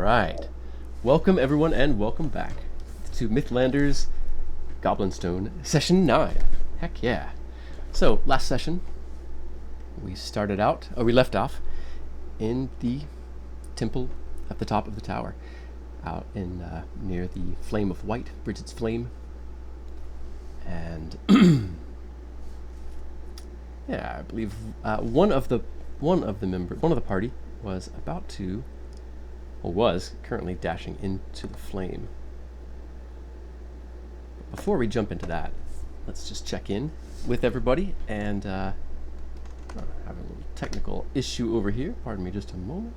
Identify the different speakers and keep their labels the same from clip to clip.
Speaker 1: right. Welcome, everyone, and welcome back to Mythlander's Goblinstone Session 9. Heck yeah. So, last session, we left off in the temple at the top of the tower, out in near the Flame of White, Bridget's Flame. And yeah, I believe one of the party was currently dashing into the flame. But before we jump into that, let's just check in with everybody. And I have a little technical issue over here. Pardon me just a moment.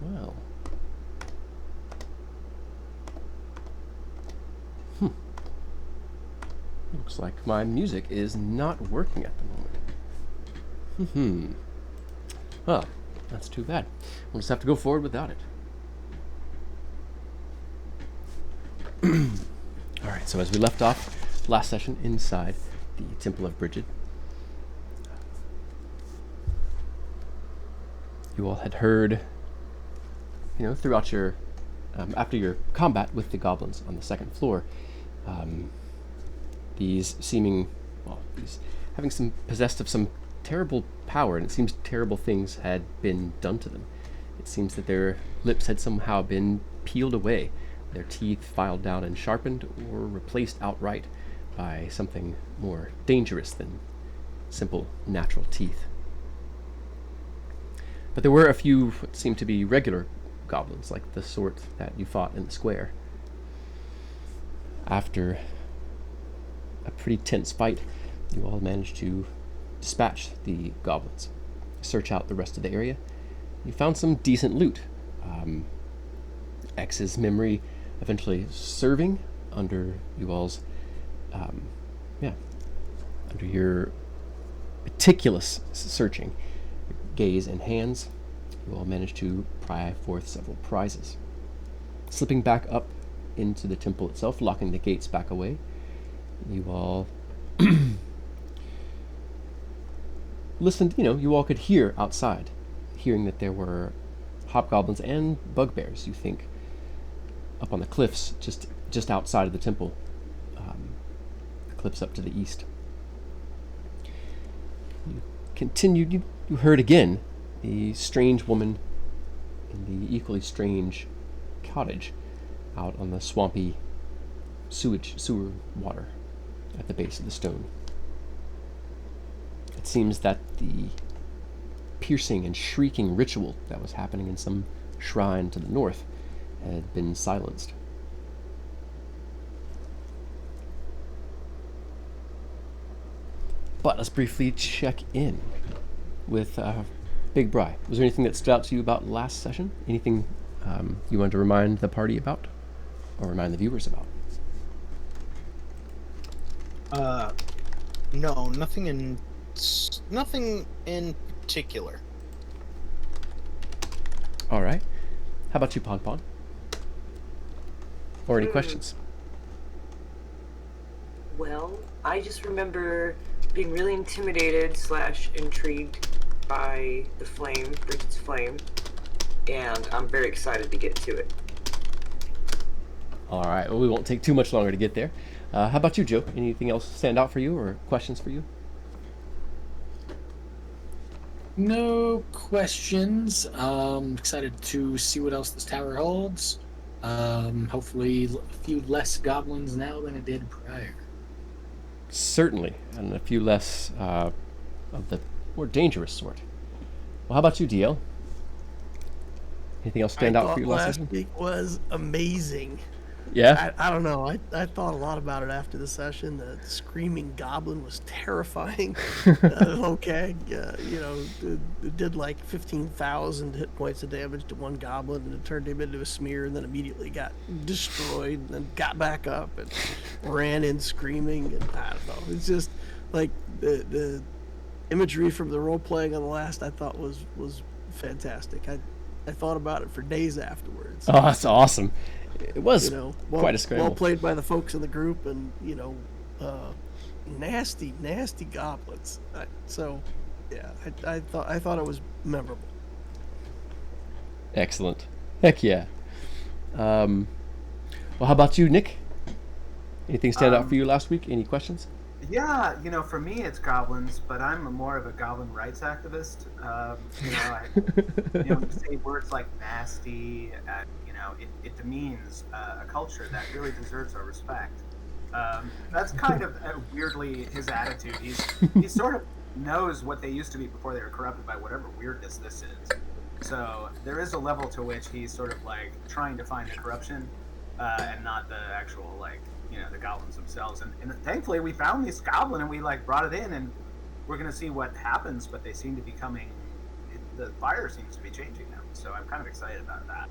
Speaker 1: Well. Looks like my music is not working at the moment. Well, that's too bad. We'll just have to go forward without it. Alright, so as we left off last session inside the Temple of Bridget, you all had heard, throughout your, after your combat with the goblins on the second floor, these having some possessed of some terrible power, and it seems terrible things had been done to them. It seems that their lips had somehow been peeled away, their teeth filed down and sharpened, or replaced outright by something more dangerous than simple natural teeth. But there were a few what seemed to be regular goblins, like the sort that you fought in the square. After a pretty tense fight, you all managed to dispatch the goblins, search out the rest of the area. You found some decent loot. X's memory eventually serving under you all's, under your meticulous searching, your gaze and hands, you all managed to pry forth several prizes. Slipping back up into the temple itself, locking the gates back away, you all listened, you all could hear outside, hearing that there were hobgoblins and bugbears, you think, up on the cliffs just outside of the temple, the cliffs up to the east. You continued, you heard again a strange woman in the equally strange cottage out on the swampy sewer water at the base of the stone. It seems that the piercing and shrieking ritual that was happening in some shrine to the north had been silenced. But let's briefly check in with Big Bri. Was there anything that stood out to you about last session? Anything you wanted to remind the party about? Or remind the viewers about?
Speaker 2: No, nothing in particular.
Speaker 1: All right. How about you, Pon Pon? Or any questions?
Speaker 3: Well, I just remember being really intimidated / intrigued by the flame, Bridget's flame, and I'm very excited to get to it.
Speaker 1: All right. Well, we won't take too much longer to get there. How about you, Joe? Anything else stand out for you or questions for you?
Speaker 4: No questions. Excited to see what else this tower holds. Hopefully a few less goblins now than it did prior.
Speaker 1: Certainly, and a few less of the more dangerous sort. Well, how about you, DL? Anything else stand out for you last session?
Speaker 5: Last week was amazing.
Speaker 1: Yeah?
Speaker 5: I don't know. I thought a lot about it after the session. The screaming goblin was terrifying. It did like 15,000 hit points of damage to one goblin, and it turned him into a smear, and then immediately got destroyed, and then got back up and ran in screaming. And I don't know. It's just like the imagery from the role playing on the last, I thought was fantastic. I thought about it for days afterwards.
Speaker 1: Oh, that's awesome. It was quite a scramble.
Speaker 5: Well played by the folks in the group, and nasty goblins. I thought it was memorable.
Speaker 1: Excellent. Heck yeah. Well, how about you, Nick? Anything stand out for you last week? Any questions?
Speaker 2: Yeah, for me it's goblins, but I'm more of a goblin rights activist. When you say words like nasty, it demeans a culture that really deserves our respect. That's kind of weirdly his attitude. He sort of knows what they used to be before they were corrupted by whatever weirdness this is. So there is a level to which he's sort of like trying to find the corruption and not the actual the goblins themselves. And thankfully we found this goblin and we brought it in, and we're gonna see what happens. But they seem to be coming. The fire seems to be changing them, so I'm kind of excited about that.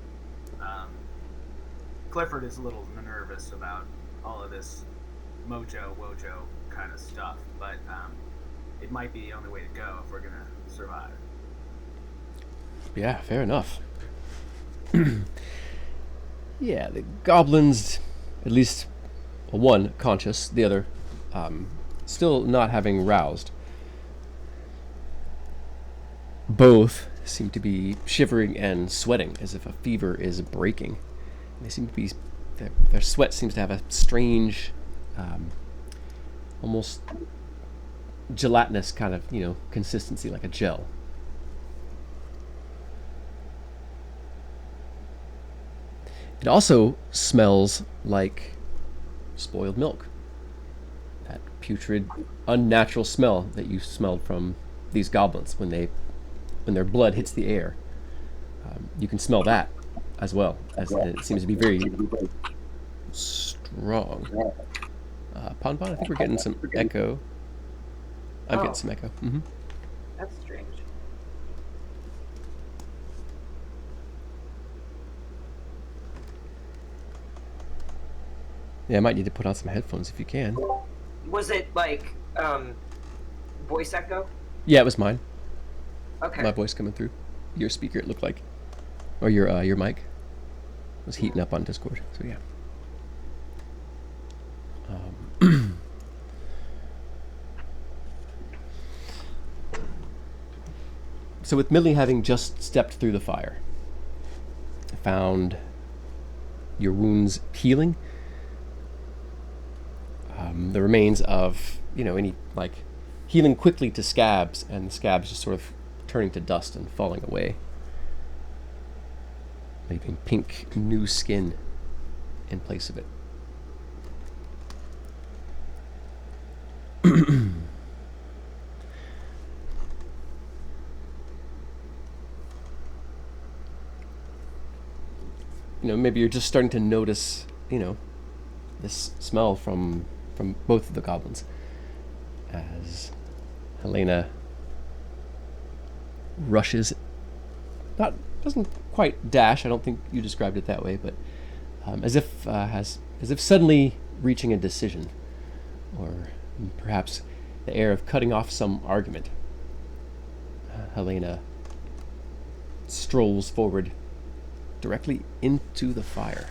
Speaker 2: Clifford is a little nervous about all of this mojo wojo kind of stuff, but it might be the only way to go if we're gonna survive.
Speaker 1: Yeah, fair enough. Yeah, the goblins, at least one conscious, the other still not having roused. Both seem to be shivering and sweating as if a fever is breaking. They seem to be, their sweat seems to have a strange, almost gelatinous kind of, consistency, like a gel. It also smells like spoiled milk. That putrid, unnatural smell that you smelled from these goblins when their blood hits the air. You can smell that as well, as it seems to be very strong. Pon, I think we're getting some echo. I'm getting some echo. Mm-hmm.
Speaker 3: That's strange.
Speaker 1: Yeah, I might need to put on some headphones if you can.
Speaker 3: Was it voice echo?
Speaker 1: Yeah, it was mine.
Speaker 3: Okay.
Speaker 1: My voice coming through. Your speaker, it looked like. Or your mic was heating up on Discord, so yeah. So with Millie having just stepped through the fire, found your wounds healing, the remains of, any, healing quickly to scabs, and the scabs just sort of turning to dust and falling away, leaving pink new skin in place of it. Maybe you're just starting to notice, this smell from both of the goblins, as Helena rushes, doesn't quite dash, I don't think you described it that way, but as if suddenly reaching a decision, or perhaps the air of cutting off some argument. Helena strolls forward directly into the fire.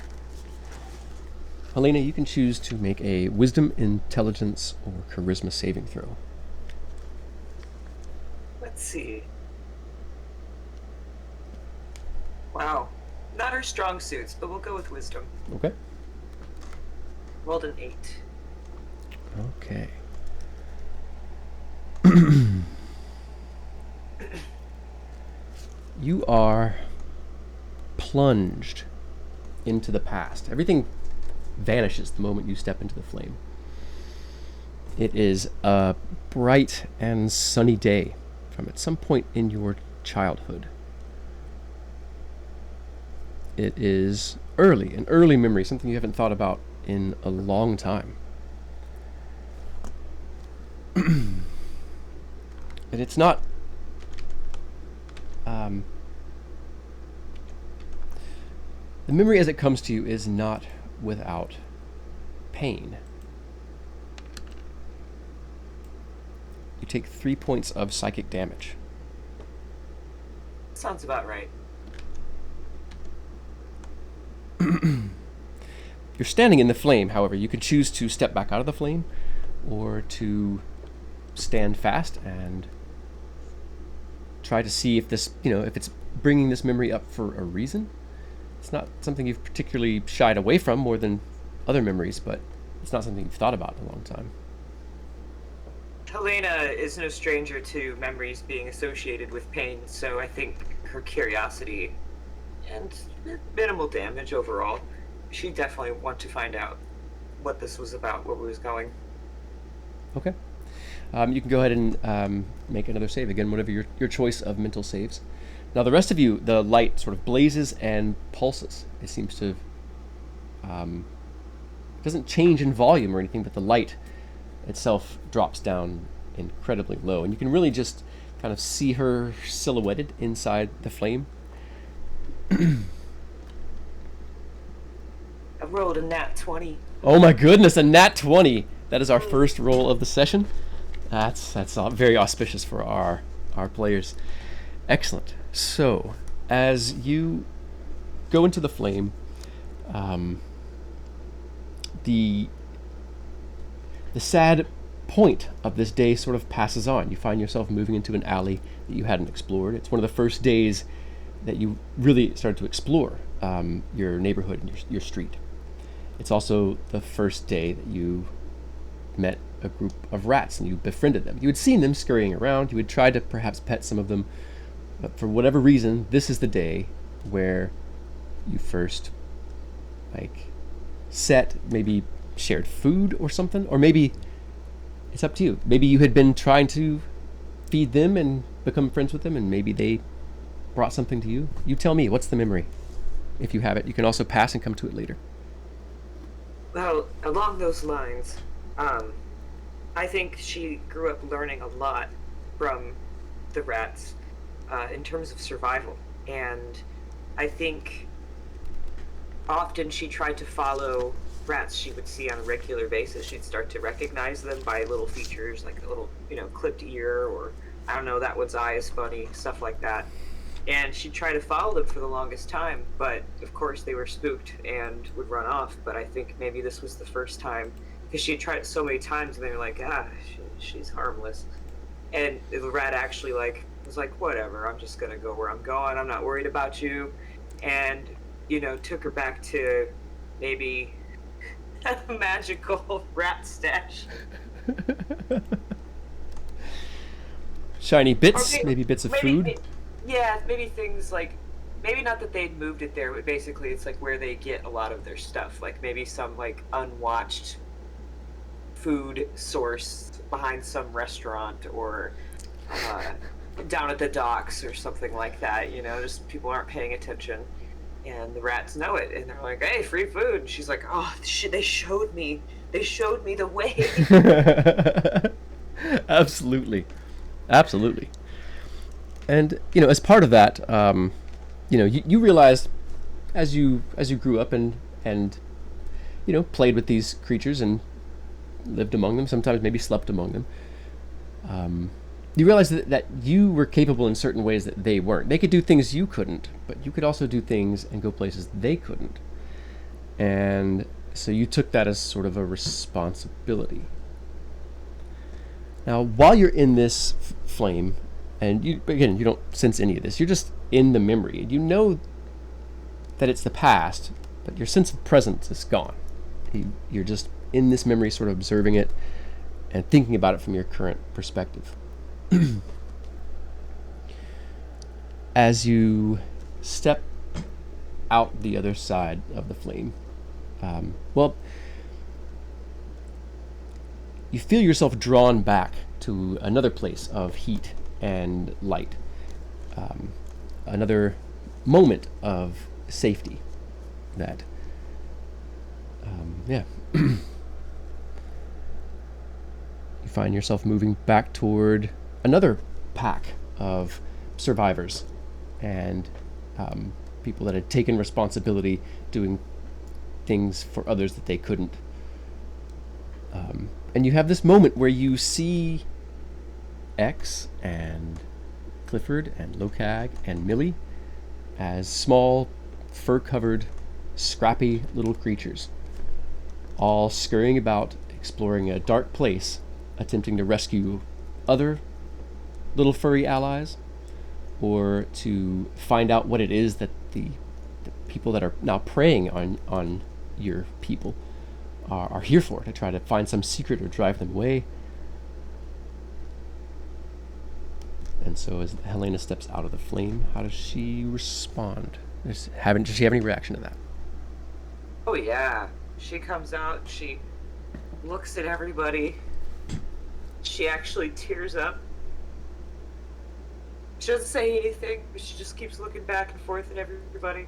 Speaker 1: Helena, you can choose to make a wisdom, intelligence, or charisma saving throw.
Speaker 3: Let's see. Wow. Not our strong suits, but we'll go with wisdom.
Speaker 1: Okay.
Speaker 3: Rolled an 8.
Speaker 1: Okay. You are plunged into the past. Everything vanishes the moment you step into the flame. It is a bright and sunny day from at some point in your childhood. It is an early memory, something you haven't thought about in a long time. And it's not the memory as it comes to you is not without pain. You take 3 points of psychic damage.
Speaker 3: Sounds about right.
Speaker 1: You're standing in the flame, however. You could choose to step back out of the flame, or to stand fast and try to see if this, if it's bringing this memory up for a reason. It's not something you've particularly shied away from more than other memories, but it's not something you've thought about in a long time.
Speaker 3: Helena is no stranger to memories being associated with pain, so I think her curiosity and minimal damage overall, she'd definitely want to find out what this was about, where we was going.
Speaker 1: Okay. You can go ahead and make another save. Again, whatever your choice of mental saves. Now, the rest of you, the light sort of blazes and pulses. It seems to... doesn't change in volume or anything, but the light itself drops down incredibly low. And you can really just kind of see her silhouetted inside the flame.
Speaker 3: I rolled a nat 20.
Speaker 1: Oh my goodness, a nat 20! That is our first roll of the session. That's very auspicious for our players. Excellent. So, as you go into the flame, the sad point of this day sort of passes on. You find yourself moving into an alley that you hadn't explored. It's one of the first days that you really started to explore your neighborhood and your street. It's also the first day that you met a group of rats and you befriended them. You had seen them scurrying around. You had tried to perhaps pet some of them, but for whatever reason, this is the day where you first maybe shared food or something, or maybe it's up to you. Maybe you had been trying to feed them and become friends with them, and maybe they brought something to you. You tell me, what's the memory? If you have it, you can also pass and come to it later.
Speaker 3: Well, along those lines, I think she grew up learning a lot from the rats in terms of survival. And I think often she tried to follow rats she would see on a regular basis. She'd start to recognize them by little features, like a little, clipped ear, or, I don't know, that one's eye is funny, stuff like that. And she'd try to follow them for the longest time, but of course they were spooked and would run off. But I think maybe this was the first time, because she had tried it so many times, and they were like, she's harmless. And the rat actually was like, whatever, I'm just gonna go where I'm going, I'm not worried about you. And, took her back to maybe a magical rat stash.
Speaker 1: Shiny bits, maybe bits of food.
Speaker 3: Yeah, maybe things maybe not that they'd moved it there, but basically it's where they get a lot of their stuff. Maybe some unwatched food source behind some restaurant, or down at the docks or something like that. Just people aren't paying attention, and the rats know it, and they're like, "Hey, free food!" And she's like, "Oh, they showed me the way."
Speaker 1: Absolutely. And as part of that, you realized as you grew up and played with these creatures and lived among them, sometimes maybe slept among them, you realized that you were capable in certain ways that they weren't. They could do things you couldn't, but you could also do things and go places they couldn't. And so you took that as sort of a responsibility. Now, while you're in this flame, and you don't sense any of this, you're just in the memory. You know that it's the past, but your sense of presence is gone. You're just in this memory, sort of observing it and thinking about it from your current perspective. As you step out the other side of the flame, you feel yourself drawn back to another place of heat and light, another moment of safety that you find yourself moving back toward another pack of survivors and people that had taken responsibility, doing things for others that they couldn't. And you have this moment where you see X and Clifford and Locag and Millie as small, fur-covered, scrappy little creatures, all scurrying about, exploring a dark place, attempting to rescue other little furry allies, or to find out what it is that the people that are now preying on your people are here for, to try to find some secret or drive them away. And so as Helena steps out of the flame, how does she respond? Does she have any reaction to that?
Speaker 3: Oh yeah. She comes out, she looks at everybody. She actually tears up. She doesn't say anything, but she just keeps looking back and forth at everybody.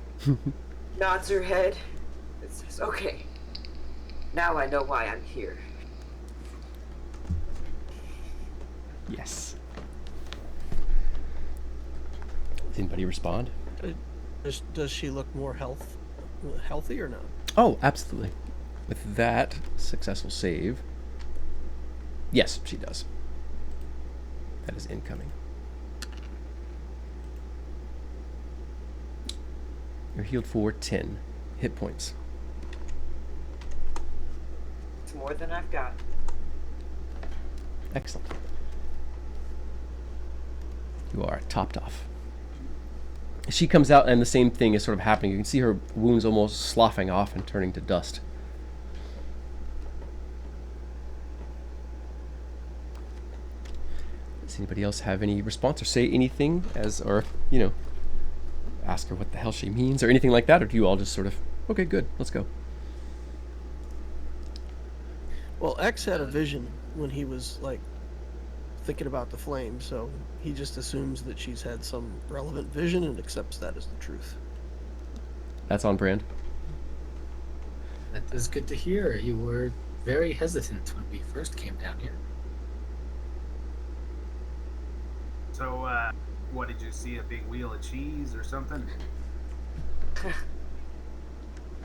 Speaker 3: Nods her head and says, okay, now I know why I'm here.
Speaker 1: Yes. Does anybody respond?
Speaker 5: Does she look more healthy or not?
Speaker 1: Oh, absolutely. With that successful save, yes, she does. That is incoming. You're healed for 10 hit points.
Speaker 3: It's more than I've got.
Speaker 1: Excellent. You are topped off. She comes out and the same thing is sort of happening. You can see her wounds almost sloughing off and turning to dust. Does anybody else have any response or say anything ask her what the hell she means or anything like that? Or do you all just sort of, okay, good, let's go?
Speaker 5: Well, X had a vision when he was thinking about the flame, so he just assumes that she's had some relevant vision and accepts that as the truth.
Speaker 1: That's on brand.
Speaker 4: That is good to hear. You were very hesitant when we first came down here.
Speaker 2: So, what did you see? A big wheel of cheese or something?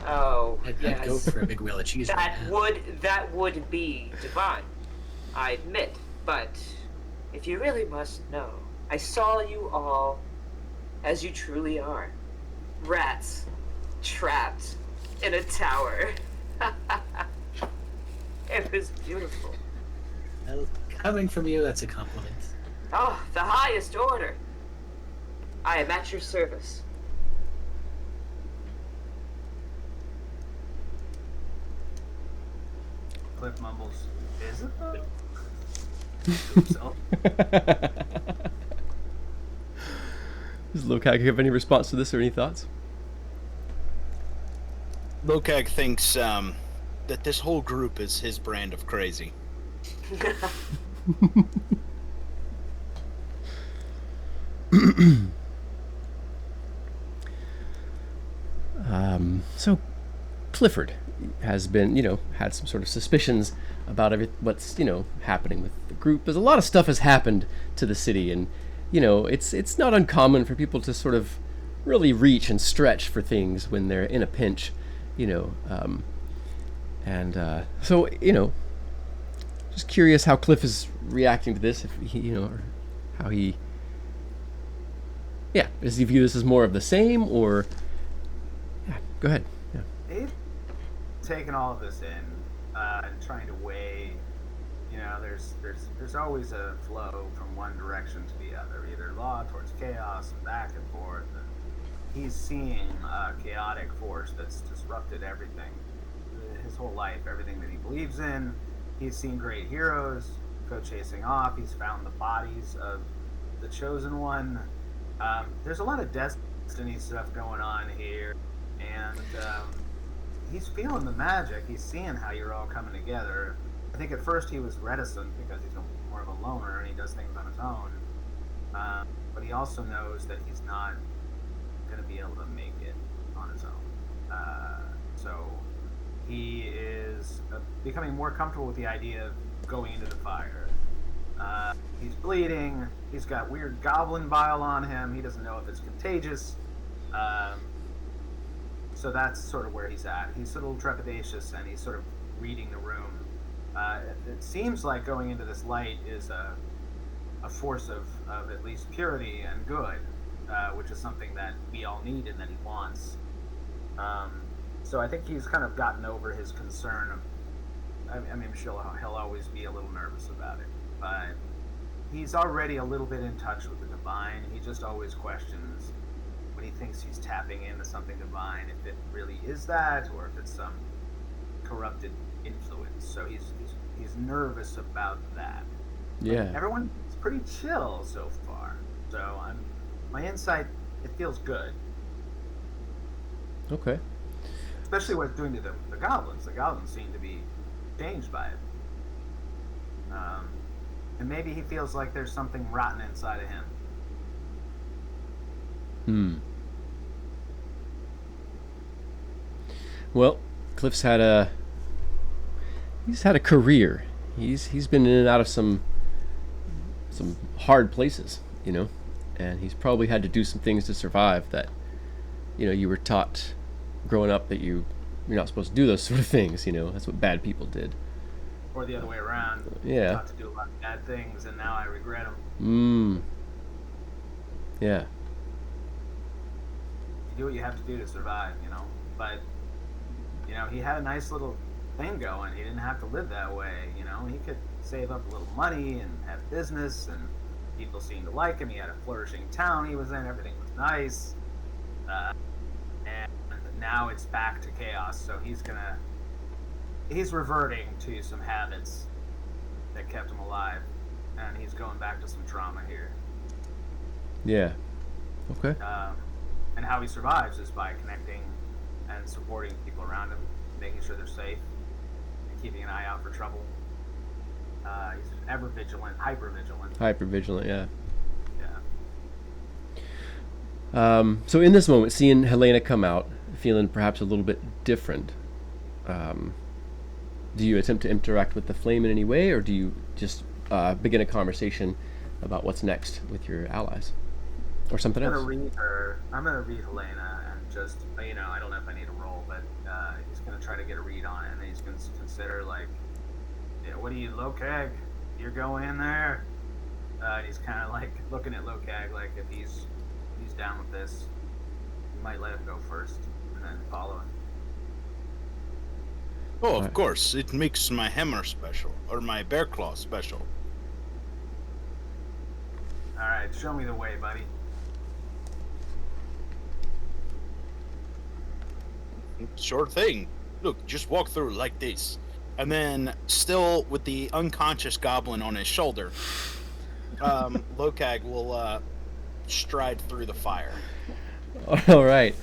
Speaker 3: Oh,
Speaker 4: I'd
Speaker 3: yes.
Speaker 4: go for a big wheel of cheese right now.
Speaker 3: That would be divine, I admit. But if you really must know, I saw you all as you truly are. Rats trapped in a tower. It was beautiful.
Speaker 4: Well, coming from you, that's a compliment.
Speaker 3: Oh, the highest order. I am at your service.
Speaker 2: Cliff mumbles, is it though? So,
Speaker 1: Does Lokag have any response to this or any thoughts?
Speaker 6: Lokag thinks that this whole group is his brand of crazy.
Speaker 1: So Clifford has been, had some sort of suspicions about what's, happening with the group. There's a lot of stuff has happened to the city, and, it's not uncommon for people to sort of really reach and stretch for things when they're in a pinch, so, just curious how Cliff is reacting to this, if he, or how he, does he view this as more of the same, or, go ahead.
Speaker 2: He's taking all of this in and trying to weigh. There's always a flow from one direction to the other, either law towards chaos and back and forth. And he's seeing a chaotic force that's disrupted everything, his whole life, everything that he believes in. He's seen great heroes go chasing off. He's found the bodies of the chosen one. There's a lot of destiny stuff going on here, and he's feeling the magic. He's seeing how you're all coming together. I think at first he was reticent because he's more of a loner and he does things on his own. But he also knows that he's not going to be able to make it on his own. So he is becoming more comfortable with the idea of going into the fire. He's bleeding. He's got weird goblin bile on him. He doesn't know if it's contagious. So that's sort of where he's at. He's a little trepidatious, and he's sort of reading the room. It seems like going into this light is a force of at least purity and good, which is something that we all need and that he wants. So I think he's kind of gotten over his concern of, I mean, he'll always be a little nervous about it, but he's already a little bit in touch with the divine. He just always questions when he thinks he's tapping into something divine, if it really is that, or if it's some corrupted influence. So he's nervous about that.
Speaker 1: Yeah.
Speaker 2: But everyone's pretty chill so far. So my insight, it feels good.
Speaker 1: Okay.
Speaker 2: Especially what it's doing to the goblins. The goblins seem to be changed by it. And maybe he feels like there's something rotten inside of him.
Speaker 1: Well, Cliff's had a career. He's been in and out of some hard places, you know, and he's probably had to do some things to survive that, you know, you were taught growing up that you're not supposed to do those sort of things, you know. That's what bad people did.
Speaker 2: Or the other way around.
Speaker 1: Yeah.
Speaker 2: Taught to do a lot of bad things, and now I regret them.
Speaker 1: Yeah.
Speaker 2: You do what you have to do to survive, you know. But, you know, he had a nice little thing going. He didn't have to live that way, you know. He could save up a little money and have business, and people seemed to like him. He had a flourishing town he was in. Everything was nice. And now it's back to chaos, so he's reverting to some habits that kept him alive, and he's going back to some trauma here.
Speaker 1: Yeah. Okay.
Speaker 2: And how he survives is by connecting and supporting people around him, making sure they're safe, and keeping an eye out for trouble. He's ever vigilant, hyper vigilant.
Speaker 1: Hyper vigilant, yeah.
Speaker 2: Yeah.
Speaker 1: So in this moment, seeing Helena come out, feeling perhaps a little bit different, do you attempt to interact with the flame in any way, or do you just begin a conversation about what's next with your allies, or something else?
Speaker 2: I'm gonna read Helena, and just, you know, I don't know if I need a roll, but he's gonna try to get a read on it, and he's gonna consider, like, yeah, what are you, Lokag? You're going in there? And he's kind of like looking at Lokag, like, if he's down with this, you might let him go first, and then follow him.
Speaker 6: Oh, of course. It makes my hammer special, or my bear claw special.
Speaker 2: Alright, show me the way, buddy.
Speaker 6: Sure thing. Look, just walk through like this. And then, still with the unconscious goblin on his shoulder, Lokag will stride through the fire.
Speaker 1: All right.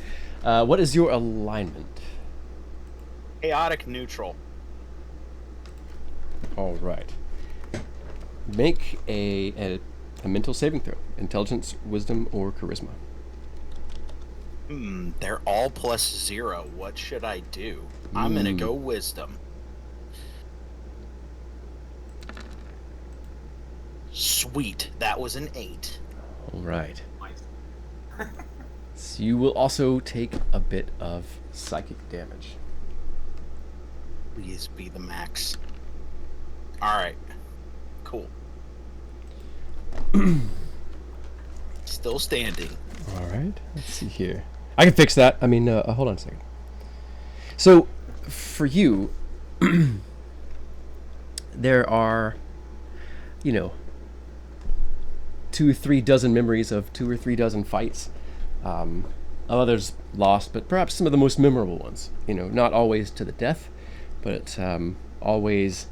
Speaker 1: What is your alignment?
Speaker 6: Chaotic neutral.
Speaker 1: All right. Make a mental saving throw. Intelligence, wisdom, or charisma.
Speaker 6: They're all +0. What should I do? I'm gonna go wisdom. Sweet. That was an 8.
Speaker 1: All right.
Speaker 2: Nice.
Speaker 1: So you will also take a bit of psychic damage.
Speaker 6: Please be the max. Alright. Cool. Still standing.
Speaker 1: All right. Let's see here. I can fix that. I mean, hold on a second. So, for you, there are, you know, 2 or 3 dozen memories of 2 or 3 dozen fights. Others lost, but perhaps some of the most memorable ones. You know, not always to the death, but always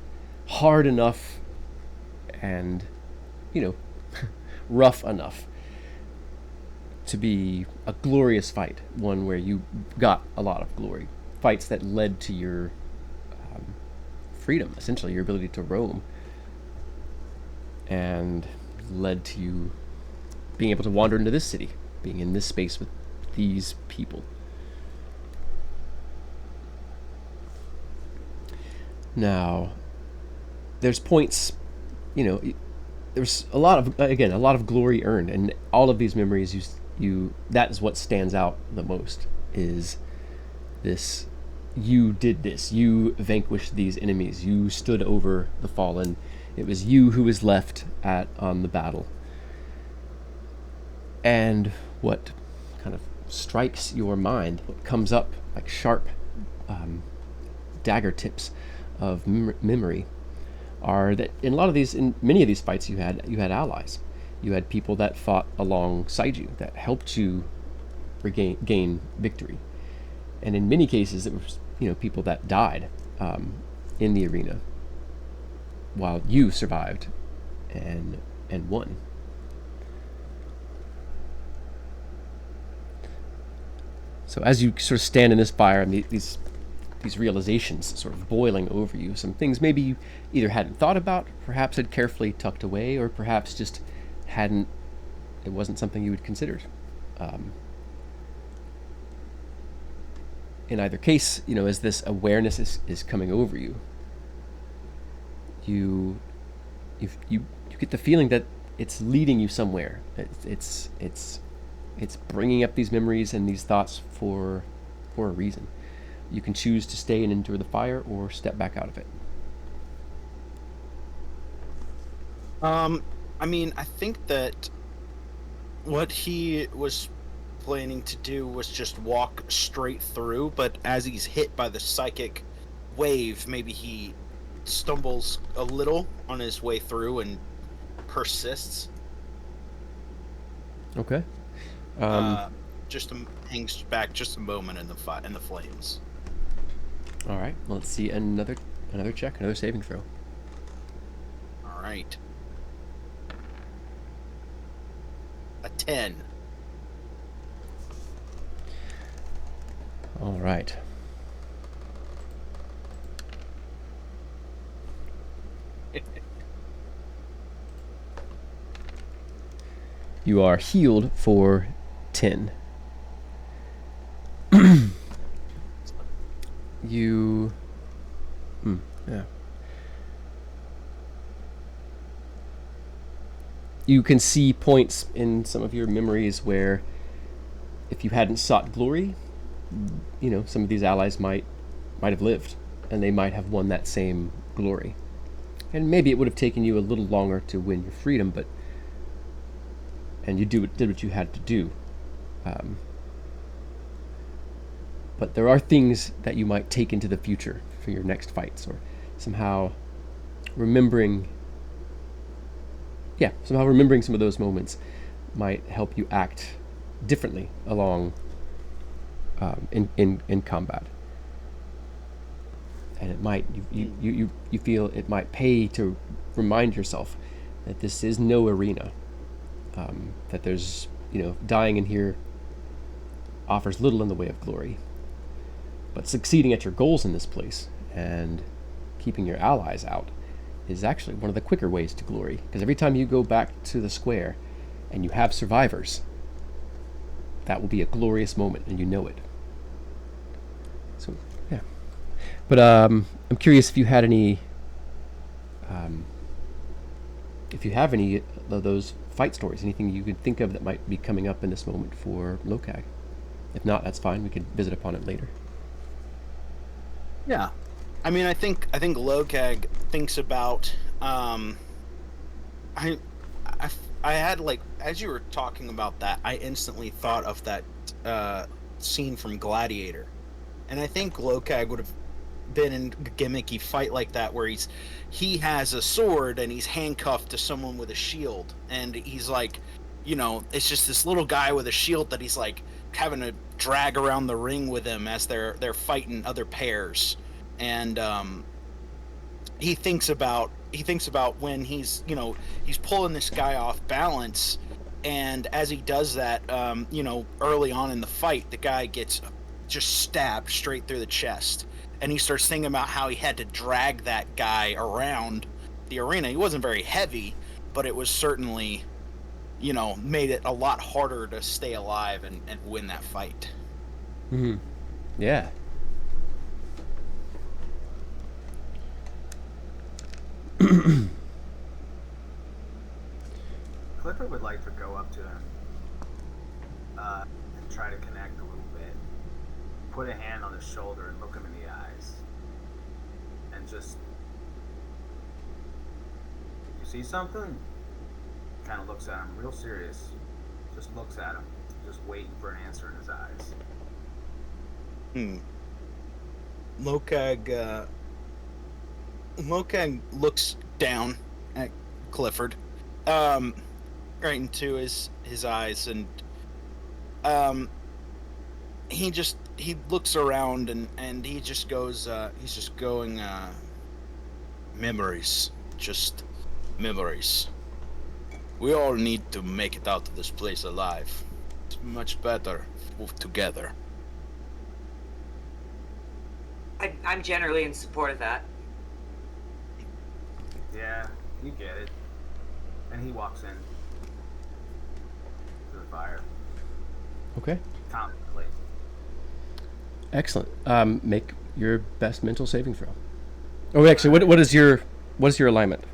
Speaker 1: hard enough and, you know, rough enough to be a glorious fight, one where you got a lot of glory. Fights that led to your freedom, essentially, your ability to roam, and led to you being able to wander into this city, being in this space with these people. Now, there's points, you know, there's a lot of glory earned, and all of these memories, that is what stands out the most, is this: you did this, you vanquished these enemies, you stood over the fallen, it was you who was left on the battle. And what kind of strikes your mind, what comes up like sharp dagger tips of memory, are that in many of these fights you had allies. You had people that fought alongside you that helped you gain victory, and in many cases it was people that died in the arena while you survived and won. So as you sort of stand in this fire and these realizations sort of boiling over you, some things maybe you either hadn't thought about, perhaps had carefully tucked away, or perhaps just it wasn't something you had considered. In either case, as this awareness is coming over you, you get the feeling that it's leading you somewhere. It's bringing up these memories and these thoughts for a reason. You can choose to stay and endure the fire or step back out of it.
Speaker 6: I think that what he was planning to do was just walk straight through, but as he's hit by the psychic wave, maybe he stumbles a little on his way through and persists.
Speaker 1: Okay.
Speaker 6: Just hangs back just a moment in the flames.
Speaker 1: All right. Well, let's see another check, another saving throw.
Speaker 6: All right. A 10.
Speaker 1: All right. You are healed for 10. Yeah. You can see points in some of your memories where if you hadn't sought glory, some of these allies might have lived, and they might have won that same glory. And maybe it would have taken you a little longer to win your freedom, and you did what you had to do. But there are things that you might take into the future for your next fights, or somehow remembering some of those moments might help you act differently along in combat. And it might you feel it might pay to remind yourself that this is no arena, that there's dying in here offers little in the way of glory, but succeeding at your goals in this place and keeping your allies out is actually one of the quicker ways to glory, because every time you go back to the square and you have survivors, that will be a glorious moment, and you know it. So yeah, but I'm curious if you had any if you have any of those fight stories, anything you could think of that might be coming up in this moment for Lokag. If not, that's fine, we could visit upon it later.
Speaker 6: Yeah, I think Lokag thinks about I had, like, as you were talking about that, I instantly thought of that scene from Gladiator, and I think Lokag would have been in a gimmicky fight like that where he has a sword and he's handcuffed to someone with a shield, and he's like, it's just this little guy with a shield that he's like having to drag around the ring with him as they're fighting other pairs, and he thinks about when he's pulling this guy off balance, and as he does that, early on in the fight, the guy gets just stabbed straight through the chest, and he starts thinking about how he had to drag that guy around the arena. He wasn't very heavy, but it was certainly, made it a lot harder to stay alive and win that fight.
Speaker 1: Mm-hmm. Yeah.
Speaker 2: Clifford would like to go up to him and try to connect a little bit. Put a hand on his shoulder and look him in the eyes. And just... You see something? Kind of looks at him, real serious. Just looks at him, just waiting for an answer in his eyes.
Speaker 6: Lokag looks down at Clifford, right into his eyes, and he looks around and he just goes, he's just going, memories, just memories. We all need to make it out of this place alive. It's much better together.
Speaker 3: I'm generally in support of that.
Speaker 2: Yeah, you get it. And he walks in to the fire.
Speaker 1: Okay.
Speaker 2: Confidently.
Speaker 1: Excellent. Make your best mental saving throw. Oh, actually, what is your alignment?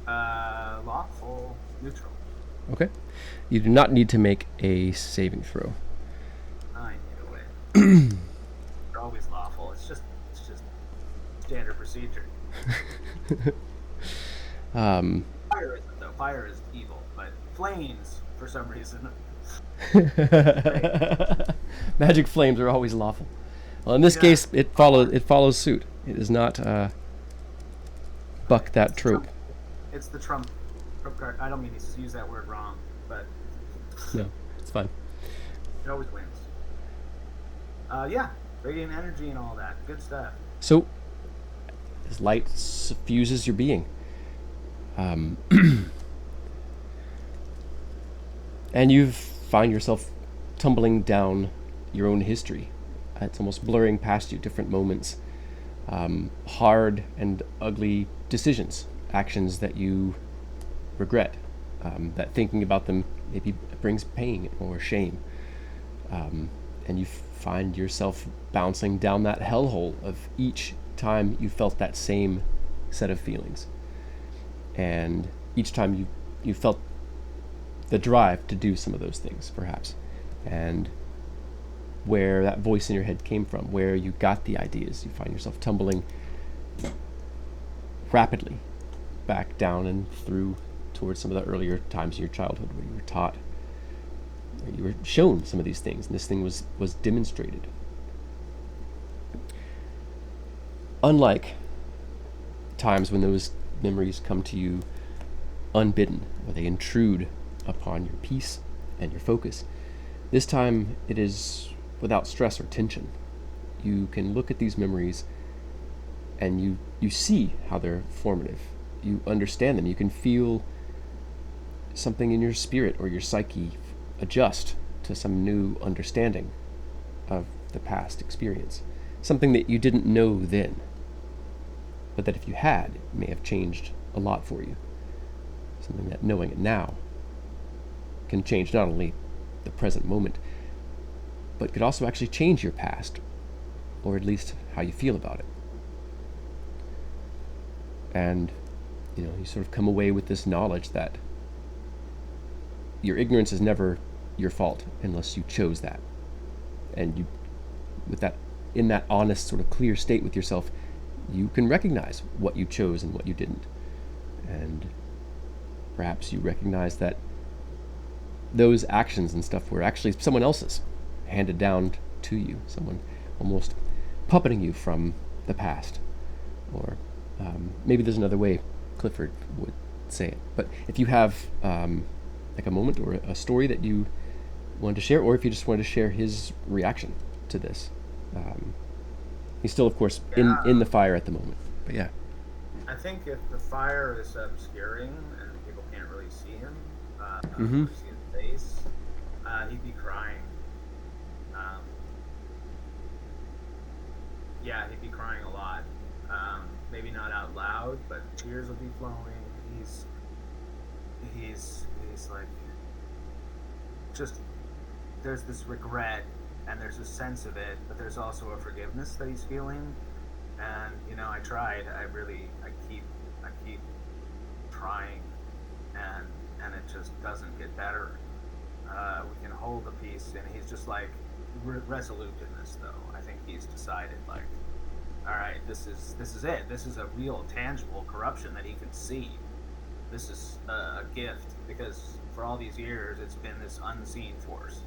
Speaker 2: Lawful neutral.
Speaker 1: Okay. You do not need to make a saving throw.
Speaker 2: I knew it. They're always lawful. It's just standard procedure. Fire isn't though. Fire is evil, but flames, for some reason.
Speaker 1: Magic flames are always lawful. Well, in this case, it follows suit. It does not buck that trope.
Speaker 2: It's the trump card. I don't mean to use that word wrong, but
Speaker 1: No, it's fine.
Speaker 2: it always wins. Yeah, radiant energy and all that. Good stuff.
Speaker 1: So, as light suffuses your being, and you find yourself tumbling down your own history. It's almost blurring past you, different moments, hard and ugly decisions, actions that you regret, that thinking about them maybe brings pain or shame. And you find yourself bouncing down that hellhole of each time you felt that same set of feelings. And each time you felt the drive to do some of those things, perhaps. And where that voice in your head came from, where you got the ideas, you find yourself tumbling rapidly back down and through towards some of the earlier times in your childhood where you were taught, where you were shown some of these things, and this thing was demonstrated. Unlike times when those memories come to you unbidden, where they intrude upon your peace and your focus, this time it is without stress or tension. You can look at these memories and you see how they're formative. You understand them. You can feel something in your spirit or your psyche adjust to some new understanding of the past experience. Something that you didn't know then, but that if you had, it may have changed a lot for you. Something that knowing it now can change not only the present moment, but could also actually change your past, or at least how you feel about it. And, you sort of come away with this knowledge that your ignorance is never your fault unless you chose that. And you, with that, in that honest, sort of clear state with yourself, you can recognize what you chose and what you didn't. And perhaps you recognize that those actions and stuff were actually someone else's, handed down to you, someone almost puppeting you from the past. Or maybe there's another way Clifford would say it. But if you have like a moment or a story that you wanted to share, or if you just wanted to share his reaction to this. He's still, of course, in the fire at the moment. But yeah.
Speaker 2: I think if the fire is obscuring and people can't really see him,
Speaker 1: Mm-hmm.
Speaker 2: see his face, he'd be crying. Yeah, he'd be crying a lot. Maybe not out loud, but tears will be flowing. He's like, just, there's this regret and there's a sense of it, but there's also a forgiveness that he's feeling. And I tried. I keep trying, and it just doesn't get better. We can hold the peace, and he's just like resolute in this, though. I think he's decided, like, all right, this is it. This is a real, tangible corruption that he can see. This is a gift, because for all these years it's been this unseen force,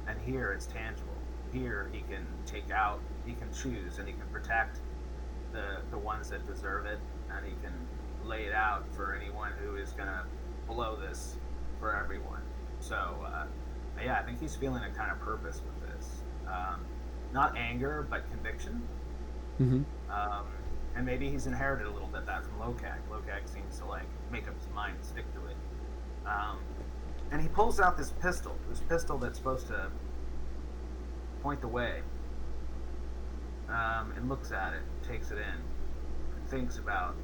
Speaker 2: and here it's tangible. Here he can take out, he can choose, and he can protect the ones that deserve it, and he can laid out for anyone who is gonna blow this for everyone. So yeah, I think he's feeling a kind of purpose with this. Not anger, but conviction.
Speaker 1: Mm-hmm.
Speaker 2: And maybe he's inherited a little bit that from Lokag. Lokag seems to like make up his mind and stick to it. And he pulls out this pistol that's supposed to point the way, and looks at it, takes it in, and thinks about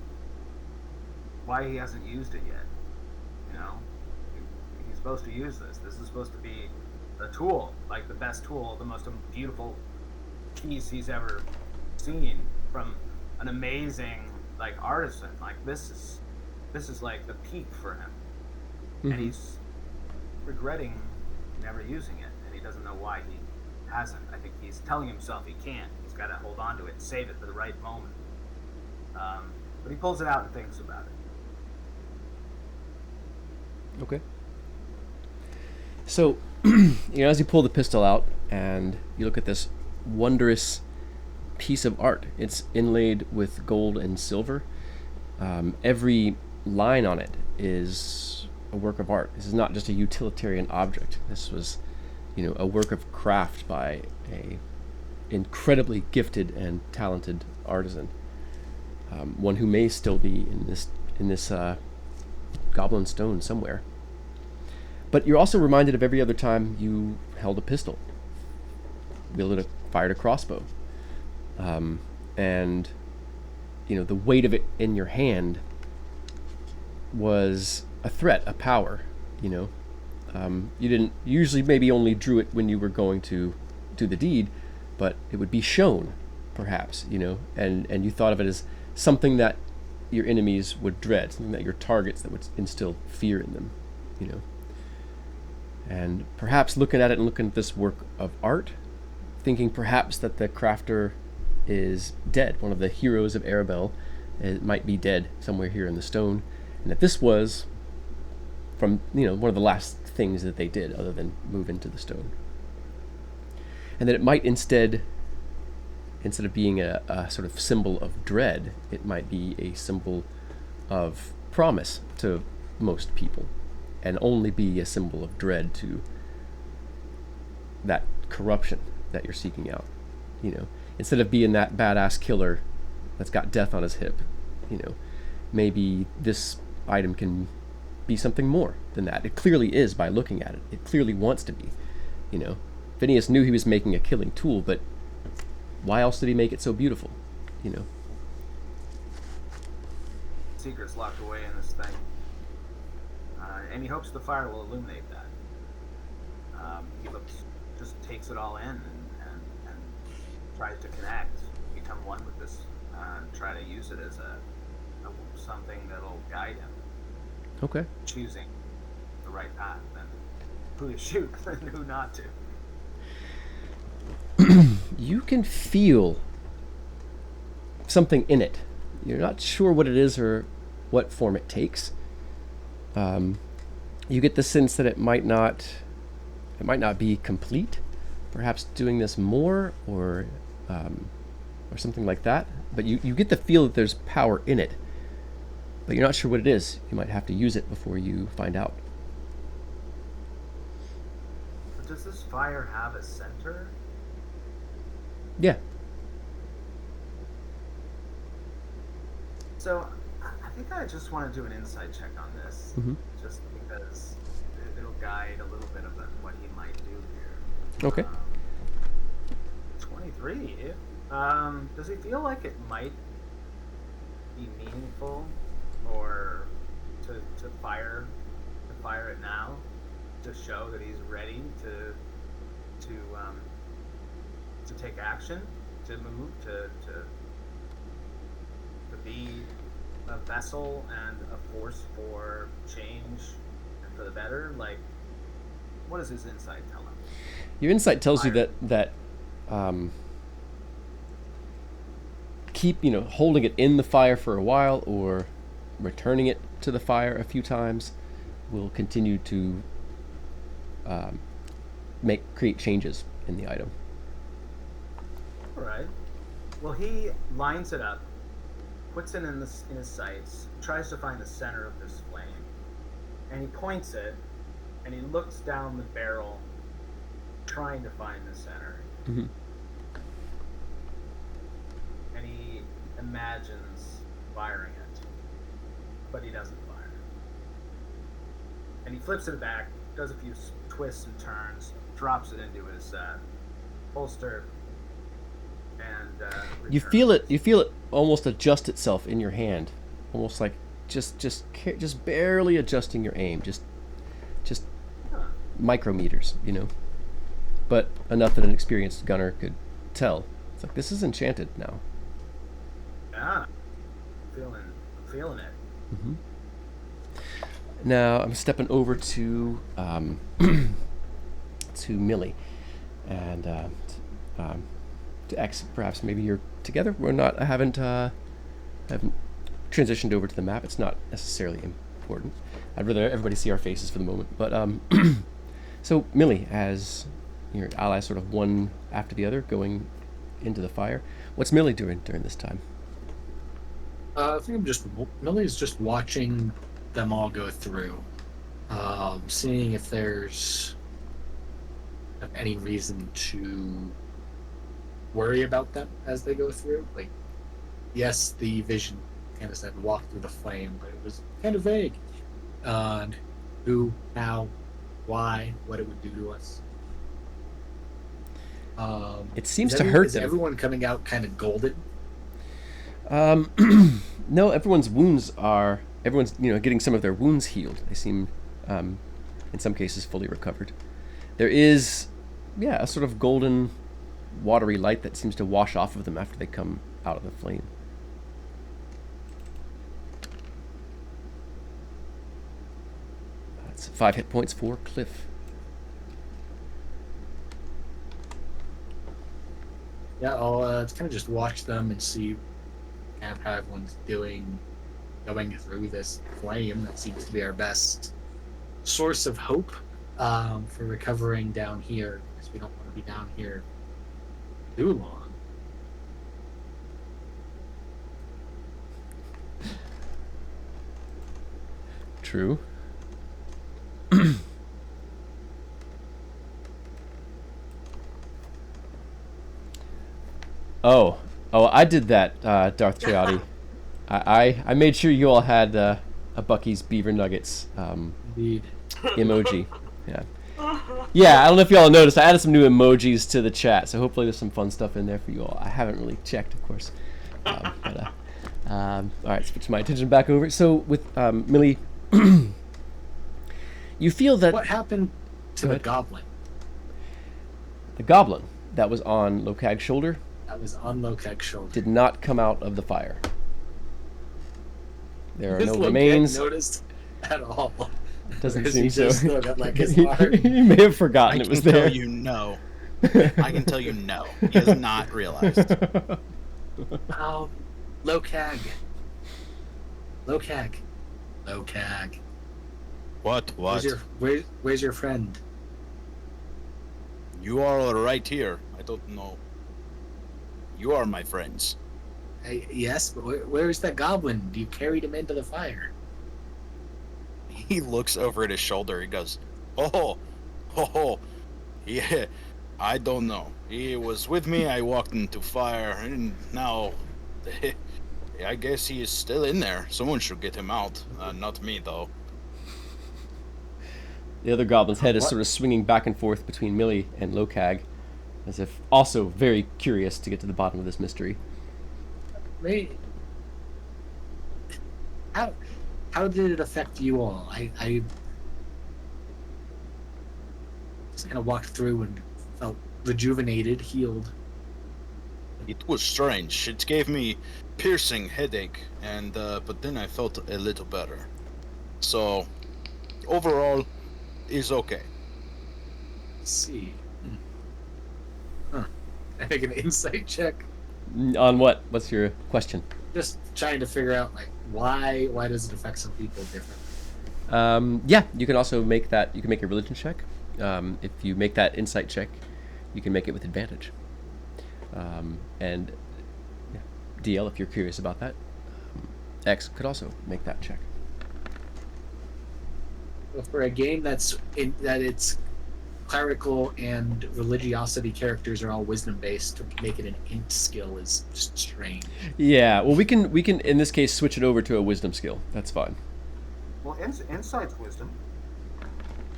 Speaker 2: why he hasn't used it yet. You know, he's supposed to use this. This is supposed to be a tool, like the best tool, the most beautiful piece he's ever seen from an amazing like artisan. Like this is like the peak for him, and he's regretting never using it, and he doesn't know why he hasn't. I think he's telling himself he can't. He's got to hold on to it, save it for the right moment. But he pulls it out and thinks about it.
Speaker 1: Okay. So, as you pull the pistol out and you look at this wondrous piece of art, it's inlaid with gold and silver. Every line on it is a work of art. This is not just a utilitarian object. This was, a work of craft by a incredibly gifted and talented artisan. One who may still be in this goblin stone somewhere. But you're also reminded of every other time you held a pistol, fired a crossbow, and the weight of it in your hand was a threat, a power. You didn't usually maybe only drew it when you were going to do the deed, but it would be shown, perhaps, and you thought of it as something that your enemies would dread, something that your targets that would instill fear in them, And perhaps looking at it and looking at this work of art, thinking perhaps that the crafter is dead, one of the heroes of Arabelle might be dead somewhere here in the stone, and that this was from one of the last things that they did other than move into the stone, and that it might instead of being a sort of symbol of dread, it might be a symbol of promise to most people, and only be a symbol of dread to that corruption that you're seeking out. Instead of being that badass killer that's got death on his hip, maybe this item can be something more than that. It clearly is by looking at it. It clearly wants to be. Phineas knew he was making a killing tool, but why else did he make it so beautiful?
Speaker 2: Secret's locked away in this thing. And he hopes the fire will illuminate that. He just takes it all in and tries to connect, become one with this, try to use it as something that'll guide him.
Speaker 1: Okay.
Speaker 2: Choosing the right path and who to shoot and who not to.
Speaker 1: You can feel something in it. You're not sure what it is or what form it takes. You get the sense that it might not be complete, perhaps doing this more or something like that. But you get the feel that there's power in it, but you're not sure what it is. You might have to use it before you find out.
Speaker 2: But does this fire have a center?
Speaker 1: Yeah.
Speaker 2: So I think I just want to do an insight check on this, just because it'll guide a little bit of what he might do here.
Speaker 1: Okay.
Speaker 2: 23. Does he feel like it might be meaningful, or to fire it now, to show that he's ready to take action, to move, to be a vessel and a force for change and for the better? Like, what does his insight tell him?
Speaker 1: Your insight tells you that keep holding it in the fire for a while or returning it to the fire a few times will continue to create changes in the item.
Speaker 2: All right. Well, he lines it up puts it in his sights, tries to find the center of this flame, and he points it, and he looks down the barrel, trying to find the center.
Speaker 1: Mm-hmm.
Speaker 2: And he imagines firing it, but he doesn't fire. And he flips it back, does a few twists and turns, drops it into his holster, and
Speaker 1: You feel it. You feel it almost adjust itself in your hand, almost like just barely adjusting your aim, just micrometers, you know. But enough that an experienced gunner could tell. It's like, this is enchanted now.
Speaker 2: Yeah, feeling it.
Speaker 1: Mm-hmm. Now I'm stepping over to to Millie, and to X. Perhaps maybe you're together. We're not. I haven't transitioned over to the map. It's not necessarily important. I'd rather everybody see our faces for the moment. But so Millie, as your allies sort of one after the other going into the fire, what's Millie doing during this time?
Speaker 4: I think Millie's just watching them all go through, seeing if there's any reason to worry about them as they go through. Like, yes, the vision kind of said walk through the flame, but it was kind of vague on who, how, why, what it would do to us.
Speaker 1: It seems to hurt
Speaker 4: is
Speaker 1: them.
Speaker 4: everyone coming out kind of golden?
Speaker 1: No, everyone's getting some of their wounds healed. They seem, in some cases, fully recovered. There is, a sort of golden, watery light that seems to wash off of them after they come out of the flame. That's 5 hit points for Cliff.
Speaker 4: Yeah, I'll kind of just watch them and see kind of how everyone's doing, going through this flame. That seems to be our best source of hope for recovering down here, because we don't want to be down here too long.
Speaker 1: True. Oh, I did that, Darth Triati. I made sure you all had a Bucky's Beaver Nuggets
Speaker 4: Indeed.
Speaker 1: emoji. Yeah, I don't know if y'all noticed. I added some new emojis to the chat, so hopefully there's some fun stuff in there for you all. I haven't really checked, of course. All right, switch my attention back over. So with Millie, you feel that...
Speaker 4: What happened to the goblin?
Speaker 1: The goblin that was on Lokag's shoulder...
Speaker 4: That was on Lokag's shoulder.
Speaker 1: Did not come out of the fire. There are
Speaker 4: Has
Speaker 1: no
Speaker 4: Lokag
Speaker 1: remains.
Speaker 4: noticed at all?
Speaker 1: Doesn't
Speaker 4: Or is
Speaker 1: seem
Speaker 4: he
Speaker 1: so.
Speaker 4: just still got, like, his heart?
Speaker 1: He may have forgotten it was there.
Speaker 6: I can tell you no. He has not realized.
Speaker 4: Lokag.
Speaker 6: What?
Speaker 4: Where's your friend?
Speaker 6: You are all right here. I don't know. You are my friends.
Speaker 4: Yes, but where's that goblin? You carried him into the fire.
Speaker 6: He looks over at his shoulder. He goes, oh, yeah, I don't know. He was with me. I walked into fire, and now, I guess he is still in there. Someone should get him out. Not me, though.
Speaker 1: The other goblin's head is sort of swinging back and forth between Millie and Lokag, as if also very curious to get to the bottom of this mystery.
Speaker 4: Wait. How did it affect you all? I just kind of walked through and felt rejuvenated, healed.
Speaker 6: It was strange. It gave me piercing headache, and but then I felt a little better. So, overall, is okay.
Speaker 4: Let's see. Huh. I think an insight check.
Speaker 1: On what? What's your question?
Speaker 4: Just trying to figure out, like, why does it affect some people differently?
Speaker 1: Yeah, you can also make that. You can make a religion check. If you make that insight check, you can make it with advantage. And yeah, DL, if you're curious about that. X could also make that check.
Speaker 4: Well, for a game that its clerical and religiosity characters are all wisdom based, to make it an int skill is just strange.
Speaker 1: Yeah, well, we can in this case switch it over to a wisdom skill. That's fine.
Speaker 2: Well, insight's wisdom.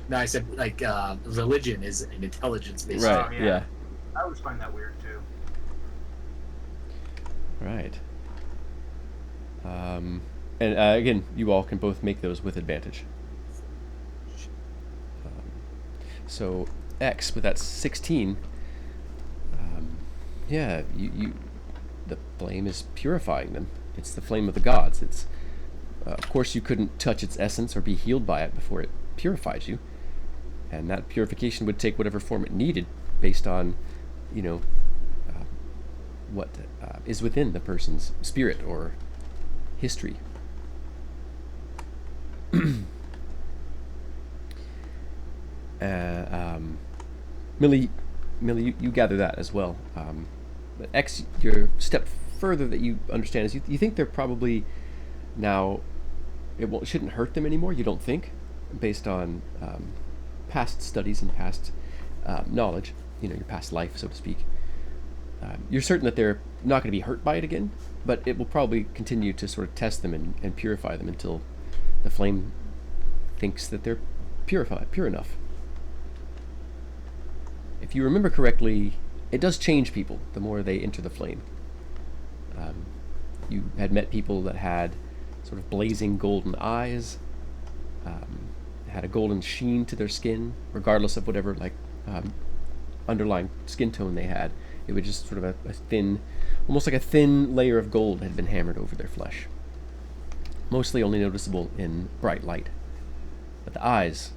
Speaker 4: No, I said like religion is an intelligence based.
Speaker 1: Right.
Speaker 2: Oh,
Speaker 1: Yeah.
Speaker 2: I always find that weird too.
Speaker 1: Right. And again, you all can both make those with advantage. So X with that 16. Yeah, you the flame is purifying them. It's the flame of the gods. It's of course you couldn't touch its essence or be healed by it before it purified you, and that purification would take whatever form it needed based on, what is within the person's spirit or history. Millie, you gather that as well. But X, your step further that you understand is you think they're probably now, it shouldn't hurt them anymore, you don't think, based on past studies and past knowledge, your past life, so to speak. You're certain that they're not going to be hurt by it again, but it will probably continue to sort of test them and purify them until the flame thinks that they're pure enough. If you remember correctly, it does change people the more they enter the flame. You had met people that had sort of blazing golden eyes, had a golden sheen to their skin, regardless of whatever underlying skin tone they had. It was just sort of a thin, almost like a thin layer of gold had been hammered over their flesh. Mostly only noticeable in bright light. But the eyes,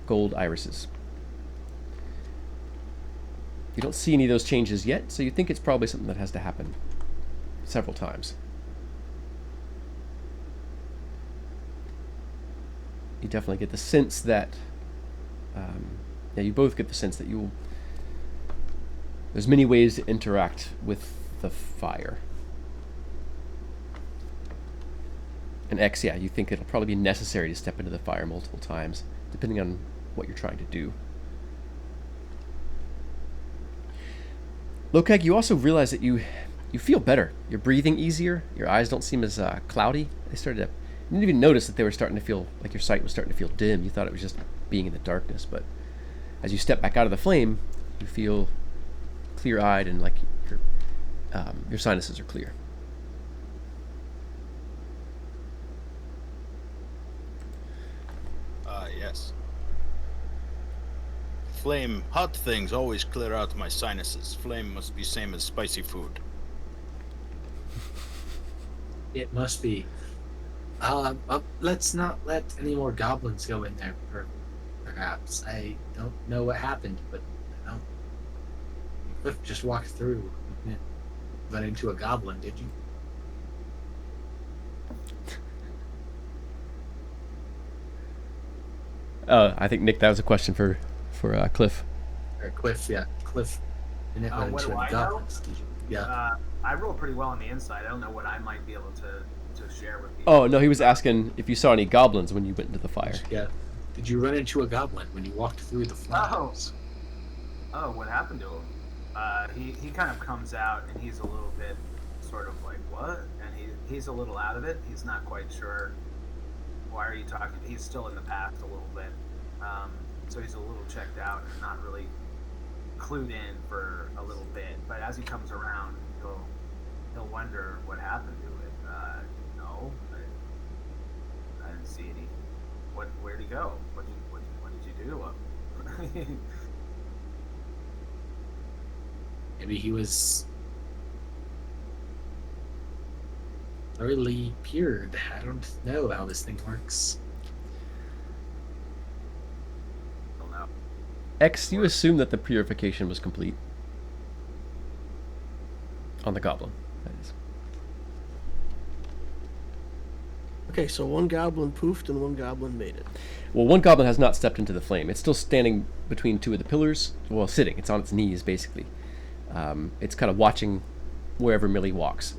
Speaker 1: gold irises. You don't see any of those changes yet, so you think it's probably something that has to happen several times. You definitely get the sense that, you both get the sense that there's many ways to interact with the fire. And X, you think it'll probably be necessary to step into the fire multiple times, depending on what you're trying to do. Lokag, you also realize that you feel better. You're breathing easier. Your eyes don't seem as cloudy. You didn't even notice that they were starting to feel like your sight was starting to feel dim. You thought it was just being in the darkness, but as you step back out of the flame, you feel clear-eyed and like your sinuses are clear.
Speaker 6: Yes. Flame, hot things always clear out my sinuses. Flame must be same as spicy food.
Speaker 4: It must be. Let's not let any more goblins go in there, perhaps. I don't know what happened, but Cliff just walked through. Run into a goblin, did you?
Speaker 1: I think, Nick, that was a question for Cliff.
Speaker 4: Or Cliff, yeah. Cliff. And it went
Speaker 2: What
Speaker 4: into
Speaker 2: do
Speaker 4: any
Speaker 2: I know?
Speaker 4: goblins, did you? Yeah.
Speaker 2: I roll pretty well on the inside. I don't know what I might be able to share with you.
Speaker 1: Oh, no, he was asking if you saw any goblins when you went into the fire.
Speaker 4: Yeah. Did you run into a goblin when you walked through the flames?
Speaker 2: Oh, what happened to him? He kind of comes out and he's a little bit sort of like, what? And he's a little out of it. He's not quite sure. Why are you talking? He's still in the past a little bit. So he's a little checked out and not really clued in for a little bit. But as he comes around, he'll wonder what happened to it. No, I didn't see any. Where'd he go? What did you do?
Speaker 4: Maybe he was thoroughly pured. I don't know how this thing works.
Speaker 2: Don't know.
Speaker 1: X, you assume that the purification was complete on the goblin. That is.
Speaker 5: Okay, so one goblin poofed and one goblin made it.
Speaker 1: Well, one goblin has not stepped into the flame. It's still standing between two of the pillars. Well, sitting. It's on its knees, basically. It's kind of watching wherever Millie walks.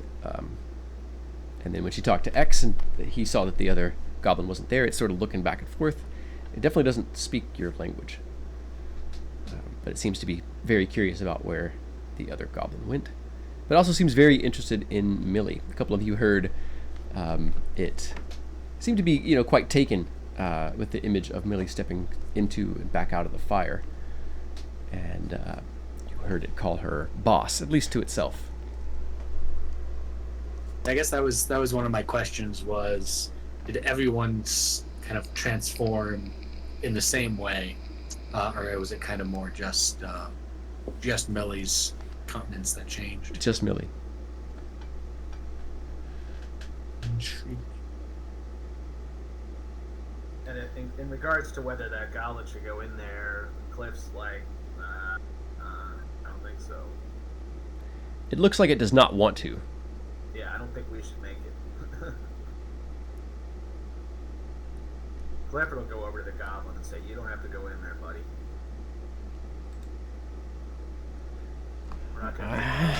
Speaker 1: And then when she talked to X and he saw that the other goblin wasn't there, it's sort of looking back and forth. It definitely doesn't speak your language. But it seems to be very curious about where the other goblin went. But also seems very interested in Millie. A couple of you heard it seemed to be, quite taken with the image of Millie stepping into and back out of the fire. And you heard it call her boss, at least to itself.
Speaker 4: I guess that was one of my questions was, did everyone kind of transform in the same way, or was it kind of more just Millie's countenance that changed?
Speaker 1: Just Millie.
Speaker 2: And in regards to whether that goblin should go in there, Cliff's like, I don't think so.
Speaker 1: It looks like it does not want to.
Speaker 2: Yeah, I don't think we should make it. Clifford will go over to the goblin and say, you don't have to go in there, buddy. We're not going to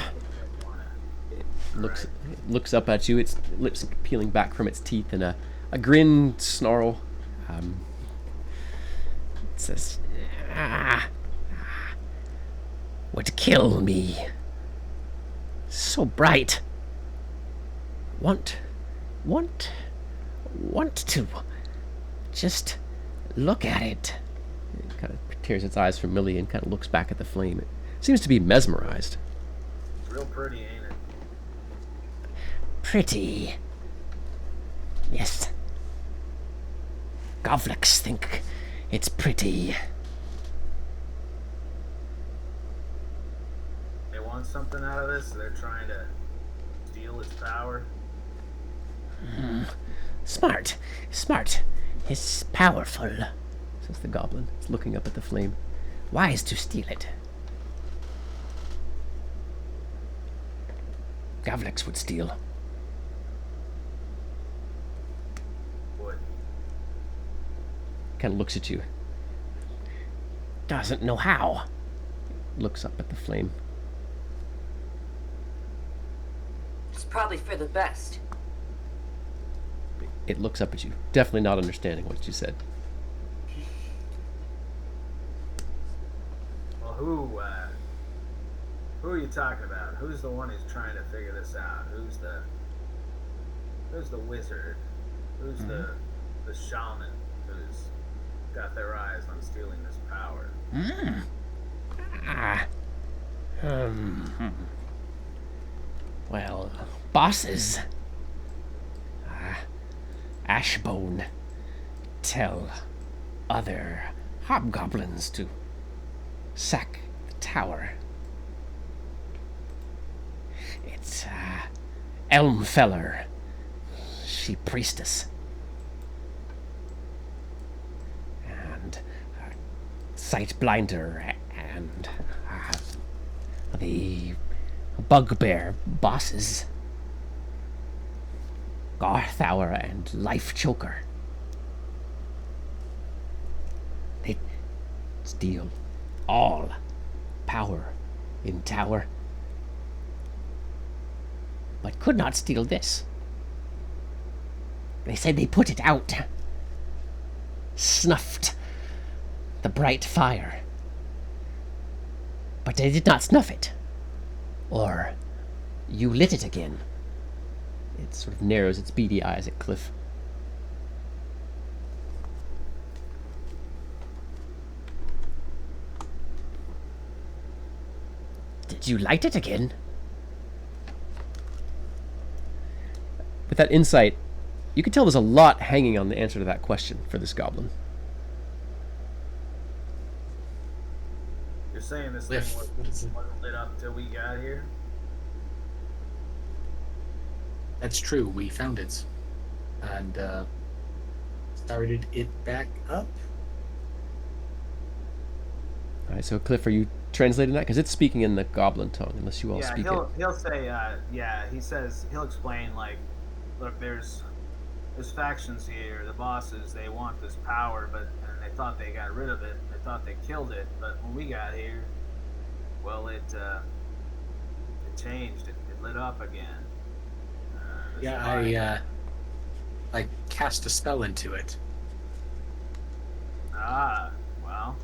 Speaker 1: Looks up at you, its lips peeling back from its teeth in a grin snarl. It says, would kill me. So bright. Want to just look at it. It kind of tears its eyes from Millie and kind of looks back at the flame. It seems to be mesmerized.
Speaker 2: It's real pretty, ain't it?
Speaker 7: Pretty. Yes. Govlix think it's pretty.
Speaker 2: They want something out of this, so they're trying to steal its power.
Speaker 7: Smart. It's powerful.
Speaker 1: Says the goblin. It's looking up at the flame.
Speaker 7: Wise to steal it. Govlix would steal.
Speaker 2: Would.
Speaker 1: Kind of looks at you.
Speaker 7: Doesn't know how.
Speaker 1: Looks up at the flame.
Speaker 3: It's probably for the best.
Speaker 1: It looks up at you, definitely not understanding what you said.
Speaker 2: Well, who are you talking about? Who's the one who's trying to figure this out? Who's the wizard? Who's the shaman who's got their eyes on stealing this power?
Speaker 7: Well, bosses. Ashbone tell other hobgoblins to sack the tower. It's Elmfeller, she priestess, and Sightblinder and the bugbear bosses. Garthauer and Life Choker. They steal all power in tower, but could not steal this. They said they put it out, snuffed the bright fire, but they did not snuff it, or you lit it again.
Speaker 1: It sort of narrows its beady eyes at Cliff.
Speaker 7: Did you light it again?
Speaker 1: With that insight, you can tell there's a lot hanging on the answer to that question for this goblin.
Speaker 2: You're saying this thing wasn't lit up till we got here?
Speaker 4: That's true. We found it and started it back up.
Speaker 1: All right, so Cliff, are you translating that? Because it's speaking in the goblin tongue, unless you all speak it.
Speaker 2: He'll say, he says, he'll explain, like, look, there's factions here, the bosses, they want this power, and they thought they got rid of it, they thought they killed it, but when we got here, well, it changed, it lit up again.
Speaker 4: Yeah, I cast a spell into it.
Speaker 2: Ah, well,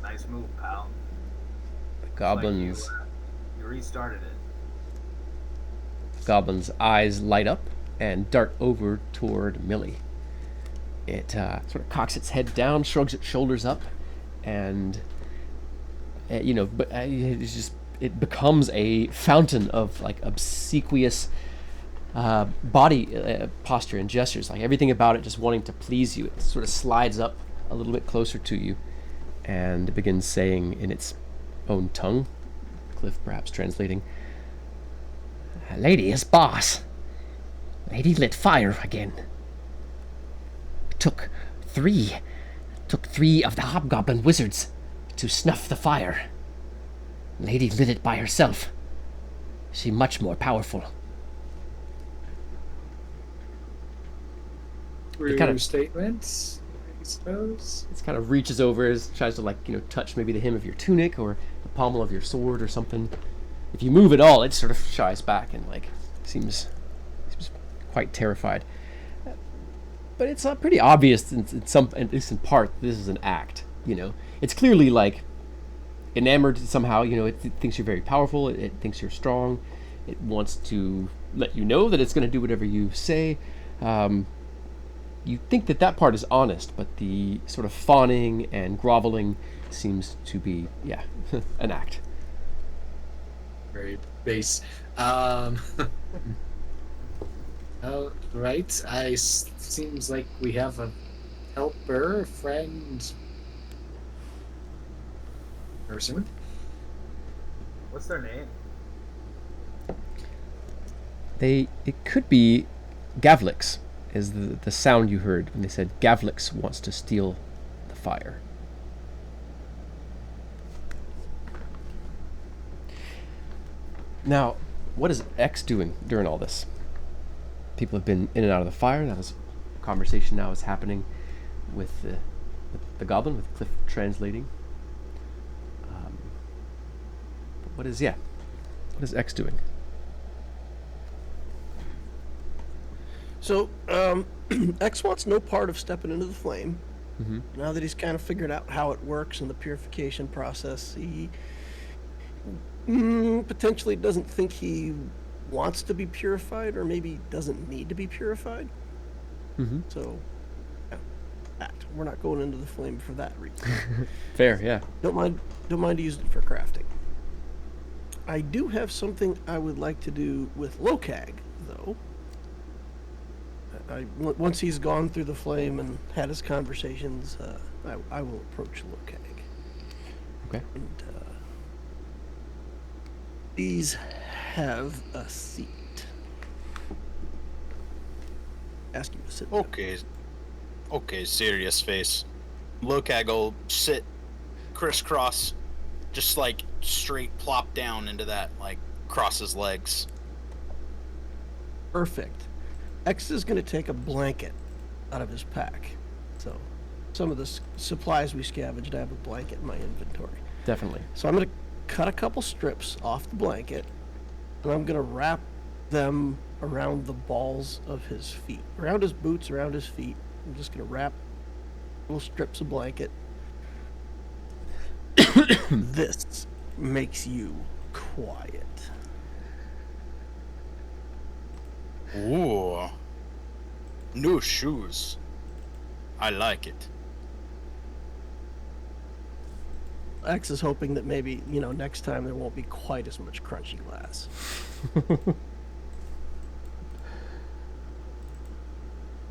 Speaker 2: nice move, pal.
Speaker 1: The
Speaker 2: Like
Speaker 1: goblin's
Speaker 2: you restarted it.
Speaker 1: goblin's eyes light up and dart over toward Millie. It sort of cocks its head down, shrugs its shoulders up, and it becomes a fountain of like obsequious body posture and gestures. Like everything about it just wanting to please you. It sort of slides up a little bit closer to you, and it begins saying in its own tongue, Cliff perhaps translating,
Speaker 7: Lady is boss. Lady lit fire again. Took three of the hobgoblin wizards to snuff the fire. Lady lit it by herself. She much more powerful.
Speaker 4: True
Speaker 1: kind of-
Speaker 4: statements, I suppose.
Speaker 1: it kind of reaches over, tries to touch maybe the hem of your tunic or the pommel of your sword or something. If you move at all, it sort of shies back and seems quite terrified. But it's pretty obvious, at least in part, this is an act. It's clearly enamored somehow. It thinks you're very powerful. It thinks you're strong. It wants to let you know that it's going to do whatever you say. You think that part is honest, but the sort of fawning and groveling seems to be, an act.
Speaker 4: Very base. Oh, right. Seems like we have a helper, friend, person.
Speaker 2: What's their name?
Speaker 1: It could be Gavlix, is the sound you heard when they said Gavlix wants to steal the fire. Now, what is X doing during all this? People have been in and out of the fire. Now this conversation now is happening with the goblin, with Cliff translating. What is X doing?
Speaker 5: So, X wants no part of stepping into the flame.
Speaker 1: Mm-hmm.
Speaker 5: Now that he's kind of figured out how it works in the purification process, he potentially doesn't think he wants to be purified, or maybe doesn't need to be purified.
Speaker 1: Mm-hmm.
Speaker 5: So, we're not going into the flame for that reason.
Speaker 1: Fair, yeah.
Speaker 5: Don't mind using it for crafting. I do have something I would like to do with Lokag, though. Once he's gone through the flame and had his conversations, I will approach Lokag.
Speaker 1: Okay.
Speaker 5: And please have a seat. Ask you to sit down.
Speaker 6: Okay, serious face. Lokag will sit crisscross, just straight plop down into that, cross his legs.
Speaker 5: Perfect. X is going to take a blanket out of his pack. So, some of the supplies we scavenged, I have a blanket in my inventory.
Speaker 1: Definitely.
Speaker 5: So I'm going to cut a couple strips off the blanket, and I'm going to wrap them around the balls of his feet. Around his boots, around his feet. I'm just going to wrap little strips of blanket. This makes you quiet.
Speaker 6: Ooh. New shoes. I like it.
Speaker 5: X is hoping that maybe, next time there won't be quite as much crunchy glass.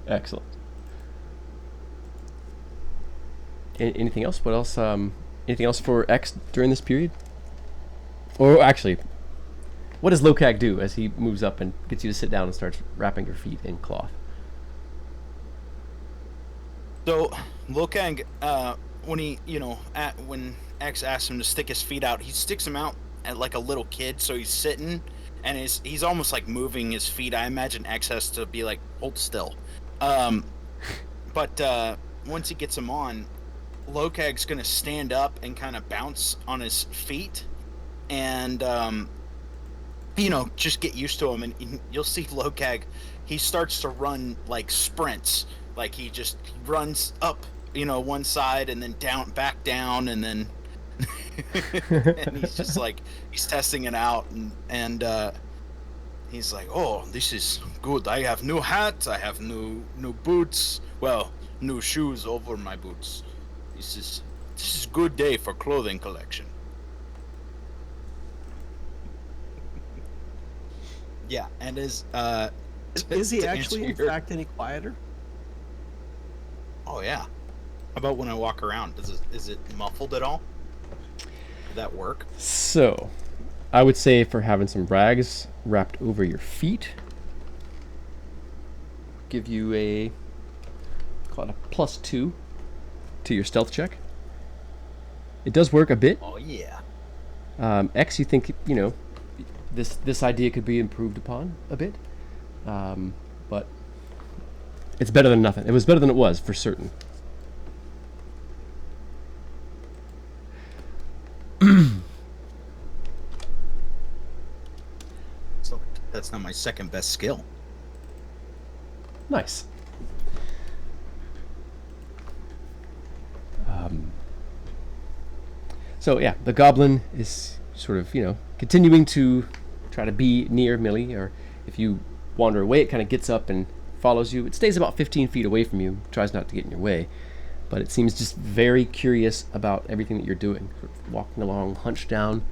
Speaker 1: Excellent. Anything else? What else? Anything else for X during this period? Or actually, what does Lokag do as he moves up and gets you to sit down and starts wrapping your feet in cloth?
Speaker 6: So, Lokag, when X asks him to stick his feet out, he sticks them out at like a little kid, so he's sitting, and he's almost like moving his feet. I imagine X has to be like, hold still. But once he gets them on, Lokag's gonna stand up and kind of bounce on his feet, and just get used to him, and you'll see Lokag. He starts to run like sprints, like he runs up, one side and then back down, and then and he's just like he's testing it out, and he's like, "Oh, this is good. I have new hat. I have new boots. Well, new shoes over my boots. This is good day for clothing collection." Yeah, and
Speaker 5: Is he
Speaker 6: to
Speaker 5: actually, in
Speaker 6: answer your-
Speaker 5: fact, any quieter?
Speaker 6: Oh yeah. How about when I walk around? Is it muffled at all? Did that work?
Speaker 1: So, I would say for having some rags wrapped over your feet, give you a, call it a +2 to your stealth check. It does work a bit.
Speaker 6: Oh yeah.
Speaker 1: X, you think, this idea could be improved upon a bit, but it's better than nothing. It was better than it was, for certain.
Speaker 6: So that's not my second best skill.
Speaker 1: Nice. So yeah, the goblin is sort of, continuing to try to be near Millie, or if you wander away, it kind of gets up and follows you. It stays about 15 feet away from you, tries not to get in your way, but it seems just very curious about everything that you're doing. Sort of walking along, hunched down,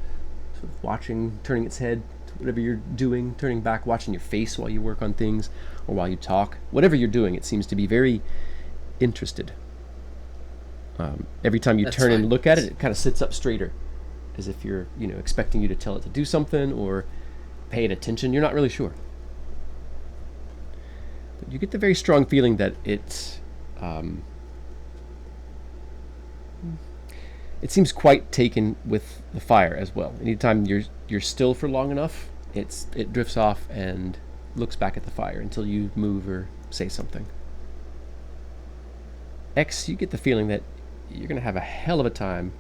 Speaker 1: sort of watching, turning its head to whatever you're doing, turning back, watching your face while you work on things or while you talk. Whatever you're doing, it seems to be very interested. Every time you turn and look at it, it kind of sits up straighter, as if you're, expecting you to tell it to do something or pay it attention. You're not really sure. But you get the very strong feeling that it seems quite taken with the fire as well. Anytime you're still for long enough, it drifts off and looks back at the fire until you move or say something. X, you get the feeling that you're going to have a hell of a time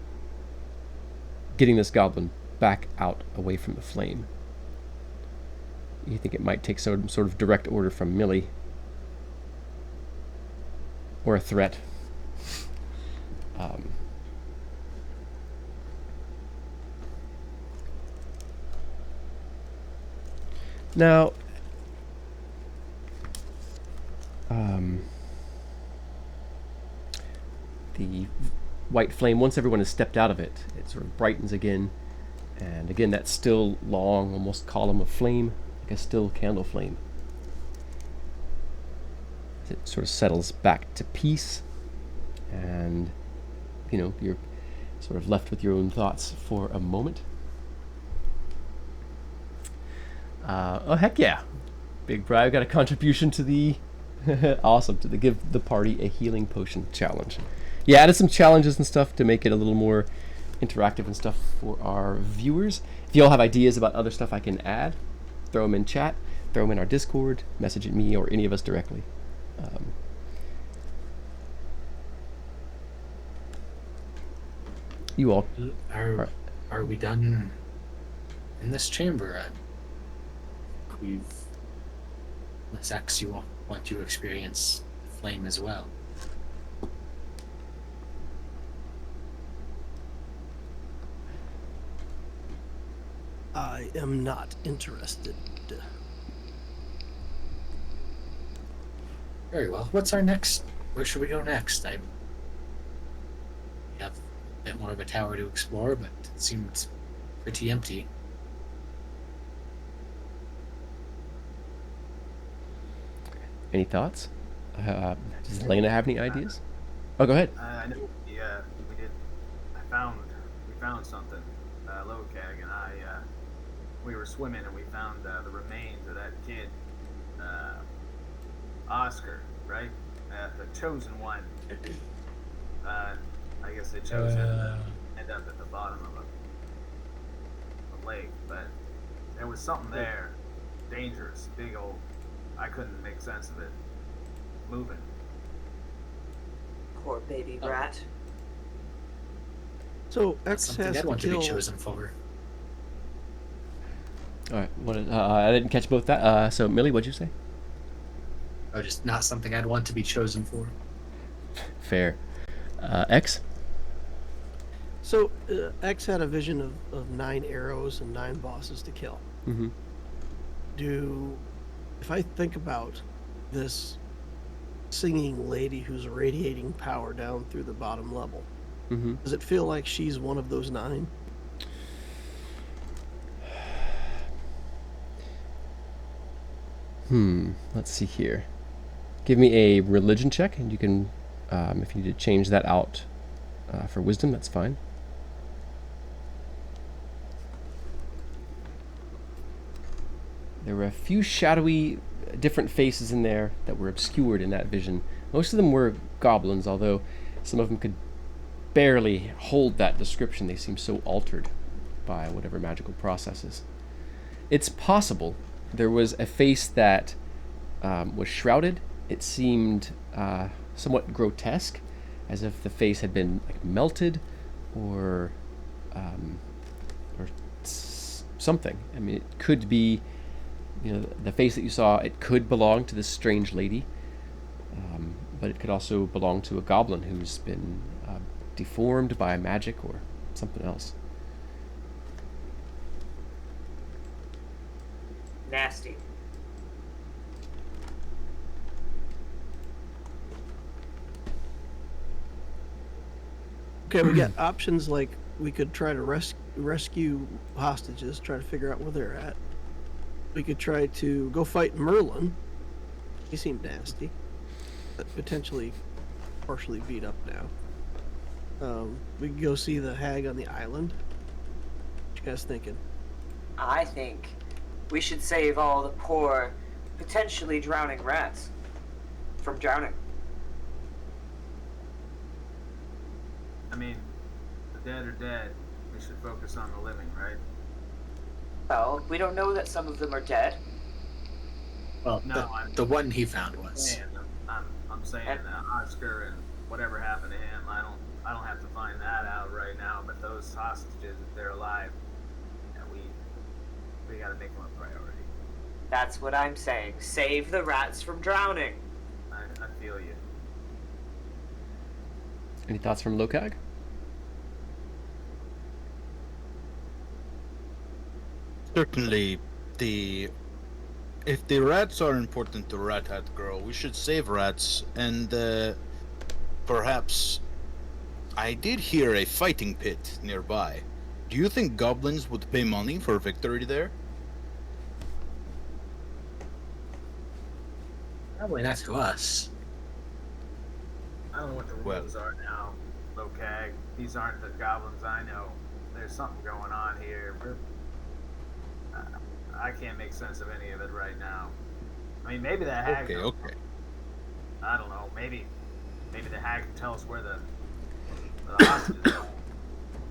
Speaker 1: getting this goblin back out away from the flame. You think it might take some sort of direct order from Millie, or a threat. Now, the white flame, once everyone has stepped out of it, it sort of brightens again, and again that still long, almost column of flame, like a still candle flame. It sort of settles back to peace, and you're sort of left with your own thoughts for a moment. Oh heck yeah, Big Brian got a contribution to the awesome, to give the party a healing potion challenge. Yeah, added some challenges and stuff to make it a little more interactive and stuff for our viewers. If you all have ideas about other stuff I can add, throw them in chat, throw them in our Discord, message at me or any of us directly. You all
Speaker 4: are we done in this chamber? Unless X, you want to experience flame as well.
Speaker 5: I am not interested.
Speaker 4: Very well. What's our next? Where should we go next? We have a bit more of a tower to explore, but it seems pretty empty.
Speaker 1: Any thoughts? Does Elena have any ideas? Oh, go ahead.
Speaker 2: I know we did. We found something. Lokag and I, we were swimming and we found the remains of that kid, Oscar, right? The chosen one. I guess they chose him to end up at the bottom of a lake, but there was something there, dangerous, big old. I couldn't make sense of it. Moving.
Speaker 3: Poor baby rat.
Speaker 5: So
Speaker 4: That's
Speaker 5: X
Speaker 4: something
Speaker 5: has
Speaker 4: I'd
Speaker 5: to
Speaker 4: want to be
Speaker 5: kill.
Speaker 4: chosen for.
Speaker 1: All right. I didn't catch both that. So, Millie, what'd you say?
Speaker 4: Oh, just not something I'd want to be chosen for.
Speaker 1: Fair. X?
Speaker 5: So X had a vision of 9 arrows and 9 bosses to kill.
Speaker 1: Mm-hmm.
Speaker 5: If I think about this singing lady who's radiating power down through the bottom level,
Speaker 1: Mm-hmm.
Speaker 5: does it feel like she's one of those 9?
Speaker 1: Let's see here. Give me a religion check, and you can, if you need to change that out for wisdom, that's fine. There were a few shadowy, different faces in there that were obscured in that vision. Most of them were goblins, although some of them could barely hold that description. They seemed so altered by whatever magical processes. It's possible there was a face that was shrouded. It seemed somewhat grotesque, as if the face had been like melted or something. I mean, it could be, the face that you saw, it could belong to this strange lady, but it could also belong to a goblin who's been deformed by magic or something else.
Speaker 3: Nasty.
Speaker 5: Okay, we got options like we could try to rescue hostages, try to figure out where they're at. We could try to go fight Merlin. He seemed nasty, but potentially partially beat up now. We could go see the hag on the island. What you guys thinking?
Speaker 3: I think we should save all the poor, potentially drowning rats from drowning.
Speaker 2: I mean, the dead are dead. We should focus on the living, right?
Speaker 3: Well, we don't know that some of them are dead.
Speaker 4: Well,
Speaker 2: No,
Speaker 4: the one he found was.
Speaker 2: I'm saying Oscar and whatever happened to him. I don't have to find that out right now. But those hostages, if they're alive, we got to make them a priority.
Speaker 3: That's what I'm saying. Save the rats from drowning.
Speaker 2: I feel you.
Speaker 1: Any thoughts from Lokag?
Speaker 6: Certainly, if the rats are important to Rat Hat Girl, we should save rats, and perhaps I did hear a fighting pit nearby. Do you think goblins would pay money for victory there?
Speaker 4: Probably not to us.
Speaker 2: I don't know what the rules are now, Lokag. These aren't the goblins I know. There's something going on here. I can't make sense of any of it right now. I mean, maybe the hag.
Speaker 6: Okay.
Speaker 2: I don't know. Maybe the hag can tell us where the hostages are.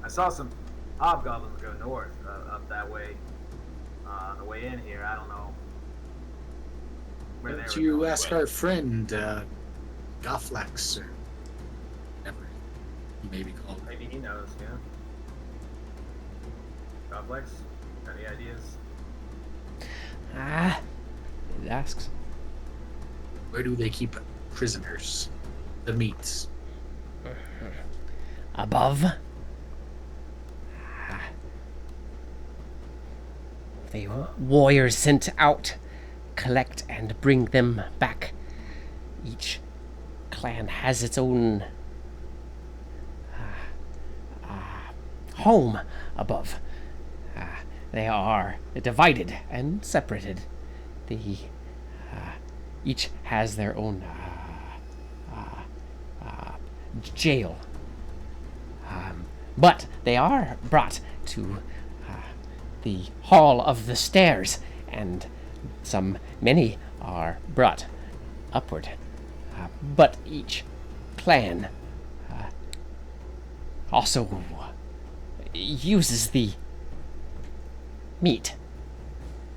Speaker 2: I saw some hobgoblins go north up that way on the way in here. I don't know where they
Speaker 4: But
Speaker 2: were
Speaker 4: you
Speaker 2: going.
Speaker 4: ask our friend, Gofflex, or whatever he may be called.
Speaker 2: Maybe he knows. Yeah. Goblin, any ideas?
Speaker 1: It asks.
Speaker 4: Where do they keep prisoners? The meats.
Speaker 7: Above. The warriors sent out collect and bring them back. Each clan has its own home above. They are divided and separated. Each has their own jail. But they are brought to the Hall of the Stairs, and many are brought upward. But each clan also uses the meat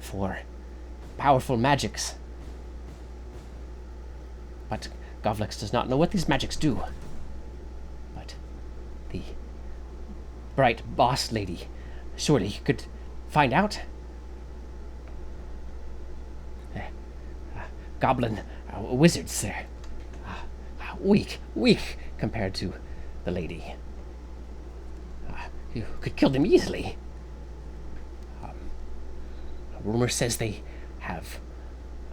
Speaker 7: for powerful magics. But Govlex does not know what these magics do. But the bright boss lady surely could find out. goblin wizards, sir. Weak compared to the lady. You could kill them easily. Rumor says they have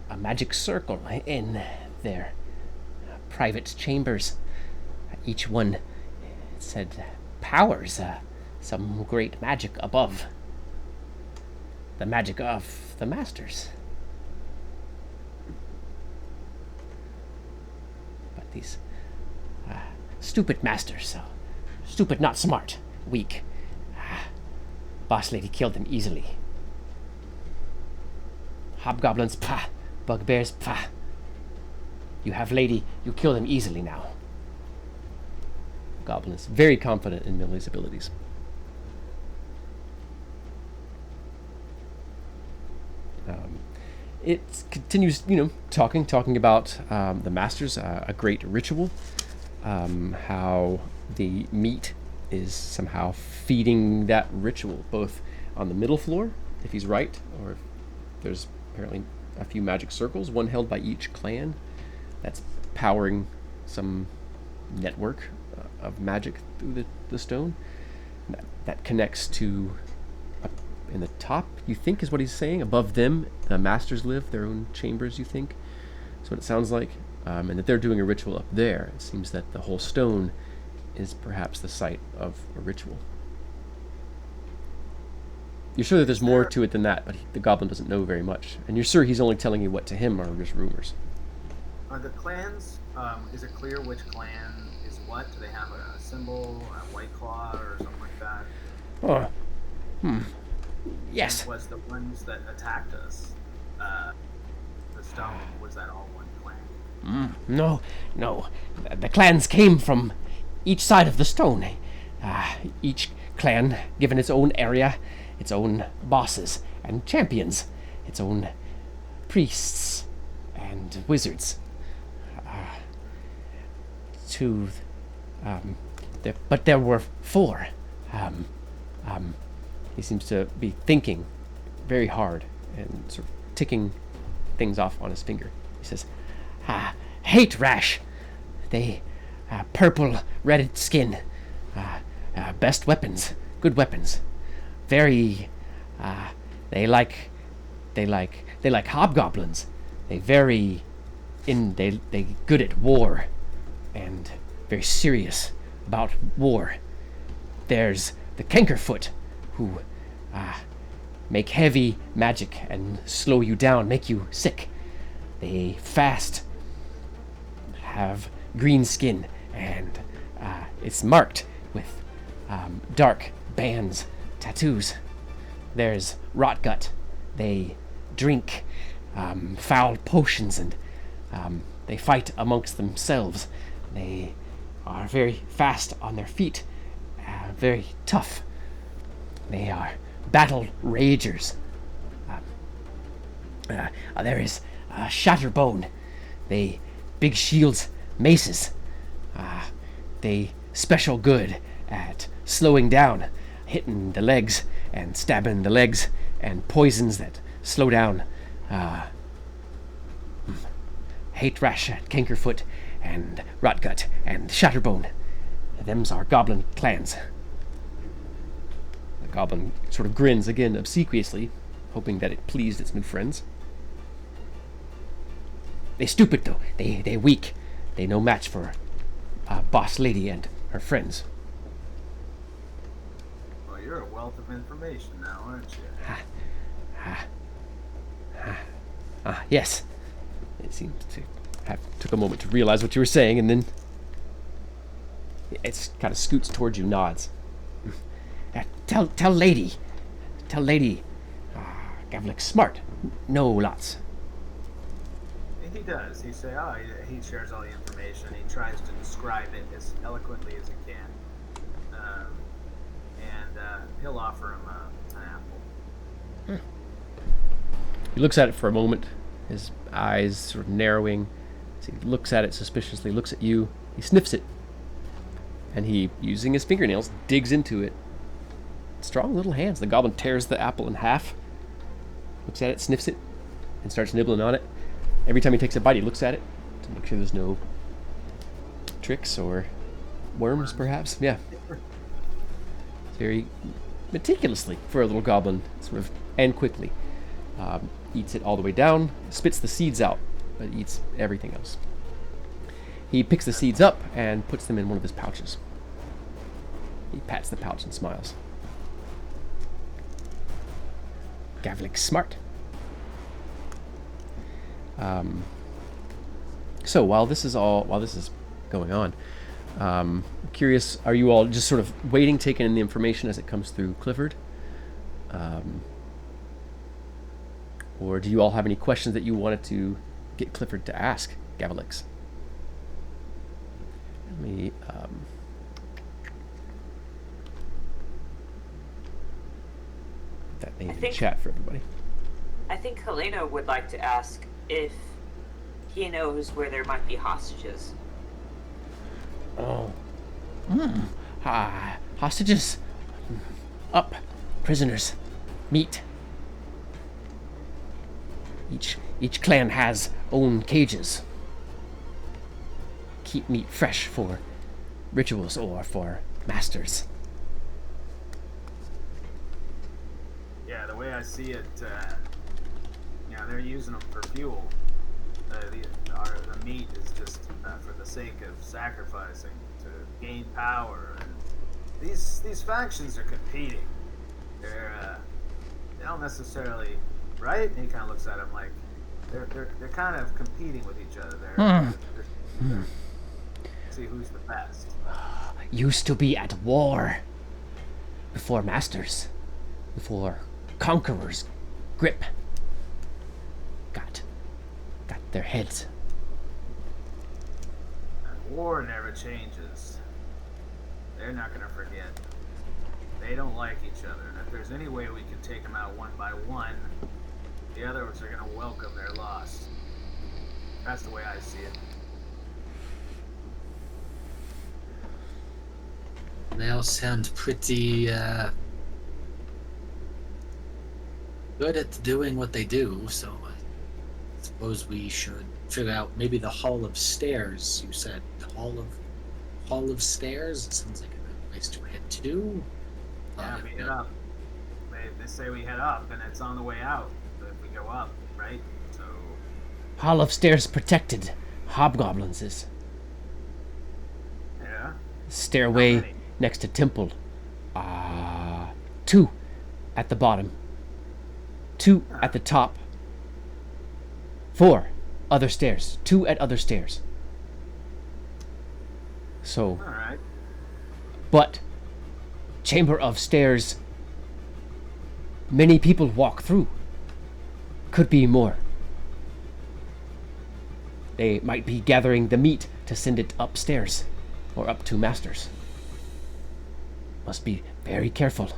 Speaker 7: a magic circle in their private chambers. Each one, it said, powers some great magic above the magic of the masters. But these stupid masters, stupid, not smart, weak. Boss lady killed them easily. Hobgoblins, pah. Bugbears, pah. You have lady, you kill them easily now. Goblin is very confident in Millie's abilities. It continues, talking about the masters, a great ritual, how the meat is somehow feeding that ritual, both on the middle floor, if he's right, or if there's apparently a few magic circles, one held by each clan, that's powering some network of magic through the stone. That connects to, in the top, you think is what he's saying, above them, the masters live, their own chambers, you think. That's what it sounds like. And that they're doing a ritual up there. It seems that the whole stone is perhaps the site of a ritual. You're sure that there's more to it than that, but the goblin doesn't know very much. And you're sure he's only telling you what to him are just rumors.
Speaker 2: Are the clans, is it clear which clan is what? Do they have a symbol, a white claw, or something like that?
Speaker 7: Yes.
Speaker 2: And was the ones that attacked us, the stone, was that all one clan?
Speaker 7: No. The clans came from each side of the stone. Each clan given its own area, its own bosses and champions, its own priests and wizards. But there were 4. He seems to be thinking very hard and sort of ticking things off on his finger. He says, hate rash. They, purple, red skin. Best weapons. Good weapons. Very, they like hobgoblins. They good at war and very serious about war. There's the Cankerfoot, who make heavy magic and slow you down, make you sick. They fast, have green skin, and it's marked with dark bands, tattoos. There's Rotgut. They drink foul potions and they fight amongst themselves. They are very fast on their feet, very tough. They are battle ragers. There is Shatterbone. They big shields, maces. They special good at slowing down, hitting the legs and stabbing the legs, and poisons that slow down. Hate Rash, Cankerfoot, and Rotgut, and Shatterbone. Them's our goblin clans. The goblin sort of grins again obsequiously, hoping that it pleased its new friends. They stupid though. They weak. They no match for Boss Lady and her friends.
Speaker 2: Well, you're a wealth of information now, aren't you?
Speaker 7: Yes. It seems to took a moment to realize what you were saying, and then it kind of scoots towards you, nods. Tell lady, Gavlik's smart. Know lots.
Speaker 2: He does. He shares all the information. He tries to describe it as eloquently as he can, and he'll offer him an apple.
Speaker 1: He looks at it for a moment, his eyes sort of narrowing. As he looks at it suspiciously, looks at you. He sniffs it, and he, using his fingernails, digs into it. Strong little hands. The goblin tears the apple in half, looks at it, sniffs it, and starts nibbling on it.
Speaker 7: Every time he takes a bite, he looks at it to make sure there's no tricks or worms, perhaps. Yeah. Very meticulously for a little goblin, sort of, and quickly. Eats it all the way down, spits the seeds out, but eats everything else. He picks the seeds up and puts them in one of his pouches. He pats the pouch and smiles. Gavlik's smart. So while this is going on, curious, are you all just sort of waiting, taking in the information as it comes through Clifford? Or do you all have any questions that you wanted to get Clifford to ask Gavelix? Let me put that name in the chat for everybody.
Speaker 3: I think Helena would like to ask if he knows where there might be hostages.
Speaker 7: Oh. Hostages. Up. Prisoners. Meat. Each clan has own cages. Keep meat fresh for rituals or for masters.
Speaker 2: Yeah, the way I see it, they're using them for fuel. The meat is just for the sake of sacrificing to gain power. And these factions are competing. They don't necessarily, right? And he kind of looks at him like they're kind of competing with each other. They're see who's the best.
Speaker 7: Used to be at war before masters, before conquerors grip got their heads.
Speaker 2: And war never changes. They're not gonna forget. They don't like each other, and if there's any way we can take them out one by one, the others are gonna welcome their loss. That's the way I see it.
Speaker 4: They all sound pretty good at doing what they do, so I suppose we should figure out maybe the Hall of Stairs. You said the Hall of Stairs? It sounds like a good place to head to.
Speaker 2: Yeah, we head up. They say we head up, and it's on the way out. But we go up, right? So.
Speaker 7: Hall of Stairs protected. Hobgoblins is.
Speaker 2: Yeah.
Speaker 7: Stairway next to temple. 2 at the bottom. 2 at the top. 4 other stairs. 2 at other stairs. So.
Speaker 2: All right.
Speaker 7: But chamber of stairs. Many people walk through. Could be more. They might be gathering the meat to send it upstairs or up to masters. Must be very careful.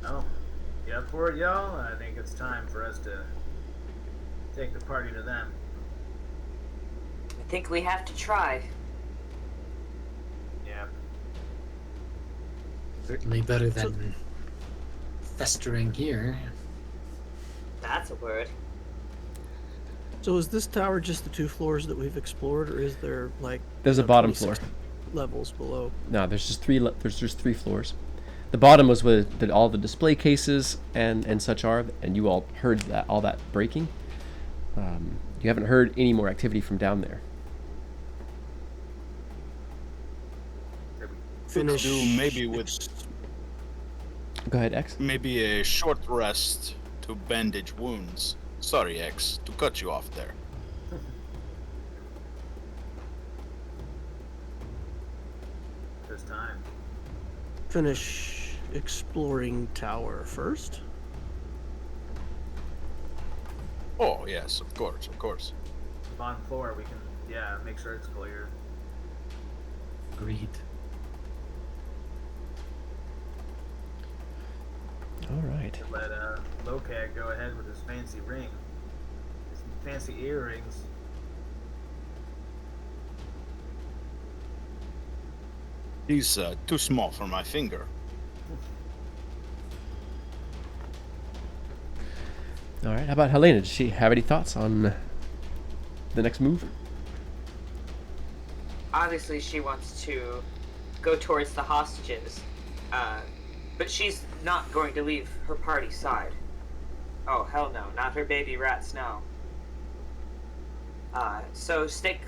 Speaker 2: Oh, you up for it, y'all? I think it's time for us to take the party to them.
Speaker 3: I think we have to try.
Speaker 2: Yeah.
Speaker 4: Certainly better than festering here.
Speaker 3: That's a word.
Speaker 5: So is this tower just the 2 floors that we've explored, or is there like
Speaker 7: There's a bottom floor.
Speaker 5: levels below?
Speaker 7: No, there's just 3 floors. The bottom was where all the display cases and such are, and you all heard all that breaking. You haven't heard any more activity from down there.
Speaker 5: Finish.
Speaker 6: Do maybe with
Speaker 7: Go ahead, X.
Speaker 6: maybe a short rest to bandage wounds. Sorry, X, to cut you off there.
Speaker 2: This time.
Speaker 5: Finish exploring tower first.
Speaker 6: Oh, yes, of course, of course.
Speaker 2: Bottom floor, we can, make sure it's clear.
Speaker 4: Agreed.
Speaker 7: All right.
Speaker 2: Let Lokag go ahead with his fancy ring. His fancy earrings.
Speaker 6: He's too small for my finger.
Speaker 1: All right. How about Helena? Does she have any thoughts on the next move?
Speaker 3: Obviously, she wants to go towards the hostages, but she's not going to leave her party's side. Oh, hell no. Not her baby rats, no. So stick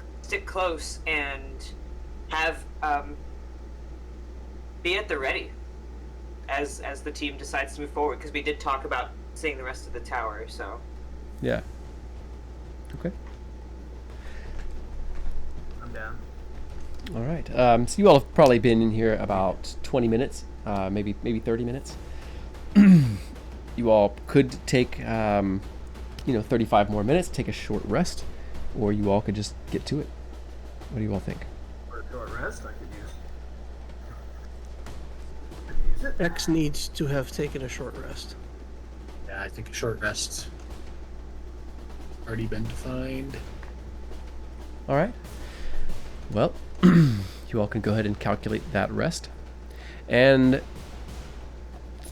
Speaker 3: close and have, be at the ready as the team decides to move forward, because we did talk about seeing the rest of the tower, so.
Speaker 1: Yeah. Okay.
Speaker 2: I'm down.
Speaker 1: All right. So you all have probably been in here about 20 minutes, maybe 30 minutes. You all could take, 35 more minutes, take a short rest, or you all could just get to it. What do you all think?
Speaker 2: For a short rest, I could use it.
Speaker 5: X needs to have taken a short rest.
Speaker 4: Yeah, I think a short rest's already been defined.
Speaker 1: All right. Well, you all can go ahead and calculate that rest. And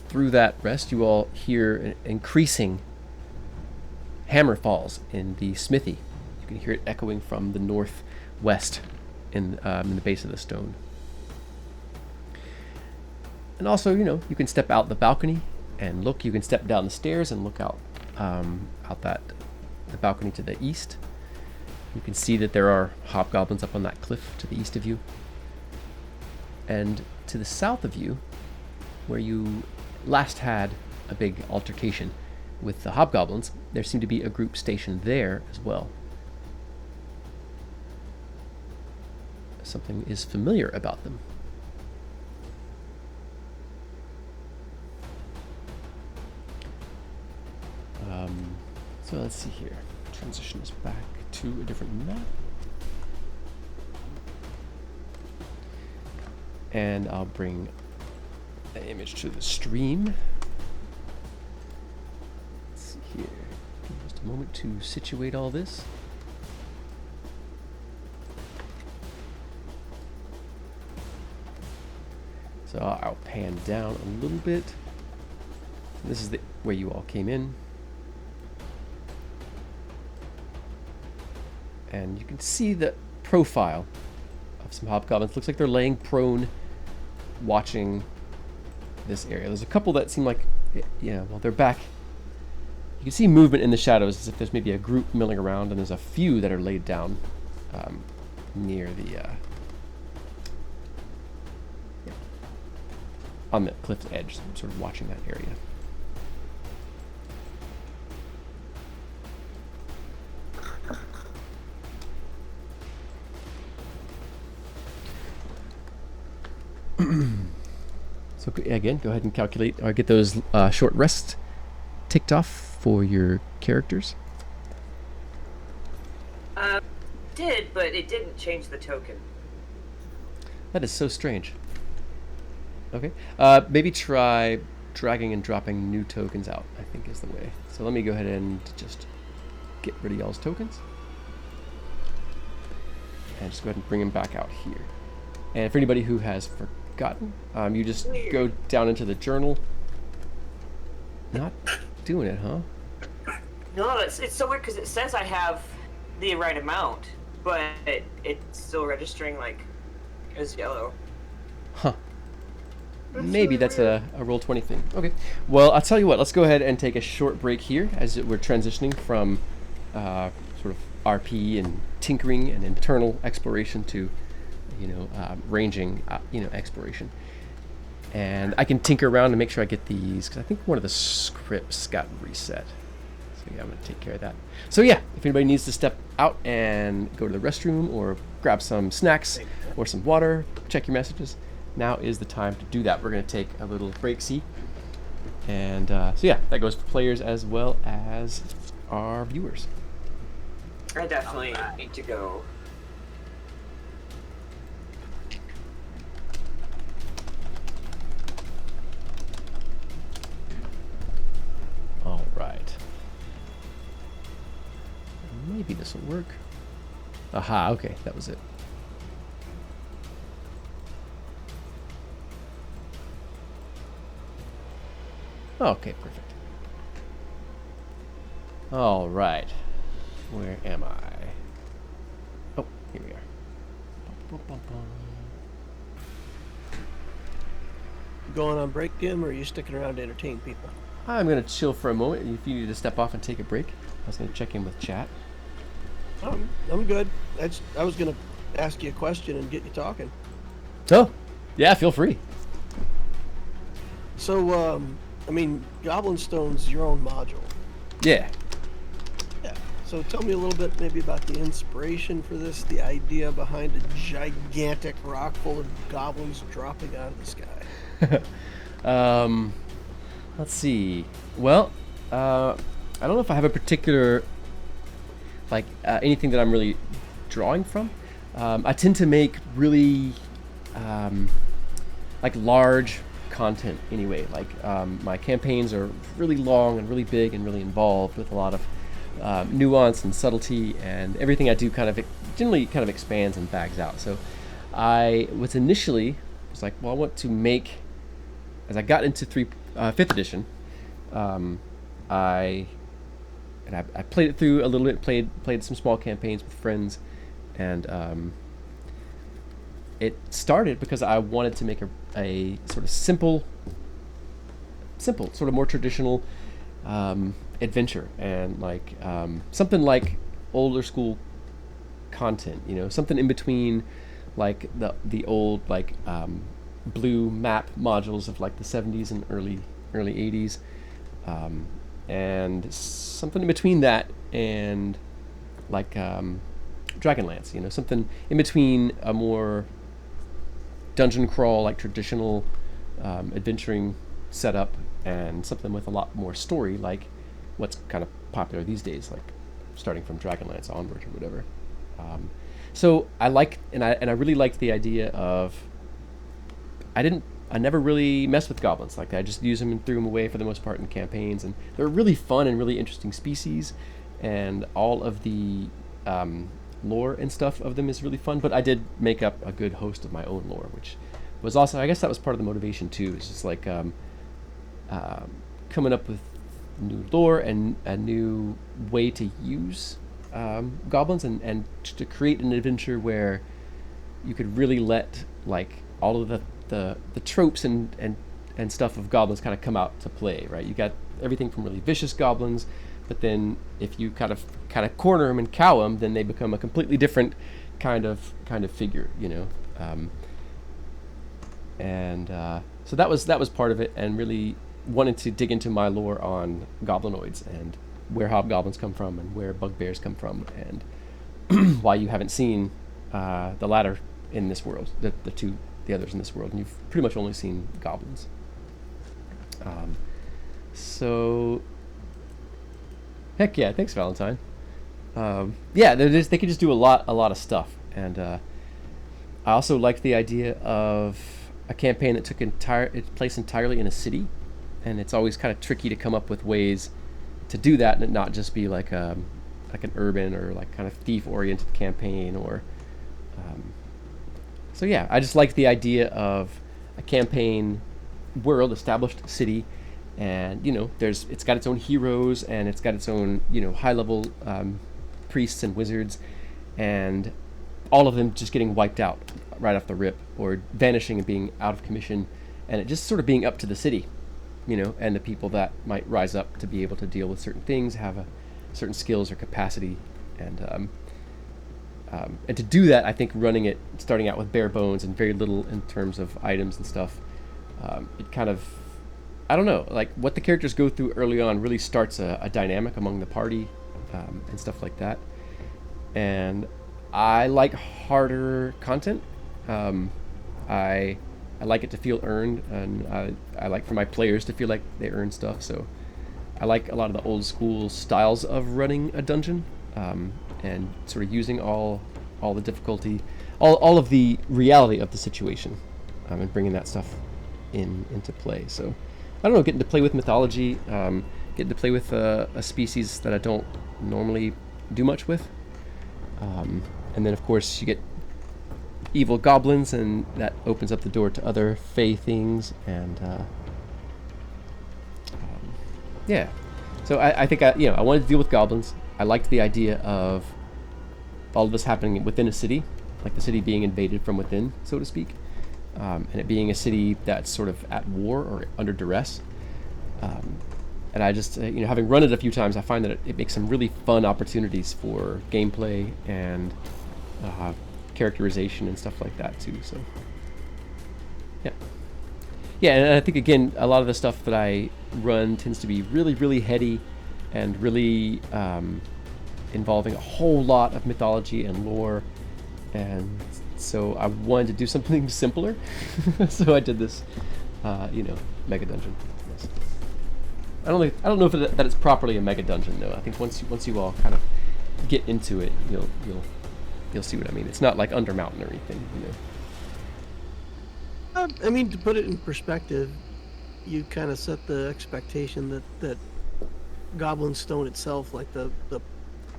Speaker 1: through that rest, you all hear an increasing hammer falls in the smithy. You can hear it echoing from the northwest in the base of the stone. And also, you can step out the balcony and look. You can step down the stairs and look out the balcony to the east. You can see that there are hobgoblins up on that cliff to the east of you. And to the south of you, where you last had a big altercation with the hobgoblins, there seemed to be a group stationed there as well. Something is familiar about them. So let's see here. Transition us back to a different map. And I'll bring the image to the stream. Let's see here. Give me just a moment to situate all this. So I'll pan down a little bit. This is where you all came in. And you can see the profile of some hobgoblins. Looks like they're laying prone, watching this area. There's a couple that seem like, they're back. You can see movement in the shadows as if there's maybe a group milling around, and there's a few that are laid down near the on the cliff's edge, sort of watching that area. So again, go ahead and calculate or get those short rests ticked off for your characters.
Speaker 3: Did, but it didn't change the token.
Speaker 1: That is so strange. Okay. Maybe try dragging and dropping new tokens out, I think is the way. So let me go ahead and just get rid of y'all's tokens. And just go ahead and bring them back out here. And for anybody who has forgotten, you just go down into the journal. Not doing it, huh?
Speaker 3: No, it's so weird because it says I have the right amount, but it's still registering like as yellow.
Speaker 1: Huh. Maybe that's a Roll20 thing. Okay. Well, I'll tell you what. Let's go ahead and take a short break here as we're transitioning from sort of RP and tinkering and internal exploration to, ranging, exploration. And I can tinker around and make sure I get these, because I think one of the scripts got reset. So yeah, I'm going to take care of that. So yeah, if anybody needs to step out and go to the restroom or grab some snacks or some water, check your messages, now is the time to do that. We're going to take a little break, see? And so yeah, that goes for players as well as our viewers.
Speaker 3: I definitely need to go.
Speaker 1: All right. Maybe this will work. Aha, okay, that was it. Okay, perfect.
Speaker 7: All right. Where am I? Oh, here we are. Bum, bum, bum,
Speaker 5: You going on break, Jim, or are you sticking around to entertain people?
Speaker 7: I'm going to chill for a moment. If you need to step off and take a break, I was going to check in with chat.
Speaker 5: I'm good. I was going to ask you a question and get you talking.
Speaker 7: Oh, yeah, feel free.
Speaker 5: So, Goblin Stone's your own module.
Speaker 7: Yeah.
Speaker 5: Yeah. So tell me a little bit maybe about the inspiration for this, the idea behind a gigantic rock full of goblins dropping out of the sky.
Speaker 7: Let's see. Well, I don't know if I have a particular, anything that I'm really drawing from. I tend to make really, large content anyway. My campaigns are really long and really big and really involved with a lot of nuance and subtlety, and everything I do generally expands and bags out. So I was like, well, I want to make, as I got into 5th edition, I played it through a little bit, played some small campaigns with friends, and it started because I wanted to make a sort of simple, sort of more traditional adventure, and something like older school content, something in between the old blue map modules of the 70s and early 80s, and something in between that and Dragonlance, something in between a more dungeon crawl, traditional adventuring setup, and something with a lot more story, like what's kind of popular these days, starting from Dragonlance onward or whatever. So I really liked the idea of, I never really messed with goblins like that. I just used them and threw them away for the most part in campaigns, and they're really fun and really interesting species, and all of the lore and stuff of them is really fun. But I did make up a good host of my own lore, which was also, I guess that was part of the motivation too. It's just coming up with new lore and a new way to use goblins, and to create an adventure where you could really let all of the tropes and stuff of goblins kind of come out to play, right? You got everything from really vicious goblins, but then if you kind of corner them and cow them, then they become a completely different kind of figure, so that was part of it, and really wanted to dig into my lore on goblinoids and where hobgoblins come from and where bugbears come from, and why you haven't seen the latter in this world, the others in this world, and you've pretty much only seen goblins. So heck yeah, thanks Valentine. They could just do a lot of stuff, and I also liked the idea of a campaign that took its place entirely in a city, and it's always kind of tricky to come up with ways to do that and it not just be an urban or kind of thief oriented campaign, or so yeah, I just like the idea of a campaign world, established city, and it's got its own heroes, and it's got its own high level priests and wizards, and all of them just getting wiped out right off the rip, or vanishing and being out of commission, and it just sort of being up to the city, and the people that might rise up to be able to deal with certain things, have certain skills or capacity, and to do that, I think starting out with bare bones and very little in terms of items and stuff, it kind of, I don't know, what the characters go through early on really starts a dynamic among the party, and stuff like that. And I like harder content. I like it to feel earned, and I like for my players to feel like they earn stuff. So I like a lot of the old school styles of running a dungeon, and sort of using all the difficulty, all of the reality of the situation, and bringing that stuff into play. So I don't know, getting to play with mythology, getting to play with a species that I don't normally do much with, and then of course you get evil goblins, and that opens up the door to other fey things, and yeah. So I think I wanted to deal with goblins. I liked the idea of all of this happening within a city, like the city being invaded from within, so to speak, and it being a city that's sort of at war or under duress. And I just, having run it a few times, I find that it makes some really fun opportunities for gameplay and characterization and stuff like that too. So, yeah, and I think again, a lot of the stuff that I run tends to be really, really heady and really involving a whole lot of mythology and lore, and so I wanted to do something simpler. So I did this, mega dungeon. Yes. I don't know if that it's properly a mega dungeon though. I think once you all kind of get into it, you'll see what I mean. It's not like Undermountain or anything,
Speaker 5: I mean, to put it in perspective, you kind of set the expectation that Goblin Stone itself, like the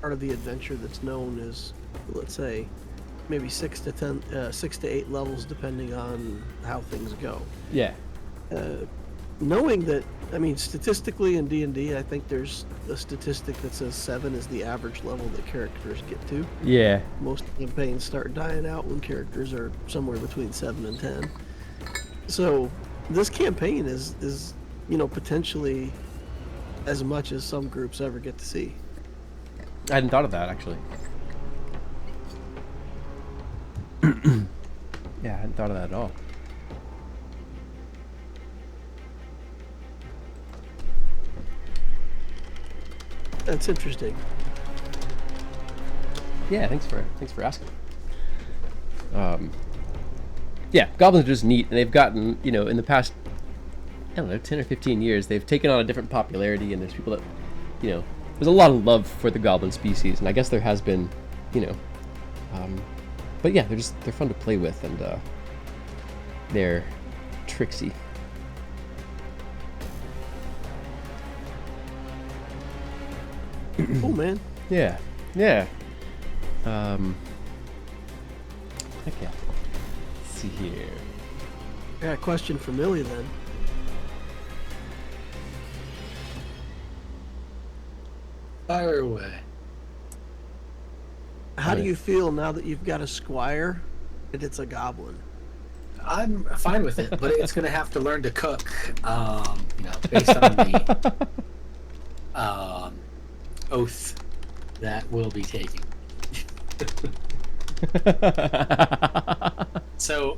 Speaker 5: part of the adventure that's known as, let's say, maybe 6 to 8 levels, depending on how things go.
Speaker 7: Yeah.
Speaker 5: Knowing that, I mean, statistically in D&D, I think there's a statistic that says 7 is the average level that characters get to.
Speaker 7: Yeah.
Speaker 5: Most campaigns start dying out when characters are somewhere between 7 and 10. So this campaign is potentially as much as some groups ever get to see.
Speaker 7: I hadn't thought of that actually. Yeah, I hadn't thought of that at all.
Speaker 5: That's interesting.
Speaker 7: Yeah, thanks for asking. Yeah, goblins are just neat, and they've gotten, in the past, 10 or 15 years, they've taken on a different popularity, and there's people that, there's a lot of love for the goblin species, and I guess there has been, but yeah, they're fun to play with, and they're tricksy.
Speaker 5: Oh man.
Speaker 7: Yeah. Heck yeah. Let's see here.
Speaker 5: I got a question for Millie then.
Speaker 4: Fire away.
Speaker 5: How do you feel now that you've got a squire and it's a goblin?
Speaker 4: I'm fine with it, but it's gonna have to learn to cook. Based on the oath that we'll be taking. So,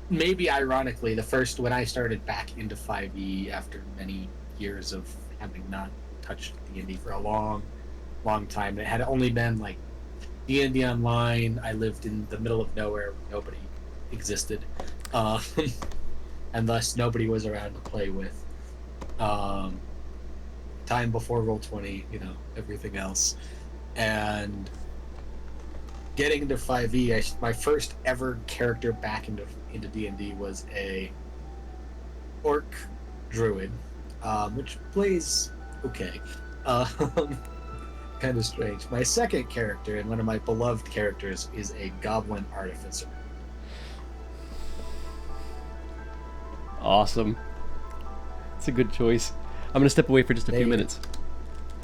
Speaker 4: maybe ironically, when I started back into 5e after many years of having not touched D&D for a long, long time, it had only been like D&D online. I lived in the middle of nowhere, nobody existed, and thus nobody was around to play with. Time before Roll20, everything else, and getting into 5e, my first ever character back into D&D was a orc druid, which plays okay. Kind of strange. My second character, and one of my beloved characters, is a goblin artificer.
Speaker 7: Awesome. It's a good choice. I'm going to step away for just a few minutes.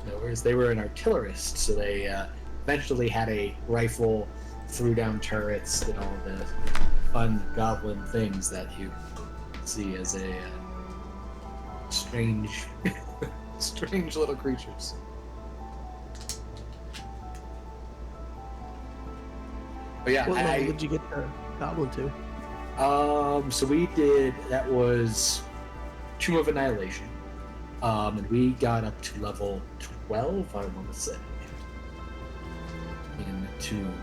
Speaker 4: No worries. They were an artillerist, so they eventually had a rifle, threw down turrets, did all the fun goblin things that you see as a strange little creatures. But yeah,
Speaker 5: What level did you get the goblin to?
Speaker 4: So that was Tomb of Annihilation. And we got up to level 12, I want to say, in Tomb.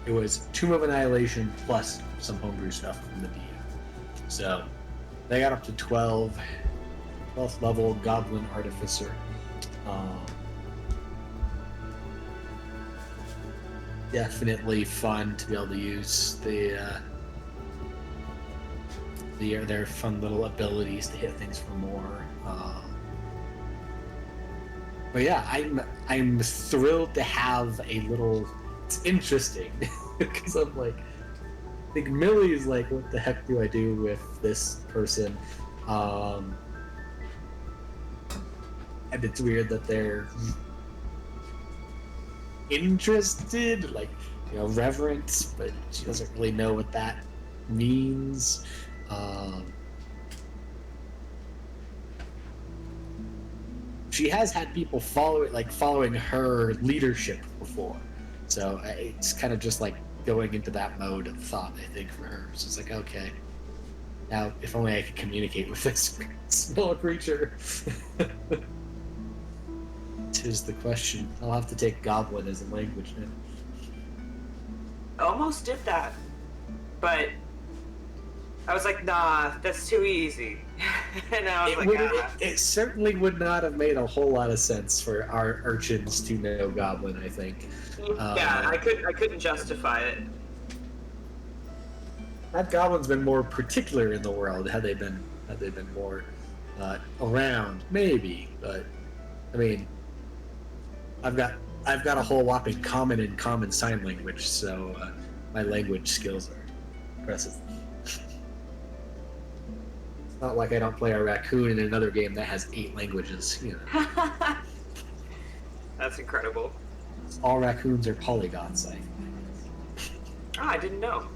Speaker 4: It was Tomb of Annihilation plus some homebrew stuff from the DM. So they got up to 12th level Goblin Artificer. Definitely fun to be able to use their fun little abilities to hit things for more. But yeah, I'm thrilled to have a little. It's interesting because I'm like, I think Millie's like, what the heck do I do with this person? and it's weird that they're interested, like, reverence, but she doesn't really know what that means. She has had people following her leadership before, so it's kind of just like going into that mode of thought. I think for her, so it's like, okay, now if only I could communicate with this small creature. Tis the question. I'll have to take Goblin as a language now.
Speaker 3: Almost did that, but I was like, nah, that's too easy. And I was
Speaker 4: It certainly would not have made a whole lot of sense for our urchins to know Goblin, I think.
Speaker 3: Yeah, I couldn't justify it.
Speaker 4: Had Goblins been more particular in the world, had they been more around, maybe. But I mean, I've got a whole whopping common and common sign language, so my language skills are impressive. It's not like I don't play a raccoon in another game that has 8 languages.
Speaker 3: That's incredible.
Speaker 4: All raccoons are polygons, I think.
Speaker 3: Oh, I didn't know.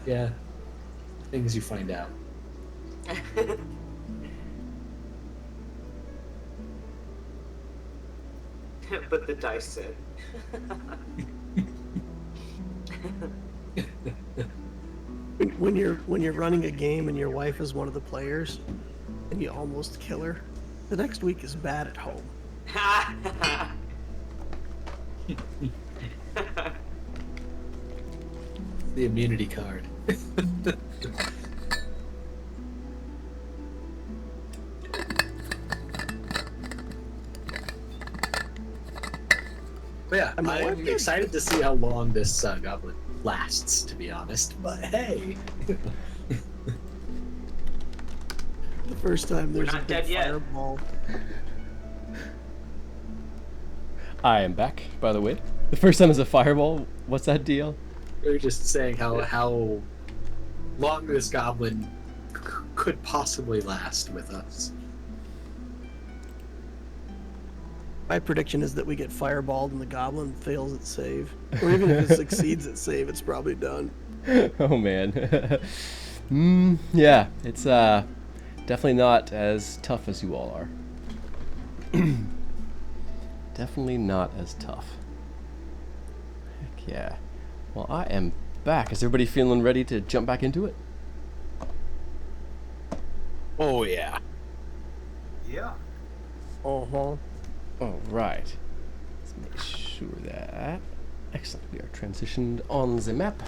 Speaker 4: Yeah, things you find out.
Speaker 3: But the dice said.
Speaker 5: When you're running a game and your wife is one of the players, and you almost kill her, the next week is bad at home.
Speaker 4: The immunity card. But yeah, I'm excited to see how long this goblin lasts, to be honest. But hey,
Speaker 5: The first time there's
Speaker 3: We're
Speaker 5: a
Speaker 3: not
Speaker 5: big
Speaker 3: dead yet.
Speaker 5: fireball.
Speaker 7: I am back, by the way. The first time is a fireball. What's that deal?
Speaker 4: we were just saying how long this goblin could possibly last with us.
Speaker 5: My prediction is that we get fireballed and the goblin fails its save. Or even if it succeeds at save, it's probably done.
Speaker 7: Oh man. Yeah, it's definitely not as tough as you all are. Definitely not as tough. Heck yeah. Well, I am back. Is everybody feeling ready to jump back into it?
Speaker 6: Oh yeah.
Speaker 2: Yeah.
Speaker 5: Uh-huh.
Speaker 7: All right. Let's make sure that... Excellent. We are transitioned on the map.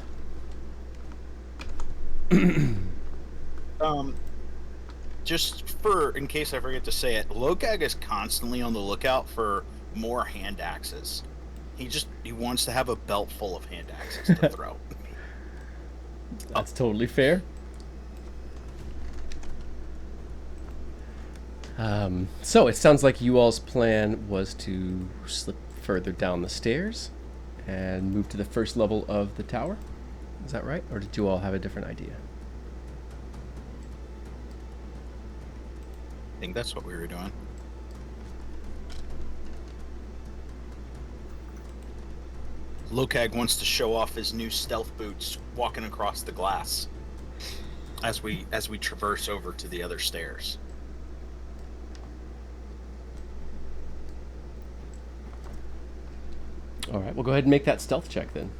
Speaker 6: Just for in case I forget to say it, Lokag is constantly on the lookout for more hand axes. He wants to have a belt full of hand axes to throw.
Speaker 7: That's totally fair. So it sounds like you all's plan was to slip further down the stairs and move to the first level of the tower. Is that right? Or did you all have a different idea?
Speaker 6: I think that's what we were doing. Lokag wants to show off his new stealth boots walking across the glass as we traverse over to the other stairs.
Speaker 7: All right, well, go ahead and make that stealth check then.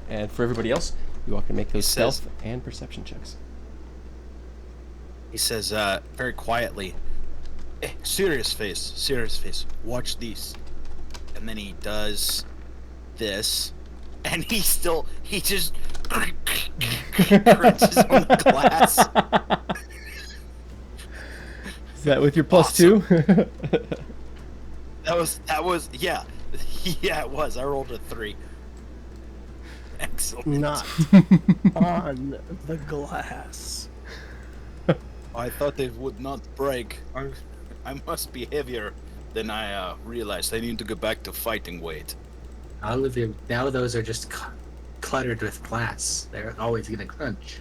Speaker 7: And for everybody else, you all can make those
Speaker 6: He says-
Speaker 7: stealth and perception checks.
Speaker 6: He says very quietly, "Hey, serious face, watch these." And then he does this, and he just crunches on the glass.
Speaker 7: Is that with your plus
Speaker 6: Awesome.
Speaker 7: 2?
Speaker 6: That was yeah. Yeah, it was. I rolled a 3. Excellent.
Speaker 5: Not on the glass.
Speaker 6: I thought they would not break. I must be heavier than I realized. I need to go back to fighting weight.
Speaker 4: Now those are just cluttered with glass. They're always gonna crunch.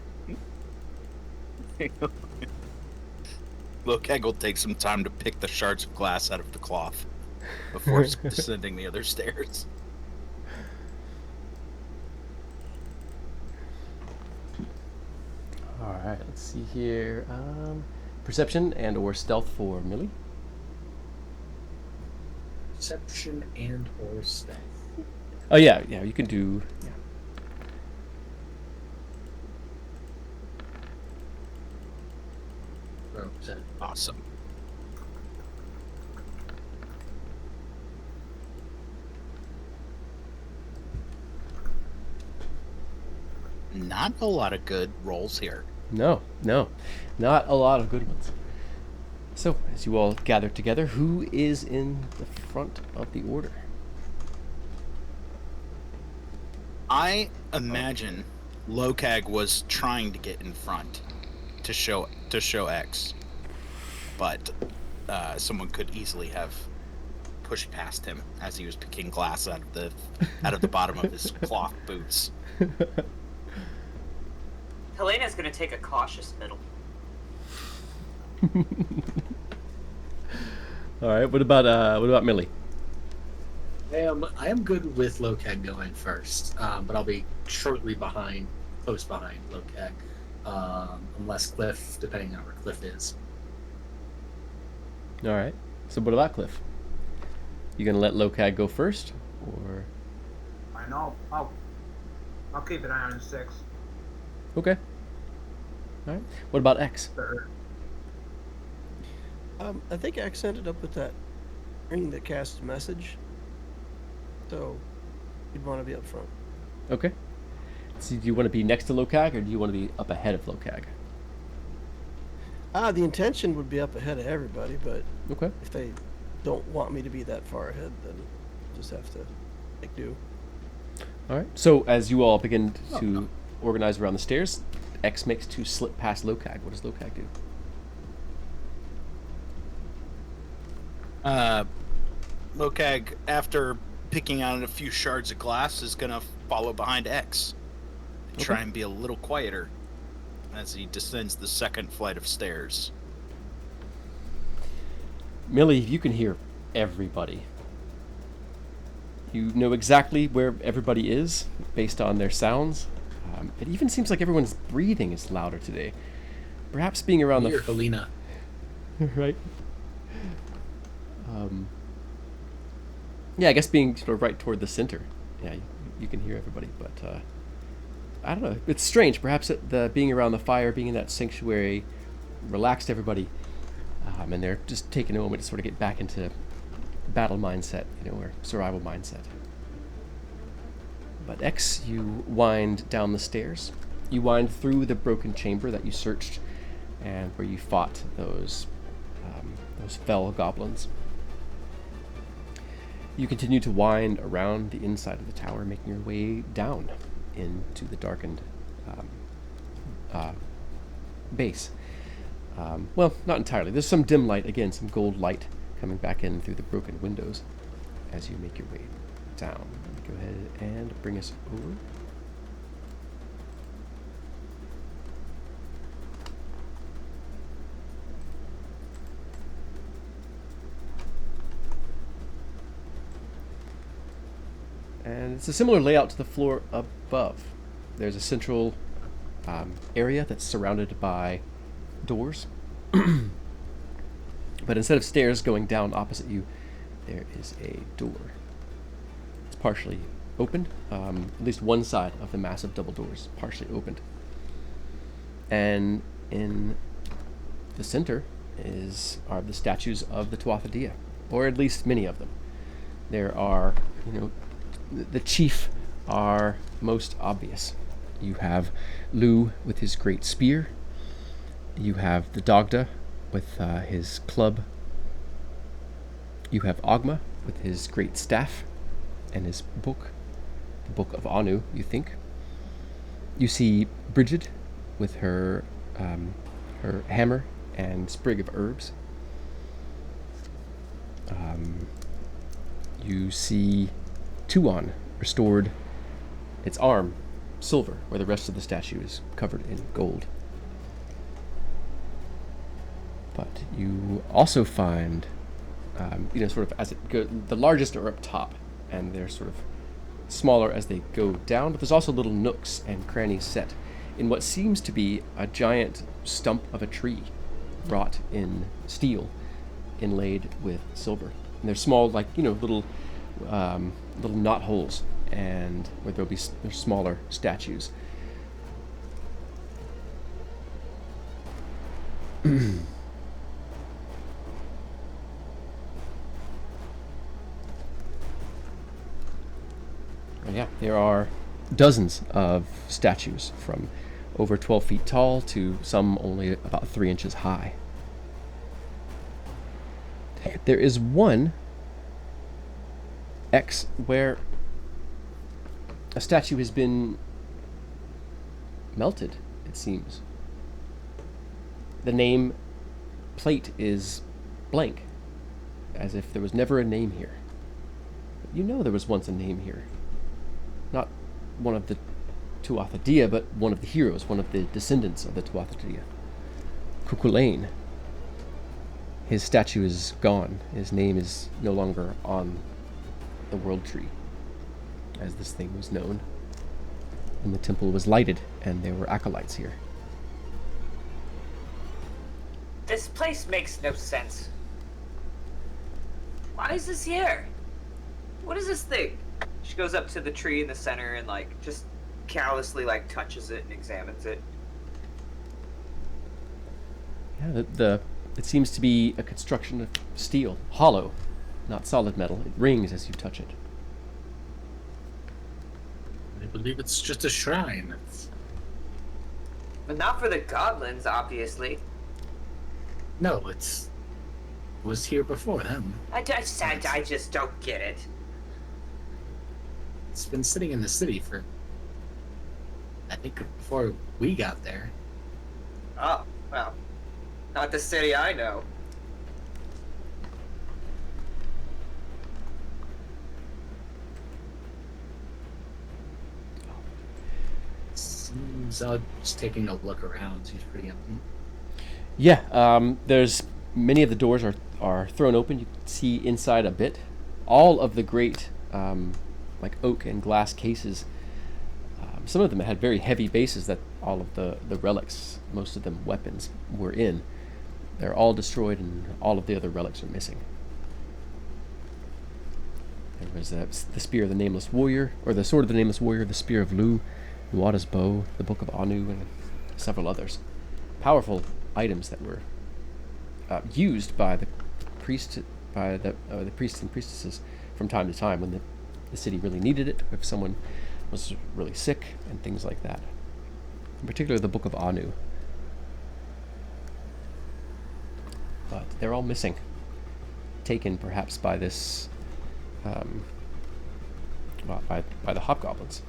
Speaker 6: Lokag will take some time to pick the shards of glass out of the cloth before descending the other stairs.
Speaker 7: All right, let's see here. Perception and or stealth for Millie.
Speaker 4: Perception and or stealth.
Speaker 7: Oh yeah, you can do. Yeah.
Speaker 6: Awesome. Not a lot of good rolls here.
Speaker 7: No, not a lot of good ones. So, as you all gather together, who is in the front of the order?
Speaker 6: I imagine Lokag was trying to get in front to show X, but someone could easily have pushed past him as he was picking glass out of the bottom of his cloth boots.
Speaker 3: Helena's gonna take a cautious middle.
Speaker 7: All right. What about Millie?
Speaker 4: I am good with Lokag going first, but I'll be shortly close behind Lokag, unless Cliff, depending on where Cliff is.
Speaker 7: All right. So what about Cliff? You gonna let Lokag go first, or?
Speaker 2: I know. I'll keep an eye on 6.
Speaker 7: Okay. All right. What about X?
Speaker 2: Third.
Speaker 5: I think X ended up with that ring that casts a message. So, you'd want to be up front.
Speaker 7: Okay. So do you want to be next to Lokag, or do you want to be up ahead of Lokag?
Speaker 5: The intention would be up ahead of everybody, but
Speaker 7: Okay.
Speaker 5: if they don't want me to be that far ahead, then just have to make do.
Speaker 7: All right. So as you all begin to organize around the stairs, X makes to slip past Lokag. What does Lokag do?
Speaker 6: Lokag, after picking out a few shards of glass, is gonna follow behind X. Try and be a little quieter as he descends the second flight of stairs.
Speaker 7: Millie, you can hear everybody. You know exactly where everybody is based on their sounds. It even seems like everyone's breathing is louder today. Perhaps being around
Speaker 4: Near Helena.
Speaker 7: right. Yeah, I guess being sort of right toward the center. Yeah, you can hear everybody, but I don't know. It's strange. Perhaps the being around the fire, being in that sanctuary, relaxed everybody, and they're just taking a moment to sort of get back into battle mindset, or survival mindset. But X, you wind down the stairs. You wind through the broken chamber that you searched, and where you fought those fell goblins. You continue to wind around the inside of the tower, making your way down into the darkened base. Well, not entirely. There's some dim light, again, some gold light coming back in through the broken windows as you make your way down. Let me go ahead and bring us over. And it's a similar layout to the floor above. There's a central area that's surrounded by doors. But instead of stairs going down opposite you, there is a door. It's partially opened. At least one side of the massive double doors partially opened. And in the center are the statues of the Tuatha Dea, or at least many of them. There are, the chief are most obvious. You have Lu with his great spear. You have the Dagda with his club. You have Ogma with his great staff and his book, the Book of Anu, you think. You see Brigid with her hammer and sprig of herbs. You see Tuon restored its arm silver, where the rest of the statue is covered in gold. But you also find, sort of as it goes, the largest are up top, and they're sort of smaller as they go down. But there's also little nooks and crannies set in what seems to be a giant stump of a tree, wrought in steel, inlaid with silver. And they're small, little knot holes, and where there's smaller statues. Yeah, there are dozens of statues, from over 12 feet tall to some only about 3 inches high. There is one X where a statue has been melted, it seems. The name plate is blank, as if there was never a name here. But you know there was once a name here. Not one of the Tuatha Dea, but one of the heroes, one of the descendants of the Tuatha Dea. Cuchulainn. His statue is gone. His name is no longer on the world tree, as this thing was known. And the temple was lighted, and there were acolytes here.
Speaker 3: This place makes no sense. Why is this here? What is this thing? She goes up to the tree in the center and just callously touches it and examines it.
Speaker 7: Yeah, it seems to be a construction of steel, hollow, not solid metal. It rings as you touch it.
Speaker 4: I believe it's just a shrine.
Speaker 3: But not for the goblins, obviously.
Speaker 4: No, was here before them.
Speaker 3: I just don't get it.
Speaker 4: It's been sitting in the city for, I think, before we got there.
Speaker 3: Oh, well, not the city I know.
Speaker 4: Seems just taking a look around. Seems pretty empty.
Speaker 7: Yeah, there's many of the doors are thrown open. You can see inside a bit. All of the great oak and glass cases, some of them had very heavy bases that all of the relics, most of them weapons, were in. They're all destroyed, and all of the other relics are missing. There was the spear of the Nameless Warrior, or the sword of the Nameless Warrior, the spear of Lu, Nuada's bow, the book of Anu, and several others. Powerful items that were used by the priests and priestesses from time to time when the city really needed it, if someone was really sick, and things like that. In particular, the book of Anu. But they're all missing, taken perhaps by this, by the hobgoblins.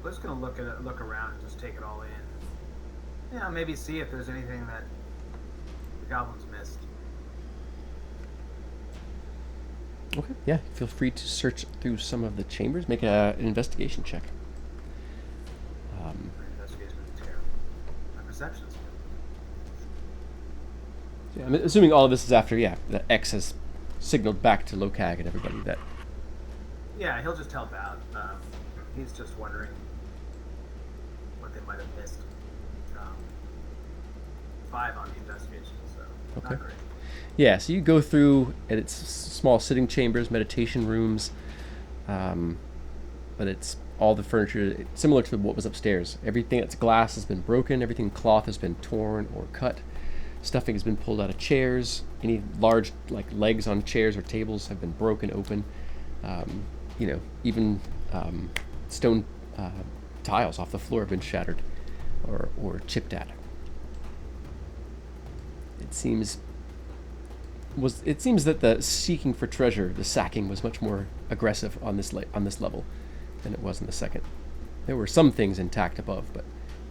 Speaker 2: We're just gonna look around and just take it all in. Yeah, maybe see if there's anything that the goblins missed.
Speaker 7: Okay, yeah, feel free to search through some of the chambers. Make an investigation check.
Speaker 2: My investigation is terrible. My perception's good.
Speaker 7: Yeah, I'm assuming all of this is after, the X has signaled back to Lokag and everybody that...
Speaker 2: Yeah, he'll just help out. He's just wondering what they might have missed. 5 on the investigation, so
Speaker 7: Okay.
Speaker 2: not great.
Speaker 7: Yeah, so you go through, and it's small sitting chambers, meditation rooms, but it's all the furniture, similar to what was upstairs. Everything that's glass has been broken, everything cloth has been torn or cut, stuffing has been pulled out of chairs, any large legs on chairs or tables have been broken open, even stone tiles off the floor have been shattered or chipped at. It seems that the seeking for treasure, the sacking, was much more aggressive on this level than it was in the second. There were some things intact above, but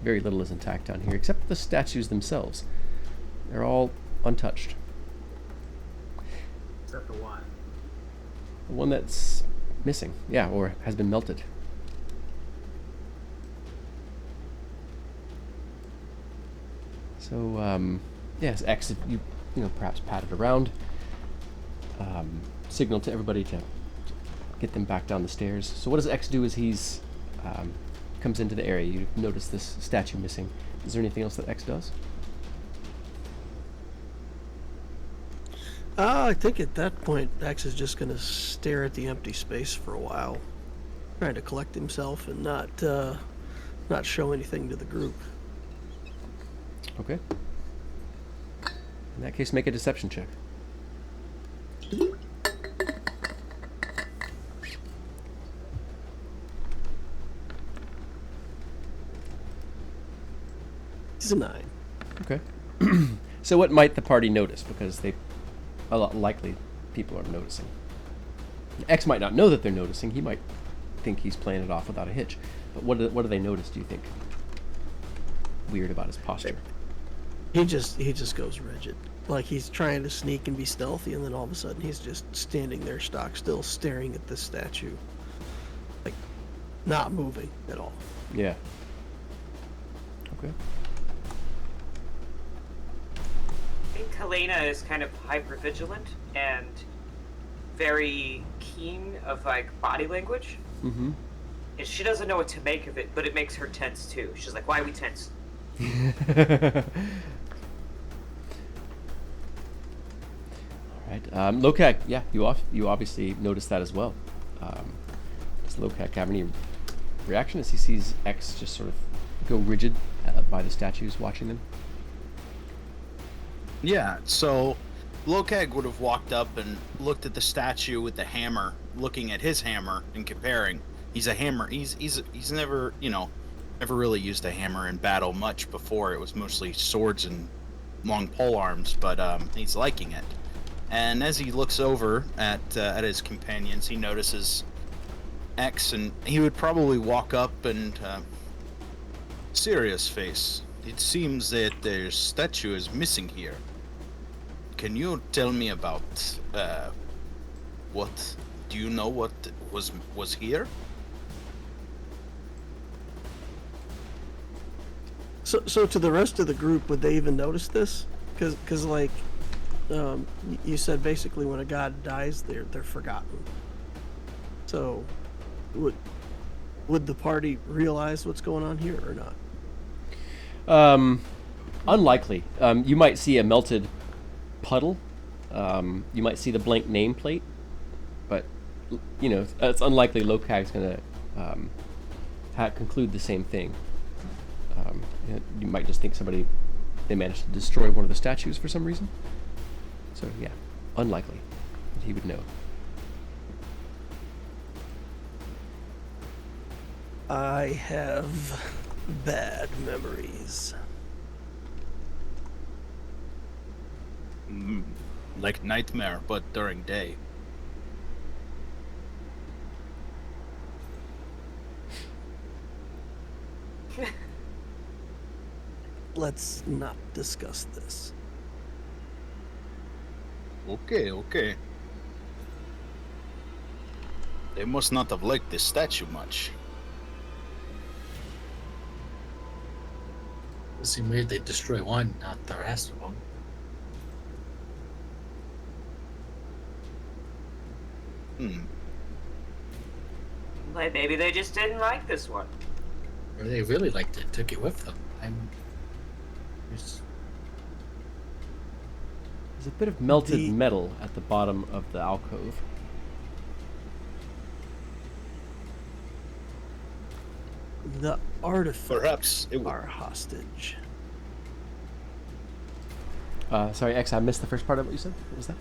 Speaker 7: very little is intact down here, except the statues themselves. They're all untouched.
Speaker 2: Except the one.
Speaker 7: The one that's missing. Yeah, or has been melted. So, yes, X, if you perhaps pat it around, signal to everybody to get them back down the stairs. So what does X do as he's comes into the area? You notice this statue missing. Is there anything else that X does?
Speaker 5: I think at that point, X is just going to stare at the empty space for a while, trying to collect himself and not show anything to the group.
Speaker 7: Okay. In that case, make a deception check.
Speaker 5: It's a 9.
Speaker 7: Okay. So what might the party notice? Because a lot likely people are noticing. X might not know that they're noticing. He might think he's playing it off without a hitch. But what do they notice, do you think? Weird about his posture.
Speaker 5: He just goes rigid. Like he's trying to sneak and be stealthy, and then all of a sudden he's just standing there stock still, staring at this statue. Like, not moving at all.
Speaker 7: Yeah. Okay.
Speaker 3: I think Helena is kind of hyper-vigilant and very keen of, like, body language.
Speaker 7: Mm-hmm.
Speaker 3: And she doesn't know what to make of it, but it makes her tense, too. She's like, why are we tense?
Speaker 7: Alright. Lokak, yeah, you obviously noticed that as well. Does Lokak have any reaction as he sees X just sort of go rigid by the statues watching them?
Speaker 6: Yeah, so Lokag would have walked up and looked at the statue with the hammer, looking at his hammer and comparing. He's a hammer. He's never, never really used a hammer in battle much before. It was mostly swords and long pole arms, but he's liking it. And as he looks over at his companions, he notices X, and he would probably walk up and serious face. It seems that their statue is missing here. Can you tell me about what? Do you know what was here?
Speaker 5: So to the rest of the group, would they even notice this? Because like, you said basically when a god dies, they're forgotten. So, would the party realize what's going on here or not?
Speaker 7: Unlikely. You might see a melted puddle. You might see the blank nameplate, but it's unlikely Lokag's going to conclude the same thing. You might just think they managed to destroy one of the statues for some reason. So yeah, unlikely that he would know.
Speaker 5: I have bad memories.
Speaker 6: Like nightmare, but during day.
Speaker 5: Let's not discuss this.
Speaker 6: Okay. They must not have liked this statue much.
Speaker 4: It seems weird they destroy one, not the rest of them.
Speaker 3: Like, maybe they just didn't like this one.
Speaker 4: Or they really liked it, took it with them.
Speaker 7: There's a bit of melted metal at the bottom of the alcove.
Speaker 5: The artifacts
Speaker 6: Perhaps it
Speaker 5: are hostage.
Speaker 7: Sorry, X, I missed the first part of what you said. What was that?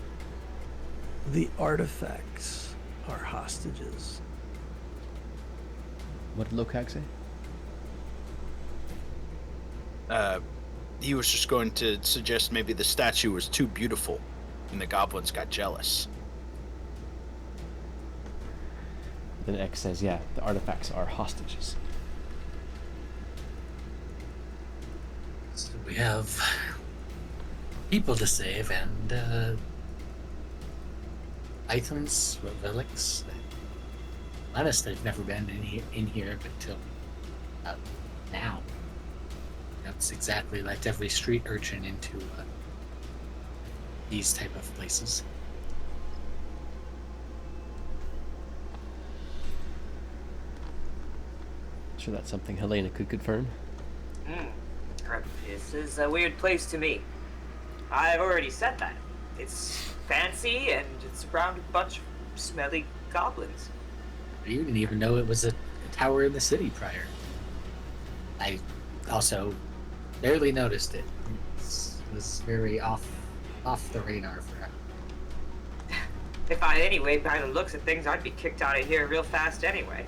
Speaker 5: The artifacts are hostages.
Speaker 7: What did Lokag say?
Speaker 6: He was just going to suggest maybe the statue was too beautiful, and the goblins got jealous.
Speaker 7: Then X says, yeah, the artifacts are hostages.
Speaker 4: So we have people to save and items, relics. honest, I've never been in here until now. That's exactly let every street urchin into these type of places.
Speaker 1: Sure, that's something Helena could confirm.
Speaker 3: This is a weird place to me. I've already said that. It's fancy and it's around a bunch of smelly goblins.
Speaker 4: You didn't even know it was a tower in the city prior. I also barely noticed it. It was very off the radar for us.
Speaker 3: If I anyway, by the looks of things, I'd be kicked out of here real fast anyway.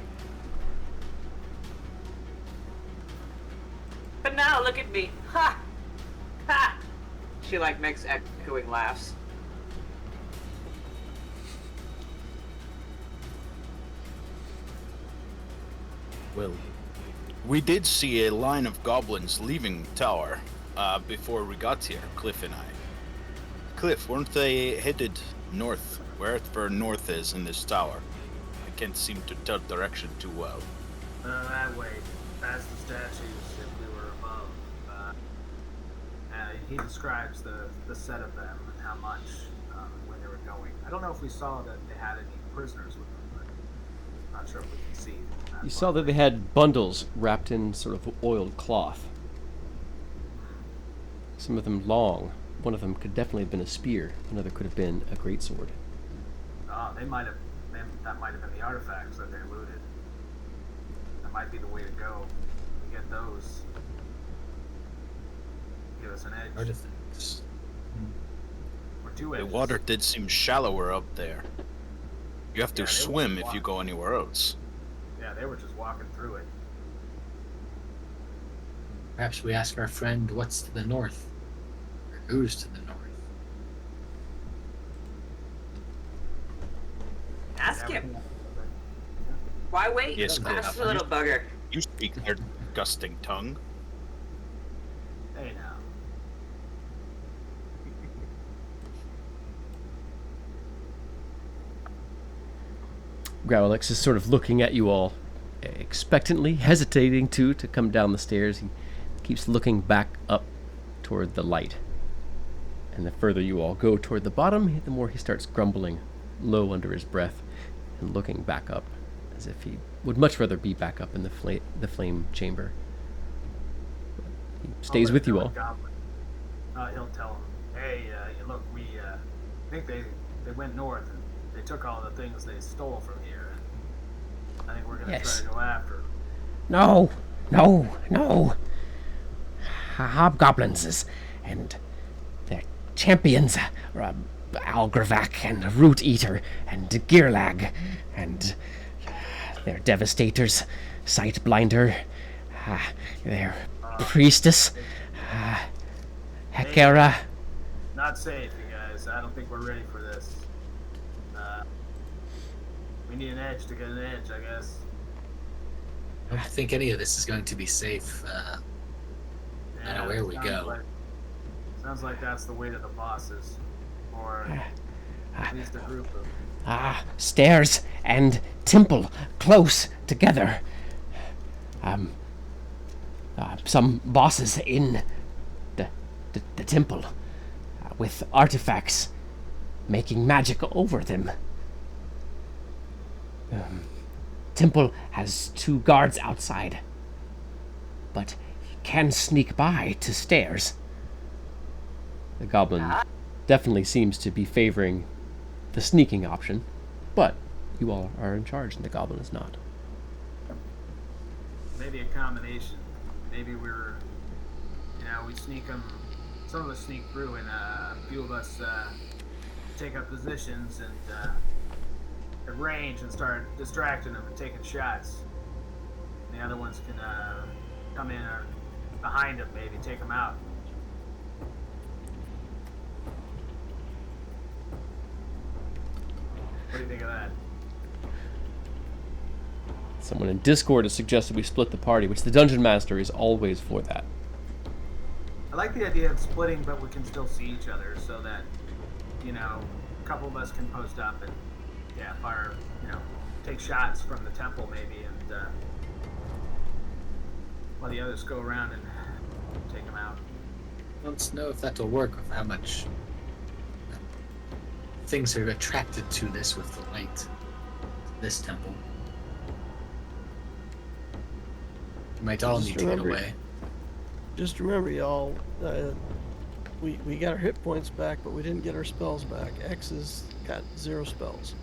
Speaker 3: But now look at me. Ha! Ha! She makes echoing laughs.
Speaker 6: Well, we did see a line of goblins leaving the tower before we got here, Cliff and I. Cliff, weren't they headed north? Wherever north is in this tower. I can't seem to tell direction too well.
Speaker 2: That way, past the statues, if we were above. He describes the set of them and how much, where they were going. I don't know if we saw that they had any prisoners with them, but I'm not sure if we can see.
Speaker 1: You saw that they had bundles wrapped in sort of oiled cloth. Some of them long. One of them could definitely have been a spear. Another could have been a greatsword.
Speaker 2: That might have been the artifacts that they looted. That might be the way to go. We get those. Give us an edge.
Speaker 4: Artifacts.
Speaker 2: Or two
Speaker 6: The
Speaker 2: edges.
Speaker 6: water did seem shallower up there. You have to
Speaker 2: Yeah, they
Speaker 6: swim
Speaker 2: were
Speaker 6: if you go anywhere else.
Speaker 2: Yeah, they were just walking through it.
Speaker 4: Perhaps we ask our friend what's to the north, or who's to the north.
Speaker 3: Ask
Speaker 2: Yeah,
Speaker 3: him. Why wait?
Speaker 6: Yes,
Speaker 3: Ask
Speaker 6: Cliff.
Speaker 3: the little bugger.
Speaker 6: You speak their disgusting tongue.
Speaker 2: Hey now.
Speaker 1: Growlix is sort of looking at you all expectantly, hesitating to come down the stairs. He keeps looking back up toward the light. And the further you all go toward the bottom, the more he starts grumbling low under his breath and looking back up as if he would much rather be back up in the flame chamber. He stays with you all.
Speaker 2: He'll tell him, hey, look, we think they went north and they took all the things they stole from here. And I think we're going to
Speaker 7: Yes.
Speaker 2: try to go after them.
Speaker 7: No. Hobgoblins and their champions are Algravac and Root Eater and Gearlag and their devastators, Sight Blinder, their priestess, Hekera.
Speaker 2: Not safe, you guys. I don't think we're ready for this. We need an edge to get an edge, I guess.
Speaker 4: I don't think any of this is going to be safe. No matter where we go.
Speaker 2: Sounds like that's the way to the bosses. Or at least a group of...
Speaker 7: Stairs and temple close together. Some bosses in the temple with artifacts making magic over them. Temple has 2 guards outside, but he can sneak by to stairs.
Speaker 1: The goblin definitely seems to be favoring the sneaking option, but you all are in charge and the goblin is not.
Speaker 2: Maybe a combination. Maybe we sneak them. Some of us sneak through, and a few of us take up positions and at range and start distracting them and taking shots. And the other ones can come in or behind them, maybe take them out. What do you think of that?
Speaker 1: Someone in Discord has suggested we split the party, which the Dungeon Master is always for that.
Speaker 2: I like the idea of splitting, but we can still see each other, so that a couple of us can post up and fire take shots from the temple maybe, and while the others go around and take them out.
Speaker 4: Let's know if that'll work with how much things are attracted to this with the light. This temple. We might all
Speaker 5: Just
Speaker 4: need to get
Speaker 5: remember-
Speaker 4: away.
Speaker 5: Just remember, y'all, we got our hit points back, but we didn't get our spells back. X has got 0 spells.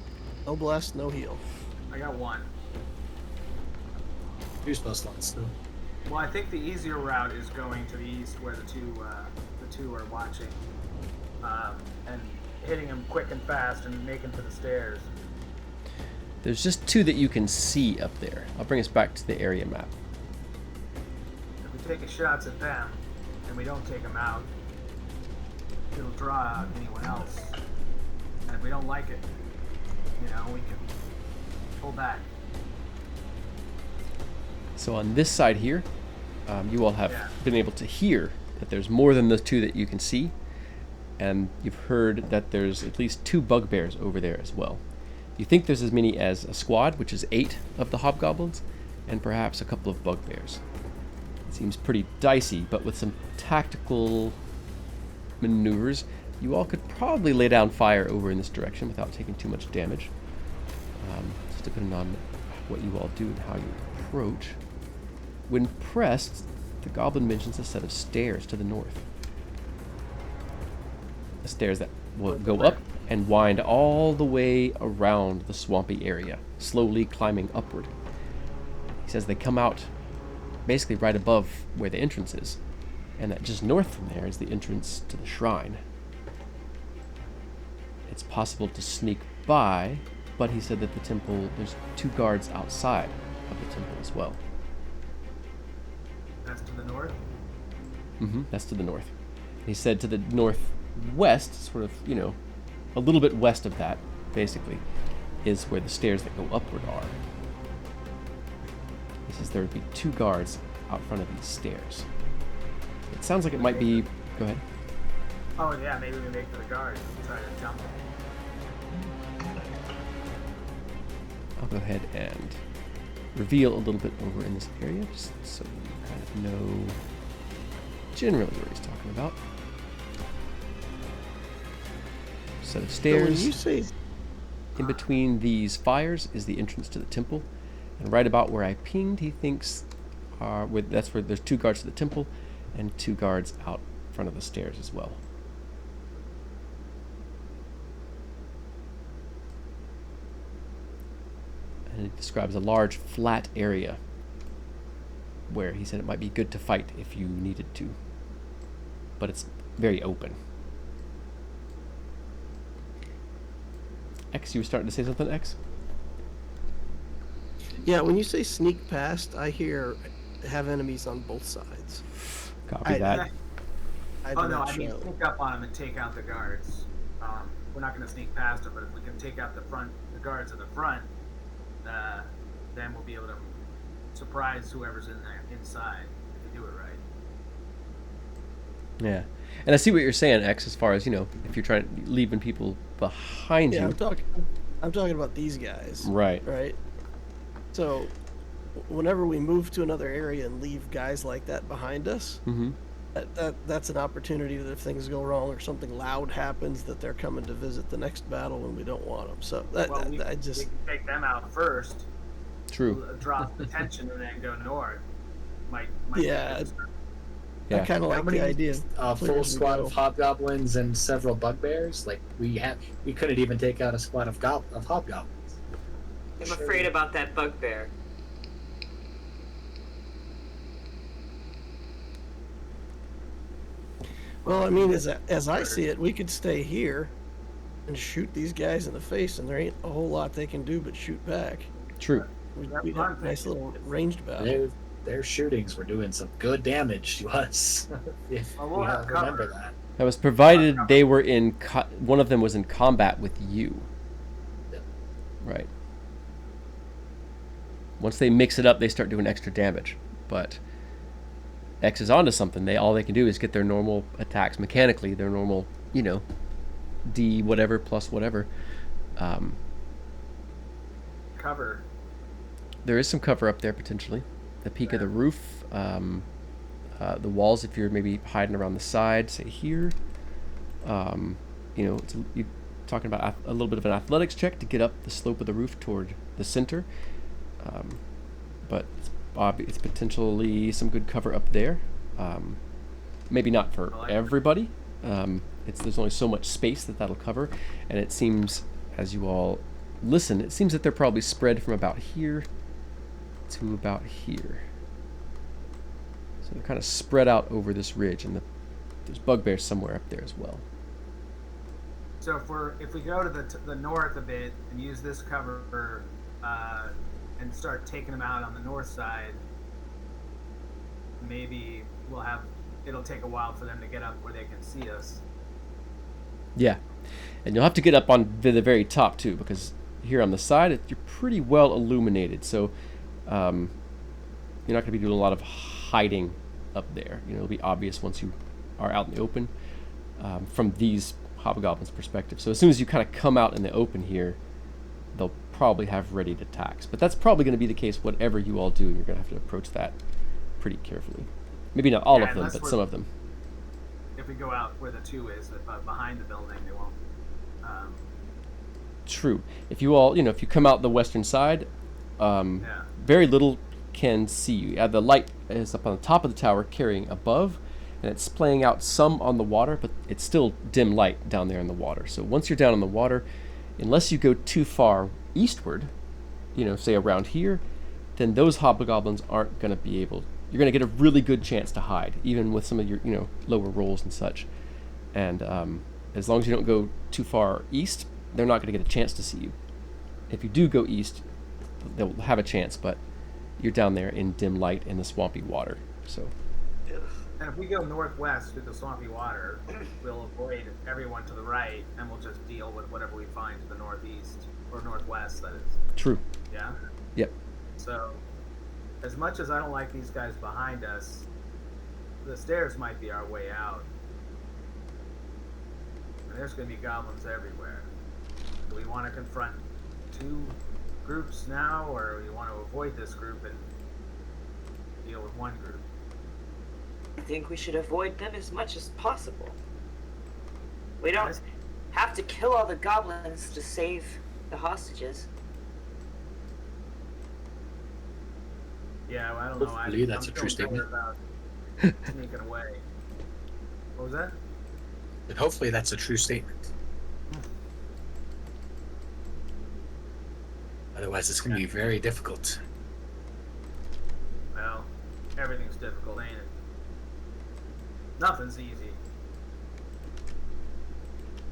Speaker 5: No bless, no heal.
Speaker 2: I got 1.
Speaker 4: You're supposed to still.
Speaker 2: Well, I think the easier route is going to the east, where the two are watching, and hitting them quick and fast and making for the stairs.
Speaker 7: There's just 2 that you can see up there. I'll bring us back to the area map.
Speaker 2: If we take shots at them and we don't take them out, it'll draw out anyone else. And if we don't like it, we can pull back.
Speaker 7: So on this side here, you all have
Speaker 2: Yeah.
Speaker 7: been able to hear that there's more than the 2 that you can see, and you've heard that there's at least 2 bugbears over there as well. You think there's as many as a squad, which is 8 of the hobgoblins, and perhaps a couple of bugbears. It seems pretty dicey, but with some tactical maneuvers, you all could probably lay down fire over in this direction without taking too much damage. Just depending on what you all do and how you approach. When pressed, the goblin mentions a set of stairs to the north. The stairs that will go up and wind all the way around the swampy area, slowly climbing upward. He says they come out basically right above where the entrance is, and that just north from there is the entrance to the shrine. It's possible to sneak by, but he said that the temple, there's 2 guards outside of the temple as well.
Speaker 2: That's to the north.
Speaker 7: That's to the north. He said to the northwest, sort of, a little bit west of that, basically, is where the stairs that go upward are. He says there would be 2 guards out front of these stairs. It sounds like it might be... Go ahead.
Speaker 2: Oh yeah, maybe we make for the guards and try to jump.
Speaker 7: I'll go ahead and reveal a little bit over in this area, just so you kind of know generally what he's talking about. So
Speaker 5: So when
Speaker 7: stairs
Speaker 5: you say
Speaker 7: in between these fires is the entrance to the temple, and right about where I pinged, he thinks that's where there's 2 guards to the temple and 2 guards out front of the stairs as well. And it describes a large flat area where he said it might be good to fight if you needed to, but it's very open. X, you were starting to say something, X?
Speaker 5: Yeah, when you say sneak past, I hear have enemies on both sides.
Speaker 7: Copy that.
Speaker 5: I
Speaker 2: Oh
Speaker 5: do
Speaker 2: no,
Speaker 5: not
Speaker 2: I mean
Speaker 5: show.
Speaker 2: sneak up on them and take out the guards. We're not going to sneak past them, but if we can take out the guards in the front, then we'll be able to surprise whoever's in there inside if we do it right.
Speaker 7: Yeah. And I see what you're saying, X, as far as, if you're leaving people behind
Speaker 5: Yeah,
Speaker 7: you.
Speaker 5: I'm talking about these guys.
Speaker 7: Right.
Speaker 5: Right. So, whenever we move to another area and leave guys like that behind us,
Speaker 7: Mm-hmm.
Speaker 5: that's an opportunity that if things go wrong or something loud happens, that they're coming to visit the next battle when we don't want them. So
Speaker 2: We
Speaker 5: I
Speaker 2: can
Speaker 5: just
Speaker 2: take them out first,
Speaker 7: True.
Speaker 2: drop the tension, and then go north. Might
Speaker 5: Yeah.
Speaker 7: Yeah.
Speaker 5: I kind of
Speaker 4: How
Speaker 5: like
Speaker 4: many
Speaker 5: the idea.
Speaker 4: A
Speaker 5: of clear
Speaker 4: full
Speaker 5: as we
Speaker 4: squad
Speaker 5: go.
Speaker 4: of hobgoblins and several bugbears? Like, we couldn't even take out a squad of hobgoblins.
Speaker 3: I'm afraid about that bugbear.
Speaker 5: Well, I mean, as I see it, we could stay here and shoot these guys in the face, and there ain't a whole lot they can do but shoot back.
Speaker 7: True.
Speaker 5: We'd have a nice little ranged battle.
Speaker 4: Their shootings were doing some good damage to us. If
Speaker 2: Well, we'll
Speaker 4: we
Speaker 2: have
Speaker 4: remember
Speaker 2: cover.
Speaker 4: that.
Speaker 7: That was provided they were one of them was in combat with you.
Speaker 4: Yep.
Speaker 7: Right. Once they mix it up, they start doing extra damage. But X is onto something. All they can do is get their normal attacks mechanically, their normal, D whatever plus whatever.
Speaker 2: cover?
Speaker 1: There is some cover up there potentially. The peak of the roof, the walls. If you're maybe hiding around the side, say here. You're talking about a little bit of an athletics check to get up the slope of the roof toward the center. But it's potentially some good cover up there. Maybe not for everybody. There's only so much space that'll cover, and it seems, as you all listen, it seems that they're probably spread from about here to about here. So they're kind of spread out over this ridge, and there's bugbears somewhere up there as well.
Speaker 2: So if we go to the north a bit and use this cover and start taking them out on the north side, maybe it'll take a while for them to get up where they can see us.
Speaker 1: Yeah, and you'll have to get up on the very top too, because here on the side you're pretty well illuminated. So you're not going to be doing a lot of hiding up there. It'll be obvious once you are out in the open from these hobgoblins' perspective. So as soon as you kind of come out in the open here, they'll probably have readied attacks. But that's probably going to be the case whatever you all do. You're going to have to approach that pretty carefully. Maybe not all of them, but some of them.
Speaker 2: If we go out where the 2 is, behind the building, they won't.
Speaker 1: True. If you all, if you come out the western side, very little can see you. The light is up on the top of the tower carrying above, and it's playing out some on the water, but it's still dim light down there in the water. So once you're down in the water, unless you go too far eastward, say around here, then those hobgoblins aren't going to be able. You're going to get a really good chance to hide, even with some of your lower rolls and such. And as long as you don't go too far east, they're not going to get a chance to see you. If you do go east, they'll have a chance, but you're down there in dim light in the swampy water. So.
Speaker 2: And if we go northwest through the swampy water, we'll avoid everyone to the right, and we'll just deal with whatever we find to the northeast or northwest. That is.
Speaker 1: True.
Speaker 2: Yeah.
Speaker 1: Yep.
Speaker 2: So, as much as I don't like these guys behind us, the stairs might be our way out. And there's going to be goblins everywhere. Do we want to confront 2 groups now, or do we want to avoid this group and deal with 1 group?
Speaker 3: I think we should avoid them as much as possible. We don't have to kill all the goblins to save the hostages.
Speaker 2: Yeah, well, I don't know.
Speaker 4: Hopefully that's
Speaker 2: I'm
Speaker 4: a true
Speaker 2: feeling
Speaker 4: statement.
Speaker 2: better about sneaking away. What was that?
Speaker 4: And hopefully that's a true statement. Otherwise, it's going to be very difficult.
Speaker 2: Well, everything's difficult, ain't it? Nothing's easy.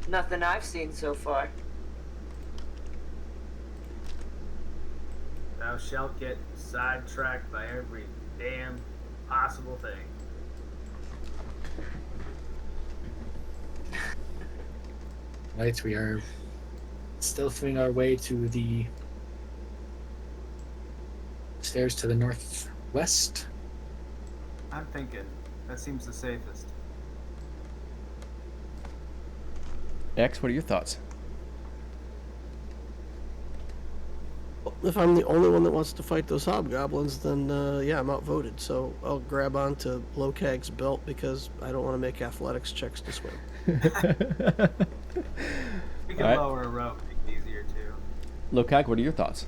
Speaker 3: Nothing I've seen so far.
Speaker 2: Thou shalt get sidetracked by every damn possible thing.
Speaker 4: Right, we are stealthing our way to the stairs to the northwest.
Speaker 2: I'm thinking that seems the safest.
Speaker 1: X, what are your thoughts?
Speaker 5: If I'm the only one that wants to fight those hobgoblins, then yeah, I'm outvoted. So I'll grab onto Lokag's belt because I don't want to make athletics checks to swim.
Speaker 2: We can
Speaker 1: Alright.
Speaker 2: lower a rope, make it easier too.
Speaker 1: Lokag, what are your thoughts?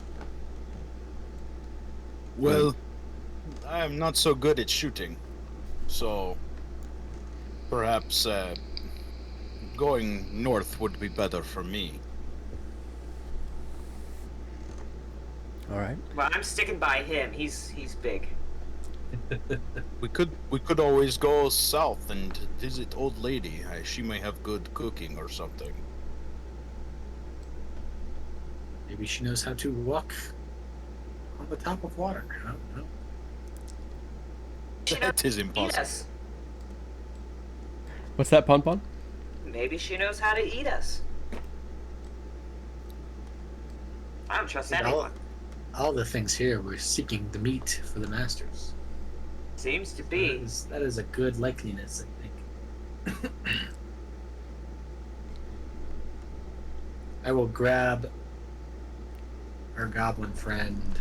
Speaker 6: Well, I am not so good at shooting, so perhaps going north would be better for me.
Speaker 1: All right.
Speaker 3: Well, I'm sticking by him. He's big.
Speaker 6: We could always go south and visit old lady. She may have good cooking or something.
Speaker 4: Maybe she knows how to walk on the top of water. I don't know.
Speaker 6: That is impossible.
Speaker 3: Yes.
Speaker 1: What's that, Pon Pon?
Speaker 3: Maybe she knows how to eat us. I don't trust anyone.
Speaker 4: All the things here, we're seeking the meat for the masters.
Speaker 3: Seems to be.
Speaker 4: That is a good likeliness, I think. I will grab our goblin friend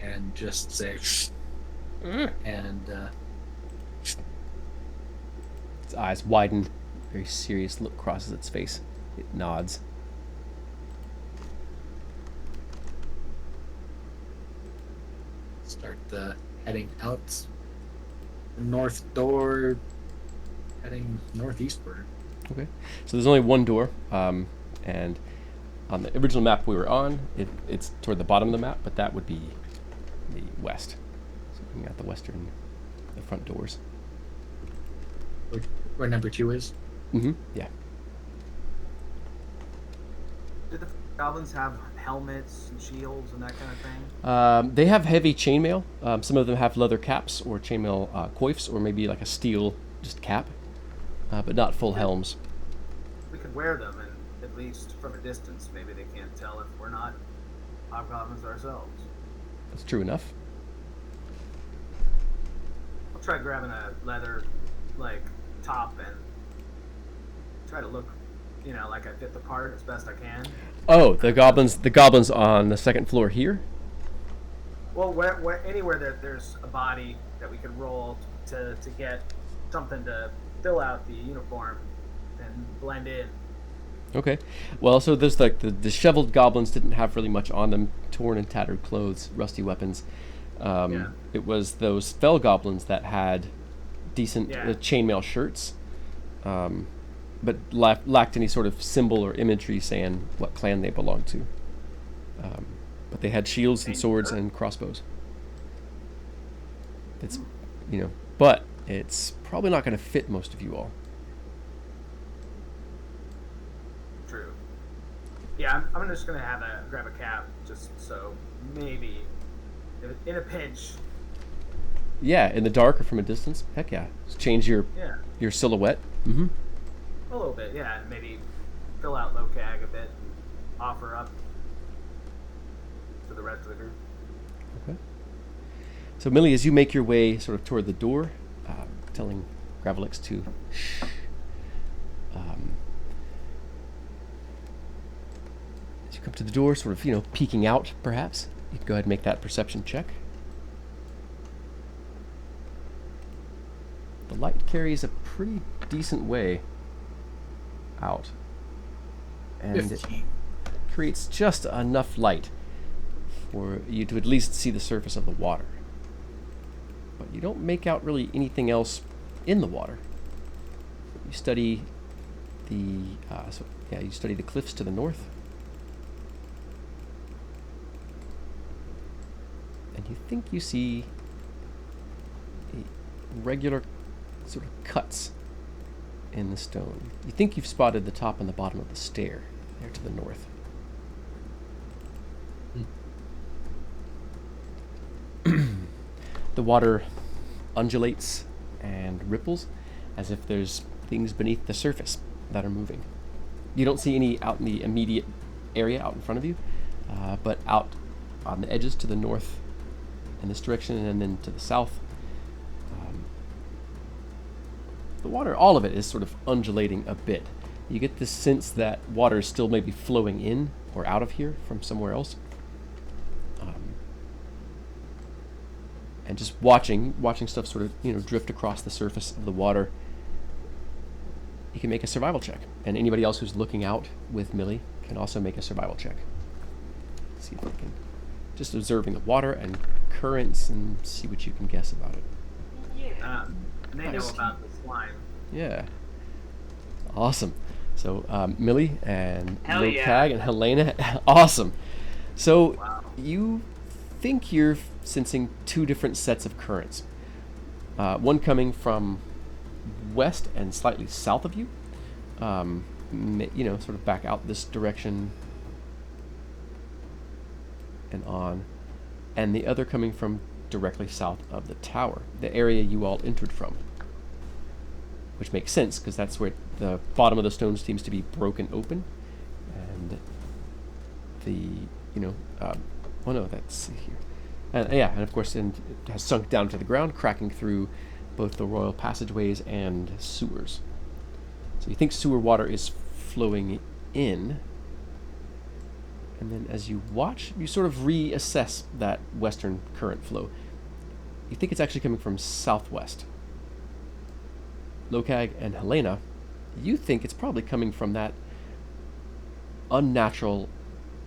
Speaker 4: and just say, "Shh," and
Speaker 7: Its eyes widen. Very serious look crosses its face. It nods.
Speaker 4: start heading out the north door, heading northeastward.
Speaker 7: Okay. So there's only one door, and on the original map we were on, it's toward the bottom of the map, but that would be the west. So looking at the front doors.
Speaker 4: Where number 2 is?
Speaker 7: Mm-hmm. Yeah.
Speaker 2: Did the goblins have helmets and shields and that kind of thing?
Speaker 7: They have heavy chainmail. Some of them have leather caps or chainmail coifs, or maybe like a steel just cap, but not full helms.
Speaker 2: We could wear them, and at least from a distance, maybe they can't tell if we're not hobgoblins ourselves.
Speaker 7: That's true enough.
Speaker 2: I'll try grabbing a leather, top and try to look, like I fit the part as best I can.
Speaker 7: Oh, the goblins on the second floor here.
Speaker 2: Well, anywhere that there's a body that we could roll to get something to fill out the uniform and blend in.
Speaker 7: Okay. Well, so there's like the disheveled goblins didn't have really much on them, torn and tattered clothes, rusty weapons. It was those fell goblins that had decent chainmail shirts, but lacked any sort of symbol or imagery saying what clan they belonged to. But they had shields and swords and crossbows. It's, but it's probably not going to fit most of you all.
Speaker 2: True. Yeah, I'm just gonna grab a cap just so maybe in a pinch.
Speaker 7: Yeah, in the dark or from a distance. Heck yeah. Just change your silhouette. Mm-hmm.
Speaker 2: A little bit, yeah. And maybe fill out Locag a bit and offer up to the rest of the group.
Speaker 7: Okay. So, Millie, as you make your way sort of toward the door, telling Gravelix to shh, as you come to the door, sort of, peeking out, perhaps, you can go ahead and make that perception check. The light carries a pretty decent way out, and
Speaker 4: 15.
Speaker 7: it creates just enough light for you to at least see the surface of the water. But you don't make out really anything else in the water. You study the cliffs to the north, and you think you see regular sort of cuts in the stone. You think you've spotted the top and the bottom of the stair there to the north. The water undulates and ripples as if there's things beneath the surface that are moving. You don't see any out in the immediate area out in front of you, but out on the edges to the north in this direction and then to the south. The water, all of it, is sort of undulating a bit. You get this sense that water is still maybe flowing in or out of here from somewhere else. And just watching stuff sort of, drift across the surface of the water. You can make a survival check. And anybody else who's looking out with Millie can also make a survival check. See if they can, just observing the water and currents and see what you can guess about it.
Speaker 3: Yeah.
Speaker 2: And they know about the slime.
Speaker 7: Yeah. Awesome. So Millie and
Speaker 3: Hell
Speaker 7: Locag
Speaker 3: yeah.
Speaker 7: and Helena. Awesome. So
Speaker 2: Wow.
Speaker 7: you think you're sensing two different sets of currents. One coming from west and slightly south of you. Sort of back out this direction and on. And the other coming from directly south of the tower, the area you all entered from. Which makes sense, because that's where the bottom of the stone seems to be broken open. And that's here. And of course, and it has sunk down to the ground, cracking through both the royal passageways and sewers. So you think sewer water is flowing in, And then as you watch, you sort of reassess that western current flow. You think it's actually coming from southwest. Lokag and Helena, you think it's probably coming from that unnatural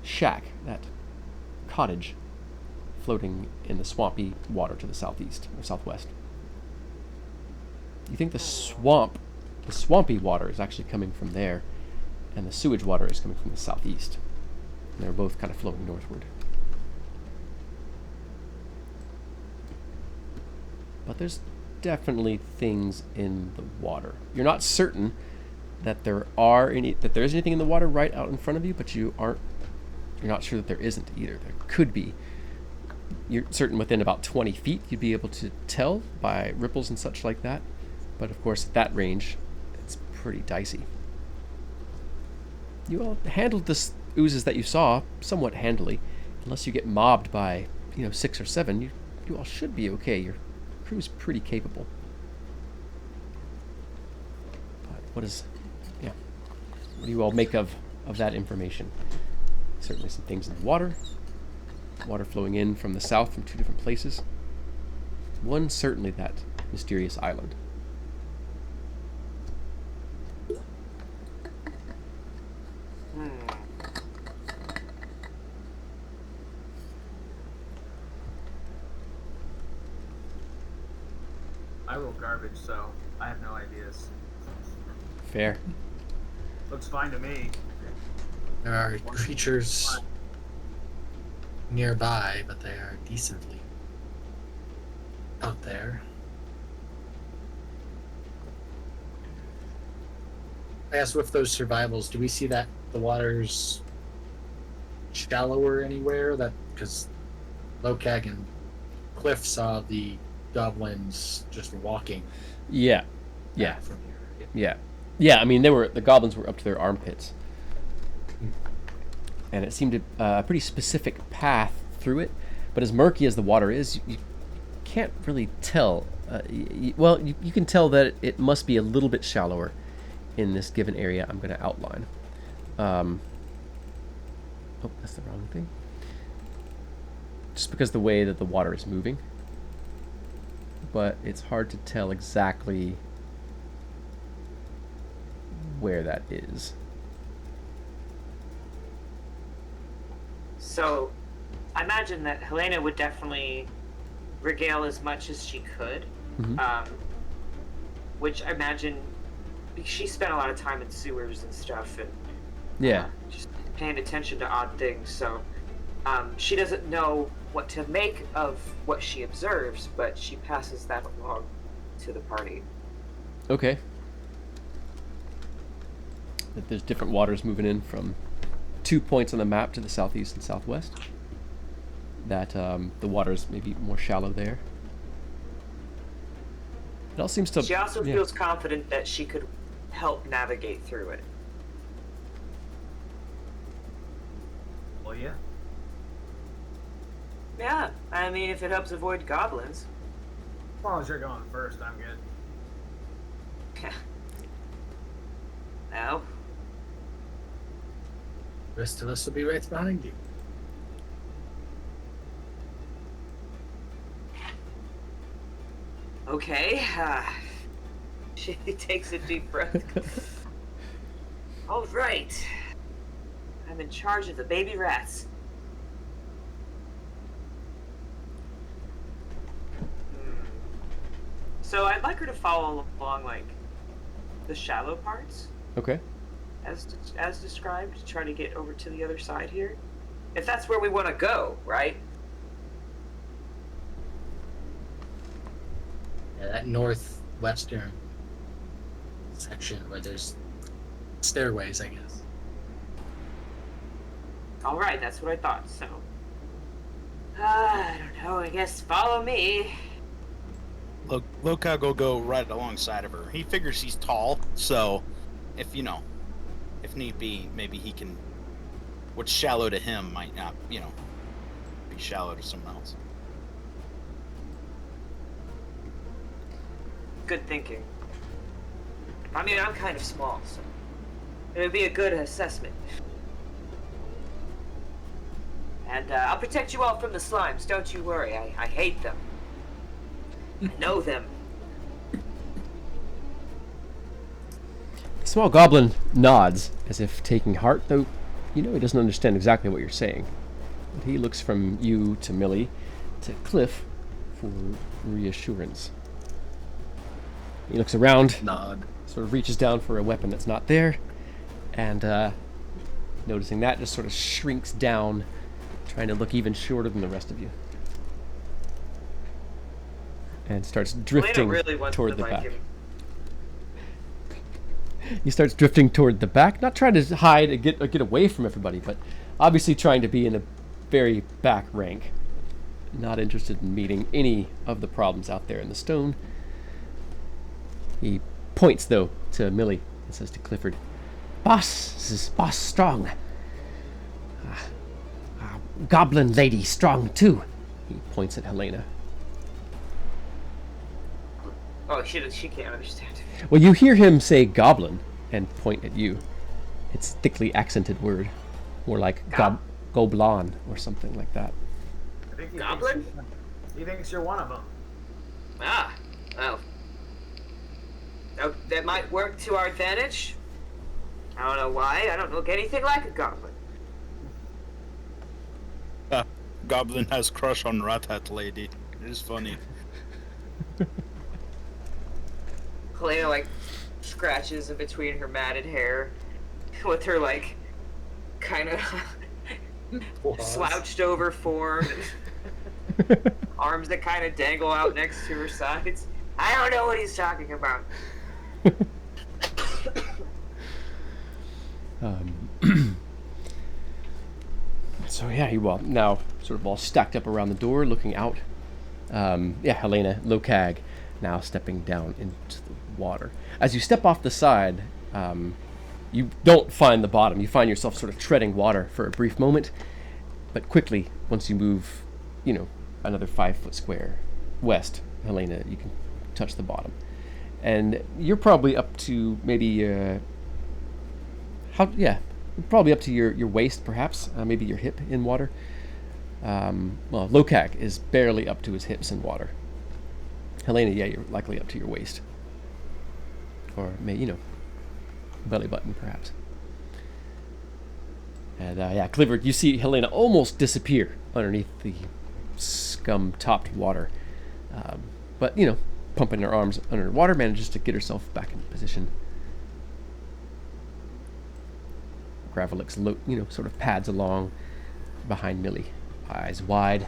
Speaker 7: shack, that cottage floating in the swampy water to the southeast or southwest. You think the swampy water is actually coming from there, and the sewage water is coming from the southeast. And they're both kind of flowing northward. But there's definitely things in the water. You're not certain that there is anything in the water right out in front of you, but you're not sure that there isn't either. There could be. You're certain within about 20 feet you'd be able to tell by ripples and such like that. But of course, at that range, it's pretty dicey. You all handled the oozes that you saw somewhat handily. Unless you get mobbed by, 6 or 7, you all should be okay. Your crew's pretty capable. But what do you all make of that information? Certainly some things in the water flowing in from the south from 2 different places. One certainly that mysterious island.
Speaker 2: I roll garbage, so I have no ideas.
Speaker 7: Fair.
Speaker 2: Looks fine to me.
Speaker 4: There are creatures nearby, but they are decently out there. I guess with those survivals, do we see that the water's shallower anywhere? That because Lokag and Cliff saw the goblins just walking.
Speaker 7: Yeah.
Speaker 4: From here.
Speaker 7: Yeah. I mean, the goblins were up to their armpits, and it seemed a pretty specific path through it. But as murky as the water is, you can't really tell. You can tell that it must be a little bit shallower in this given area I'm going to outline. That's the wrong thing. Just because the way that the water is moving. But it's hard to tell exactly where that is.
Speaker 3: So, I imagine that Helena would definitely regale as much as she could.
Speaker 7: Mm-hmm.
Speaker 3: Which I imagine she spent a lot of time in sewers and stuff, and just paying attention to odd things. So, she doesn't know what to make of what she observes, but she passes that along to the party.
Speaker 7: Okay. That there's different waters moving in from 2 points on the map to the southeast and southwest. That the water's maybe more shallow there. It all seems to...
Speaker 3: She also feels confident that she could help navigate through it.
Speaker 2: Well, yeah.
Speaker 3: Yeah, I mean, if it helps avoid goblins.
Speaker 2: As long as you're going first, I'm good.
Speaker 3: No.
Speaker 4: The rest of us will be right behind you.
Speaker 3: Okay. She takes a deep breath. All right. I'm in charge of the baby rats. So I'd like her to follow along, like, the shallow parts.
Speaker 7: Okay.
Speaker 3: As described, to try to get over to the other side here. If that's where we want to go, right?
Speaker 4: Yeah, that northwestern section where there's stairways, I guess.
Speaker 3: All right, that's what I thought. So, I don't know. I guess follow me.
Speaker 6: Look, Lokag will go right alongside of her. He figures he's tall, so if need be, maybe he can. What's shallow to him might not, be shallow to someone else.
Speaker 3: Good thinking. I mean, I'm kind of small, so it would be a good assessment. And I'll protect you all from the slimes, don't you worry. I hate them. I know them.
Speaker 7: The small goblin nods, as if taking heart, though he doesn't understand exactly what you're saying. But he looks from you to Millie to Cliff for reassurance. He looks around,
Speaker 4: Nod.
Speaker 7: sort of reaches down for a weapon that's not there, and noticing that, just sort of shrinks down, trying to look even shorter than the rest of you. And starts drifting
Speaker 3: really wants
Speaker 7: toward
Speaker 3: to
Speaker 7: the
Speaker 3: like
Speaker 7: back.
Speaker 3: him.
Speaker 7: He starts drifting toward the back, not trying to hide and get away from everybody, but obviously trying to be in the very back rank. Not interested in meeting any of the problems out there in the stone. He points, though, to Millie and says to Clifford, "Boss, this is Boss Strong. Goblin lady Strong, too." He points at Helena.
Speaker 3: Oh, she can't understand.
Speaker 7: Well, you hear him say goblin and point at you. It's a thickly accented word. More like goblin or something like that.
Speaker 2: I think
Speaker 3: Goblin?
Speaker 2: He thinks you're one of them.
Speaker 3: Ah, well. That might work to our advantage. I don't know why. I don't look anything like a goblin.
Speaker 6: Goblin has crush on Rat Hat Lady. It is funny.
Speaker 3: Helena, like, scratches in between her matted hair with her, like, kind of slouched over form. Arms that kind of dangle out next to her sides. I don't know what he's talking about.
Speaker 7: So yeah, you all now sort of all stacked up around the door, looking out. Helena, Lokag, now stepping down into the water. As you step off the side, you don't find the bottom. You find yourself sort of treading water for a brief moment, but quickly, once you move, another 5 foot square west, Helena, you can touch the bottom. And you're probably up to maybe, probably up to your waist, perhaps, maybe your hip in water. Lokag is barely up to his hips in water. Helena, you're likely up to your waist. Or, belly button, perhaps. And, Clifford, you see Helena almost disappear underneath the scum-topped water. But, pumping her arms under water, manages to get herself back in position. Gravelix, sort of pads along behind Millie, eyes wide.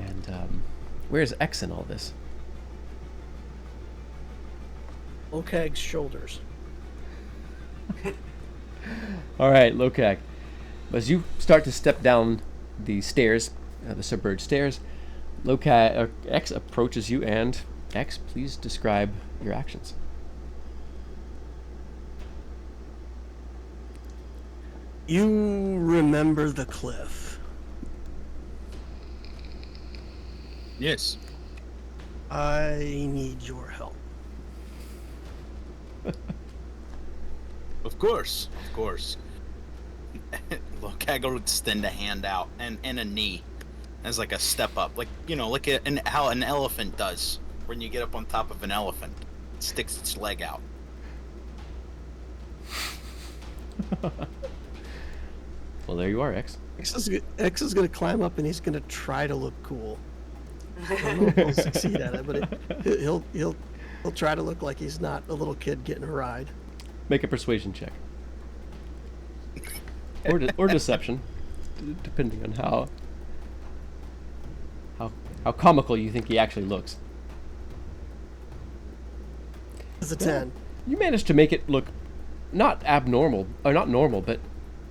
Speaker 7: And where's X in all this?
Speaker 5: Lokag's shoulders.
Speaker 7: All right, Lokag. As you start to step down the stairs, the submerged stairs, X approaches you, and X, please describe your actions.
Speaker 5: You remember the cliff.
Speaker 6: Yes.
Speaker 5: I need your help.
Speaker 6: Of course. Lokag will extend a hand out and a knee as like a step up, like how an elephant does when you get up on top of an elephant. It sticks its leg out.
Speaker 7: Well, there you are, X.
Speaker 5: X is going to climb up and he's going to try to look cool. I don't know if he'll succeed at it, but he'll try to look like he's not a little kid getting a ride.
Speaker 7: Make a persuasion check. Or deception, depending on how comical you think he actually looks.
Speaker 5: It's a 10.
Speaker 7: You managed to make it look not abnormal, or not normal, but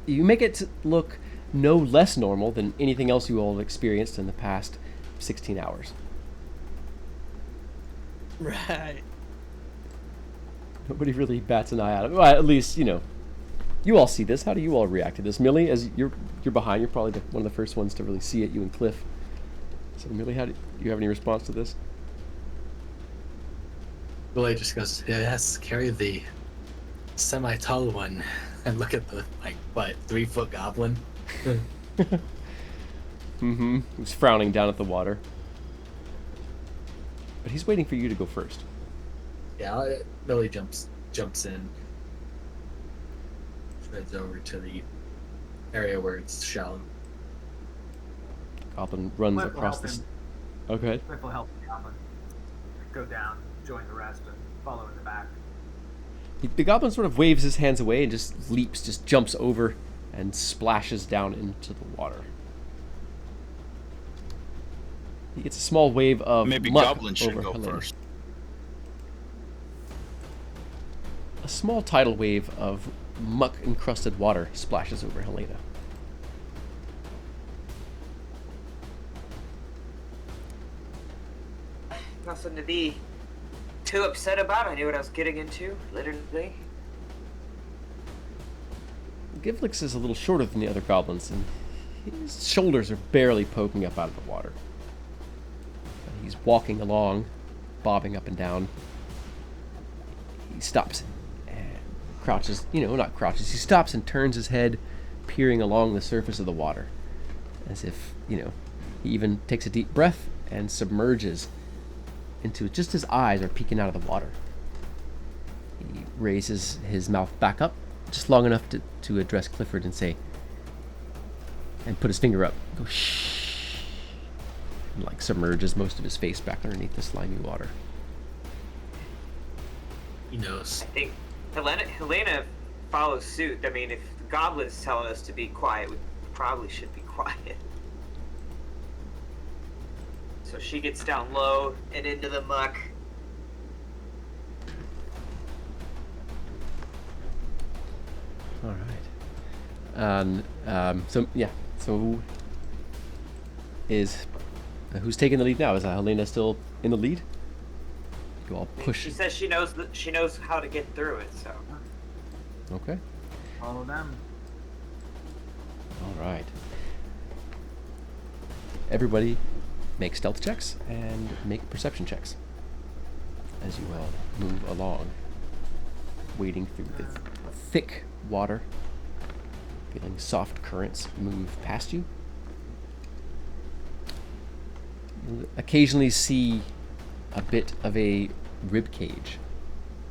Speaker 7: you make it look no less normal than anything else you all have experienced in the past 16 hours.
Speaker 5: Right.
Speaker 7: Nobody really bats an eye at it. Well, at least, you all see this. How do you all react to this? Millie, as you're behind, you're probably one of the first ones to really see it, you and Cliff. So, Millie, do you have any response to this?
Speaker 4: Billy just goes, yes, carry the semi-tall one and look at the, 3-foot goblin.
Speaker 7: Mm-hmm. He's frowning down at the water. But he's waiting for you to go first.
Speaker 4: Yeah, Millie jumps in, heads over to the area where it's shallow.
Speaker 7: Goblin runs
Speaker 2: Cliff will
Speaker 7: across
Speaker 2: help
Speaker 7: the...
Speaker 2: him.
Speaker 7: Oh, go ahead.
Speaker 2: Cliff will help the Goblin go down, join the rest, and follow in the back.
Speaker 7: The goblin sort of waves his hands away and just leaps, just jumps over and splashes down into the water. He gets a small wave of
Speaker 6: Maybe
Speaker 7: muck
Speaker 6: Goblin should
Speaker 7: over
Speaker 6: go
Speaker 7: Helena.
Speaker 6: first.
Speaker 7: A small tidal wave of muck-encrusted water splashes over Helena.
Speaker 3: Nothing to be too upset about. I knew what I was getting into, literally.
Speaker 7: Givlix is a little shorter than the other goblins, and his shoulders are barely poking up out of the water. He's walking along, bobbing up and down. He stops and crouches, not crouches, he stops and turns his head, peering along the surface of the water, as if, he even takes a deep breath and submerges into it. Just his eyes are peeking out of the water. He raises his mouth back up, just long enough to address Clifford and say, and put his finger up, go shh, and submerges most of his face back underneath the slimy water.
Speaker 4: He knows.
Speaker 3: I think Helena follows suit. I mean, if the Goblin's telling us to be quiet, we probably should be quiet. So she gets down low and into the muck.
Speaker 7: All right. So who's taking the lead now? Is Helena still in the lead? You all push.
Speaker 3: She says she knows how to get through it. So
Speaker 7: Okay.
Speaker 2: Follow them.
Speaker 7: All right. Everybody make stealth checks and make perception checks as you all move along, wading through the thick water, feeling soft currents move past you. You'll occasionally see a bit of a rib cage,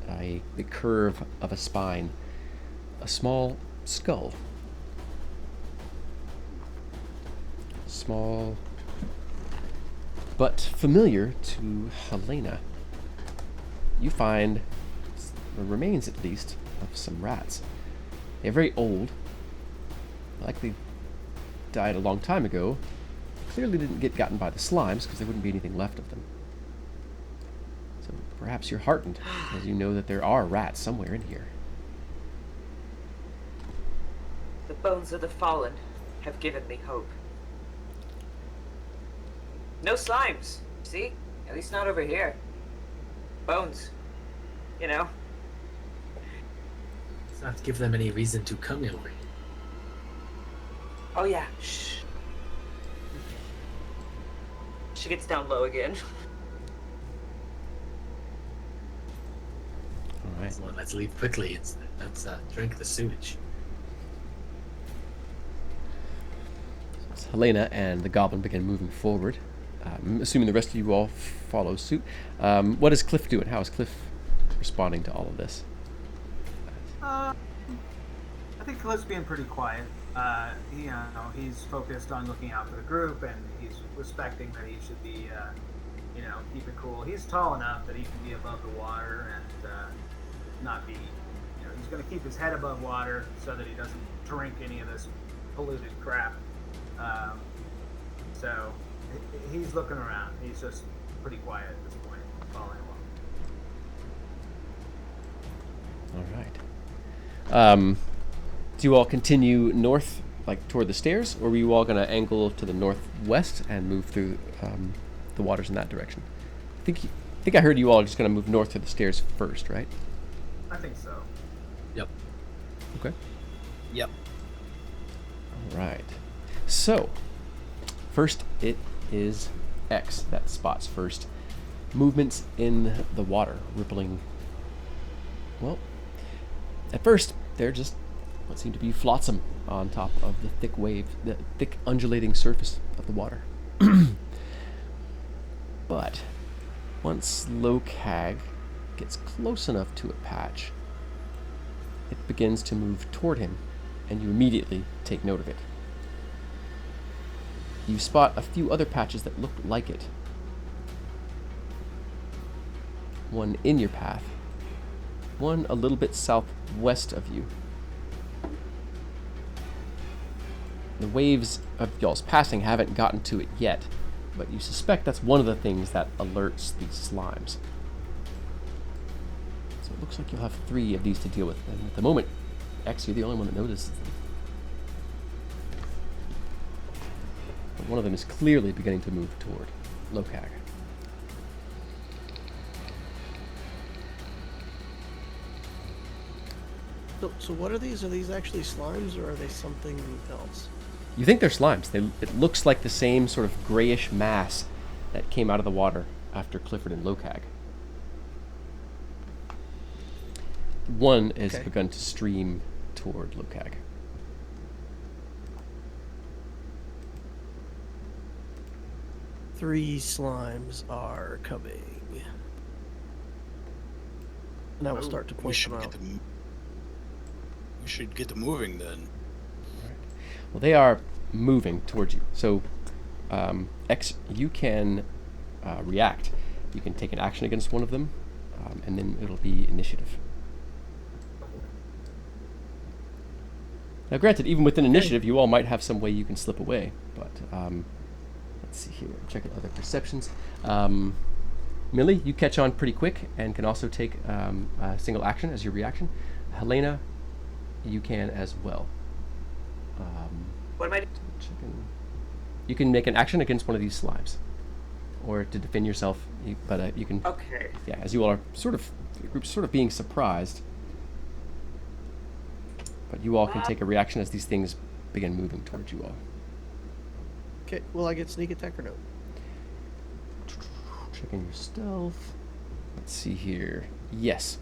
Speaker 7: the curve of a spine, a small skull. Small but familiar to Helena. You find the remains, at least, of some rats. They're very old, likely died a long time ago. Clearly didn't get gotten by the slimes, because there wouldn't be anything left of them. So perhaps you're heartened, as you know that there are rats somewhere in here.
Speaker 3: the bones of the fallen have given me hope. No slimes, see? At least not over here. Bones, you know.
Speaker 4: Let's not give them any reason to come over here.
Speaker 3: Oh yeah, shh. She gets down low again.
Speaker 7: All right.
Speaker 4: So let's leave quickly instead. Let's drink the sewage.
Speaker 7: So Helena and the goblin begin moving forward. Assuming the rest of you all follow suit. What is Cliff doing? How is Cliff responding to all of this?
Speaker 2: I think Cliff's being pretty quiet. He's focused on looking out for the group, and he's respecting that he should be, keep it cool. He's tall enough that he can be above the water and not be, he's going to keep his head above water so that he doesn't drink any of this polluted crap. So he's looking around. He's just pretty quiet at this point, following along.
Speaker 7: All right. Do you all continue north, like toward the stairs, or were you all going to angle to the northwest and move through the waters in that direction? I think I heard you all are just going to move north to the stairs first, right?
Speaker 2: I think so.
Speaker 4: Yep.
Speaker 7: Okay.
Speaker 6: Yep.
Speaker 7: All right. So, first it is X that spots first movements in the water, rippling. Well, at first they're just
Speaker 1: what seem to be flotsam on top of the thick undulating surface of the water. But once Lokag gets close enough to a patch, it begins to move toward him, and you immediately take note of it. You spot a few other patches that look like it. One in your path, one a little bit southwest of you. The waves of y'all's passing haven't gotten to it yet, but you suspect that's one of the things that alerts these slimes. So it looks like you'll have 3 of these to deal with, and at the moment, X, you're the only one that notices them. But one of them is clearly beginning to move toward Lokag.
Speaker 5: So what are these? Are these actually slimes, or are they something else?
Speaker 1: You think they're slimes. It looks like the same sort of grayish mass that came out of the water after Clifford and Lokag. One has
Speaker 5: Okay.
Speaker 1: begun to stream toward Lokag.
Speaker 5: Three slimes are coming. And I will start to
Speaker 6: We
Speaker 5: point
Speaker 6: should
Speaker 5: them
Speaker 6: get
Speaker 5: out.
Speaker 6: them. We should get them moving then.
Speaker 1: Well, they are moving towards you. So, X, you can react. You can take an action against one of them, and then it'll be initiative. Now, granted, even within initiative, you all might have some way you can slip away. But let's see here. Checking other perceptions. Millie, you catch on pretty quick and can also take a single action as your reaction. Helena, you can as well.
Speaker 3: What am I doing?
Speaker 1: You can make an action against one of these slimes, or to defend yourself. But you can.
Speaker 3: Okay.
Speaker 1: Yeah, as you all are your group's sort of being surprised, but you all can take a reaction as these things begin moving towards you all.
Speaker 5: Okay, will I get sneak attack or no?
Speaker 1: Checking your stealth. Let's see here. Yes.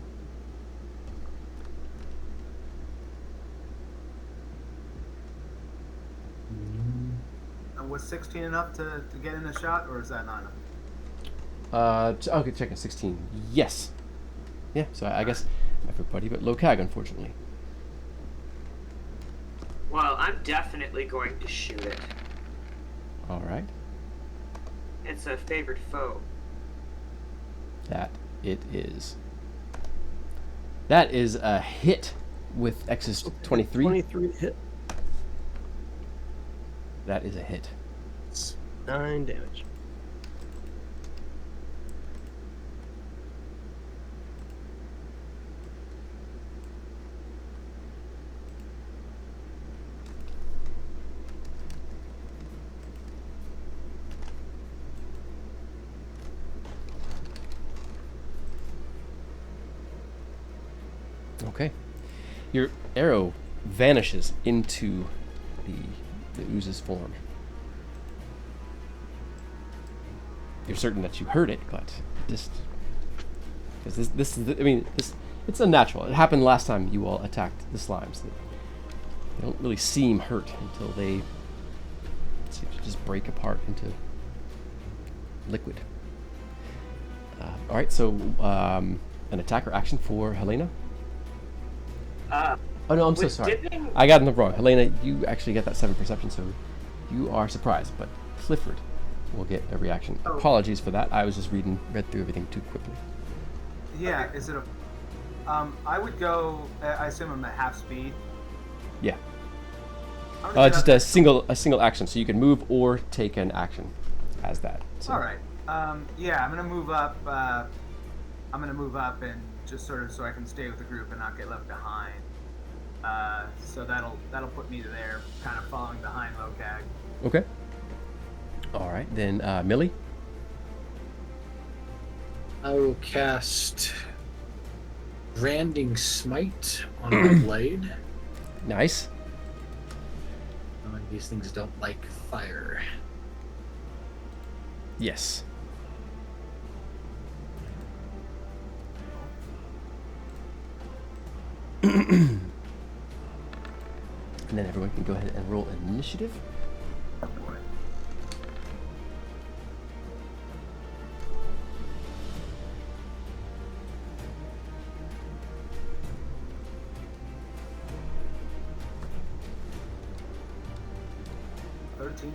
Speaker 2: Was 16 enough to get in a shot, or is that not enough?
Speaker 1: Okay, checking 16. Yes. Yeah, so I guess everybody but Lokag, unfortunately.
Speaker 3: Well, I'm definitely going to shoot it.
Speaker 1: All right.
Speaker 3: It's a favored foe.
Speaker 1: That it is. That is a hit with X's 23.
Speaker 5: 23 hit.
Speaker 1: That is a hit.
Speaker 5: 9 damage.
Speaker 1: Okay. Your arrow vanishes into the ooze's form. You're certain that you heard it, but just because this is it's unnatural. It happened last time you all attacked the slimes. They don't really seem hurt until they seem to just break apart into liquid. All right, so an attack or action for Helena. Oh no, I'm so
Speaker 3: with
Speaker 1: sorry.
Speaker 3: dipping-
Speaker 1: I got it wrong. Helena, you actually get that 7 perception, so you are surprised. But Clifford will get a reaction.
Speaker 2: Oh.
Speaker 1: Apologies for that. I was just read through everything too quickly.
Speaker 2: Yeah, is it a... I would go... I assume I'm at half speed.
Speaker 1: Yeah.
Speaker 2: I'm gonna get
Speaker 1: Just
Speaker 2: up-
Speaker 1: a single action, so you can move or take an action as that. So.
Speaker 2: All right. Yeah, I'm gonna move up. I'm gonna move up and just sort of so I can stay with the group and not get left behind. So that'll put me to there, kind of following behind Lokag.
Speaker 1: Okay. All right, then Millie.
Speaker 4: I will cast Branding Smite on my blade.
Speaker 1: Nice.
Speaker 4: These things don't like fire.
Speaker 1: Yes. And then everyone can go ahead and roll initiative.
Speaker 2: Oh boy.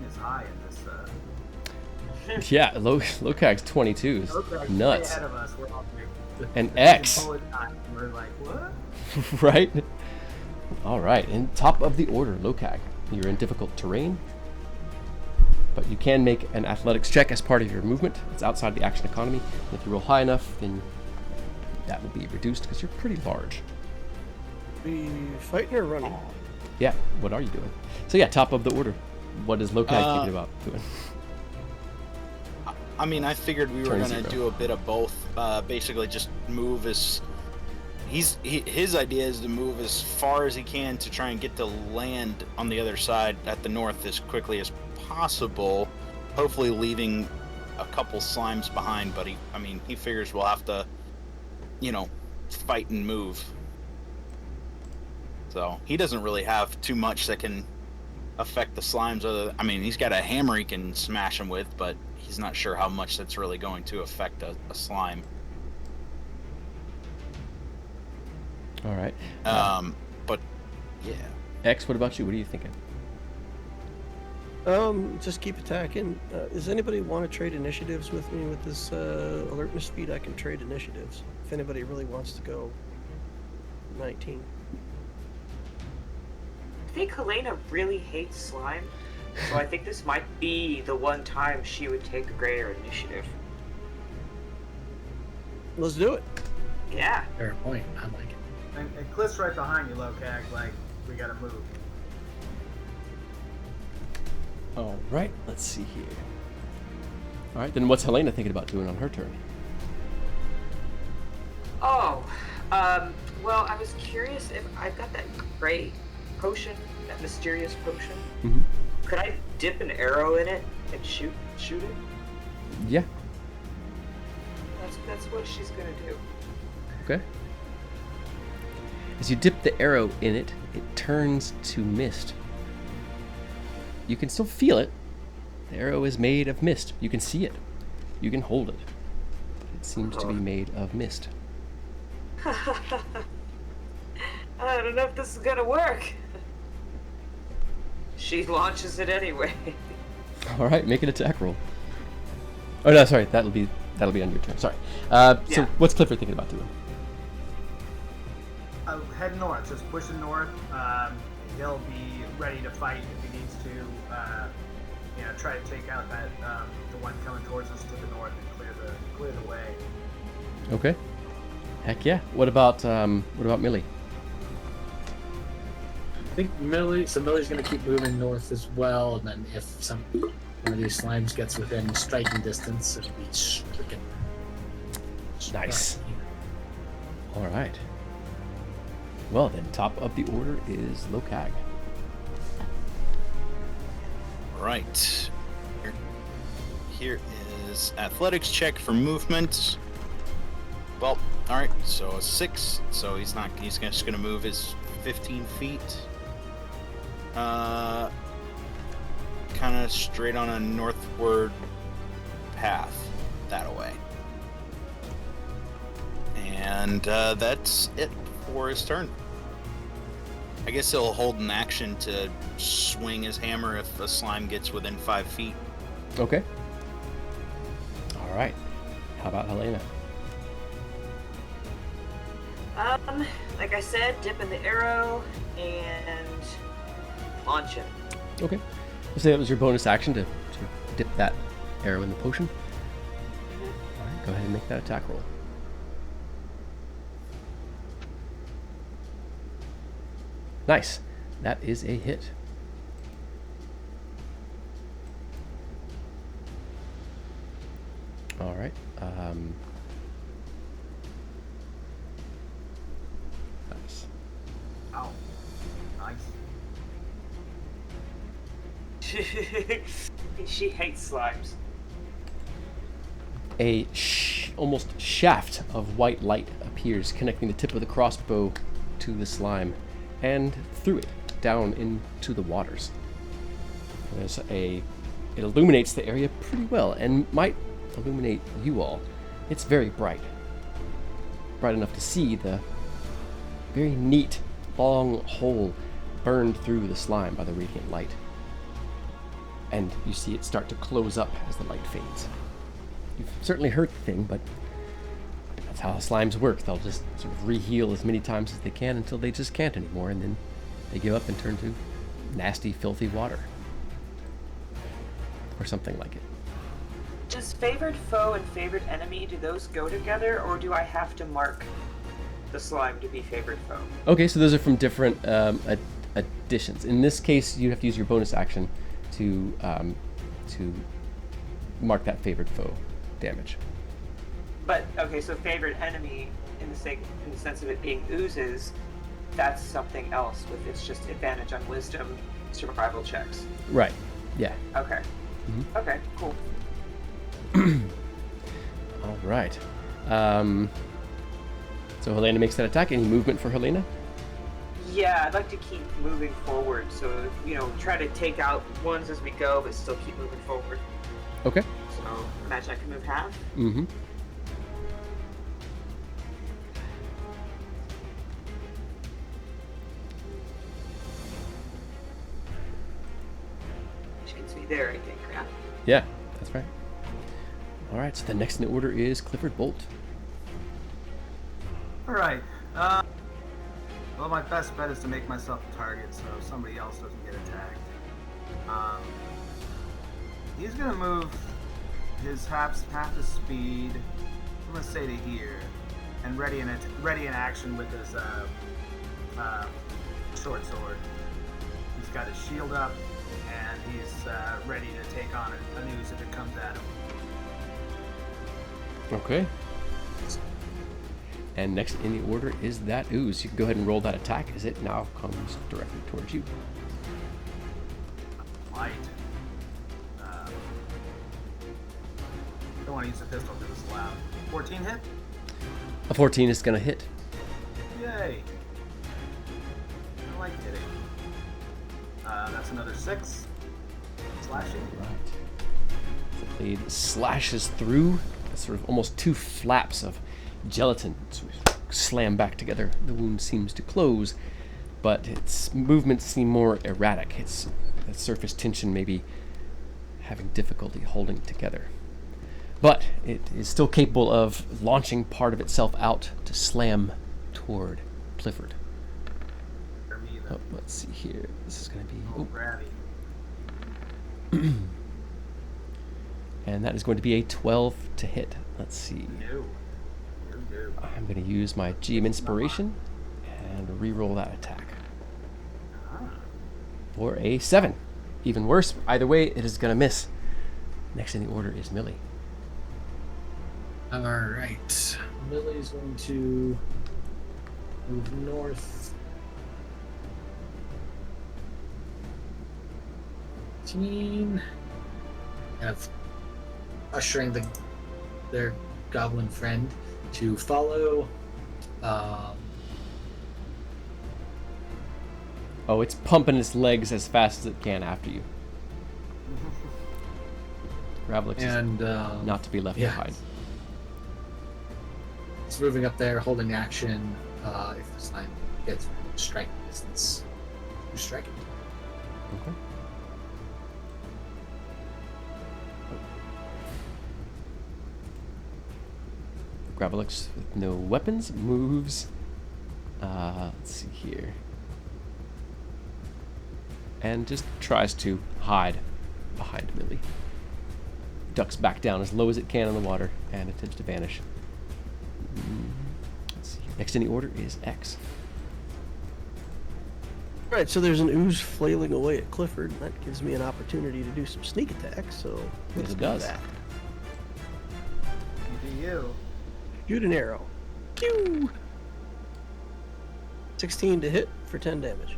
Speaker 2: Is high in this.
Speaker 1: Yeah, Lokag's 22 is
Speaker 2: Lokag's way
Speaker 1: nuts.
Speaker 2: ahead of us. We're all
Speaker 1: And X,
Speaker 2: bullet time. We're like, what?
Speaker 1: right? All right, in top of the order, Lokag. You're in difficult terrain, but you can make an athletics check as part of your movement. It's outside the action economy. And if you roll high enough, then that will be reduced because you're pretty large.
Speaker 5: Be fighting or running?
Speaker 1: Yeah, what are you doing? So yeah, top of the order. What is Lokag thinking about doing?
Speaker 6: I mean, I figured we were
Speaker 1: Turn
Speaker 6: gonna
Speaker 1: zero.
Speaker 6: do a bit of both. Basically, just move as his idea is to move as far as he can to try and get to land on the other side at the north as quickly as possible. Hopefully, leaving a couple slimes behind. But he figures we'll have to, fight and move. So he doesn't really have too much that can affect the slimes. He's got a hammer he can smash them with, but he's not sure how much that's really going to affect a slime.
Speaker 1: All right.
Speaker 6: But yeah.
Speaker 1: X, what about you? What are you thinking?
Speaker 5: Just keep attacking. Does anybody want to trade initiatives with me with this alertness speed? I can trade initiatives. If anybody really wants to go 19.
Speaker 3: I think Helena really hates slime, so I think this might be the one time she would take a greater initiative.
Speaker 5: Let's do it.
Speaker 3: Yeah.
Speaker 4: Fair point. I like it.
Speaker 2: And Cliff's right behind you, Lokag. Like, we gotta move.
Speaker 1: All right, let's see here. All right, then what's Helena thinking about doing on her turn?
Speaker 3: Oh, well, I was curious if I've got that gray potion, that mysterious potion.
Speaker 1: Mm-hmm.
Speaker 3: Could I dip an arrow in it and shoot it?
Speaker 1: Yeah.
Speaker 3: That's what she's gonna do.
Speaker 1: Okay. As you dip the arrow in it, it turns to mist. You can still feel it. The arrow is made of mist. You can see it. You can hold it. But it seems to be made of mist.
Speaker 3: I don't know if this is gonna work. She launches it anyway.
Speaker 1: All right, make an attack roll. Oh no, sorry, that'll be on your turn. Sorry. So
Speaker 3: Yeah.
Speaker 1: what's Clifford thinking about doing?
Speaker 2: Head north, just pushing north. He'll be ready to fight if he needs to. Try to take out that the one coming towards us to the north and clear the way.
Speaker 1: Okay. Heck yeah. What about Millie?
Speaker 4: I think Millie's going to keep moving north as well, and then if one of these slimes gets within striking distance, it'll be stricken.
Speaker 1: Nice. All right. Well, then, top of the order is Lokag.
Speaker 6: Right. Here is athletics check for movement. Well, all right. So a 6. So he's just gonna move his 15 feet. Kind of straight on a northward path that way. And that's it for his turn. I guess he'll hold an action to swing his hammer if a slime gets within 5 feet.
Speaker 1: Okay. All right. How about Helena?
Speaker 3: Like I said, dip in the arrow and launch it.
Speaker 1: Okay. Let's say that was your bonus action to dip that arrow in the potion. All right, go ahead and make that attack roll. Nice. That is a hit. All right. Nice.
Speaker 2: Ow. Nice.
Speaker 3: She hates slimes.
Speaker 1: A almost shaft of white light appears, connecting the tip of the crossbow to the slime and through it.
Speaker 7: down into the waters. It illuminates the area pretty well and might illuminate you all. It's very bright enough to see the very neat long hole burned through the slime by the radiant light. And you see it start to close up as the light fades. You've certainly hurt the thing, but that's how slimes work. They'll just sort of re-heal as many times as they can until they just can't anymore, and then they give up and turn to nasty, filthy water. Or something like it.
Speaker 3: Does favored foe and favored enemy, do those go together, or do I have to mark the slime to be favored foe?
Speaker 7: Okay, so those are from different additions. In this case, you have to use your bonus action to mark that favored foe damage.
Speaker 3: But okay, so favored enemy, in the sense of it being oozes, that's something else. With it's just advantage on wisdom survival checks.
Speaker 7: Right. Yeah.
Speaker 3: Okay.
Speaker 7: Mm-hmm.
Speaker 3: Okay. Cool.
Speaker 7: All right. So Helena makes that attack. Any movement for Helena?
Speaker 3: Yeah, I'd like to keep moving forward. So try to take out ones as we go, but still keep moving forward.
Speaker 7: Okay.
Speaker 3: So imagine I can move half.
Speaker 7: Mm-hmm.
Speaker 3: Which gets me there, I think. Yeah.
Speaker 7: Yeah, that's right. All right, so the next in order is Clifford Bolt.
Speaker 2: All right. Well, my best bet is to make myself a target so somebody else doesn't get attacked. He's gonna move his half his speed. I'm gonna say to here, and ready in action with his short sword. He's got his shield up, and he's ready to take on a noose if it comes at him.
Speaker 7: Okay. And next in the order is that ooze. You can go ahead and roll that attack as it now comes directly towards you.
Speaker 2: Light. Don't want to use a pistol because it's loud. 14 hit?
Speaker 7: A 14 is going to hit.
Speaker 2: Yay. I like hitting. That's another 6. Slashing.
Speaker 7: Right. The blade slashes through sort of almost two flaps of gelatin sort of slam back together. The wound seems to close, but its movements seem more erratic. Its surface tension may be having difficulty holding together. But it is still capable of launching part of itself out to slam toward Clifford.
Speaker 2: For me, then.
Speaker 7: Oh, let's see here. This is going to be...
Speaker 2: Oh, grabby.
Speaker 7: And that is going to be a 12 to hit. Let's see.
Speaker 2: No.
Speaker 7: I'm going to use my GM Inspiration and re-roll that attack. For a 7. Even worse. Either way, it is going to miss. Next in the order is Millie.
Speaker 4: All right. Millie's going to move north. 15. Kind of ushering their goblin friend to follow.
Speaker 7: Oh, it's pumping its legs as fast as it can after you. Gravelix
Speaker 4: And
Speaker 7: is not to be left
Speaker 4: yeah.
Speaker 7: behind.
Speaker 4: It's moving up there, holding action. If the slime gets striking distance, you strike it.
Speaker 7: Okay. Gravelix with no weapons moves. Let's see here. And just tries to hide behind Millie. Ducks back down as low as it can in the water and attempts to vanish. Let's see. Next in the order is X.
Speaker 5: Right, so there's an ooze flailing away at Clifford. That gives me an opportunity to do some sneak attacks, so let's
Speaker 7: it
Speaker 5: do
Speaker 7: does.
Speaker 5: that.
Speaker 2: Do you?
Speaker 5: Shoot an arrow. Pew! 16 to hit for 10 damage.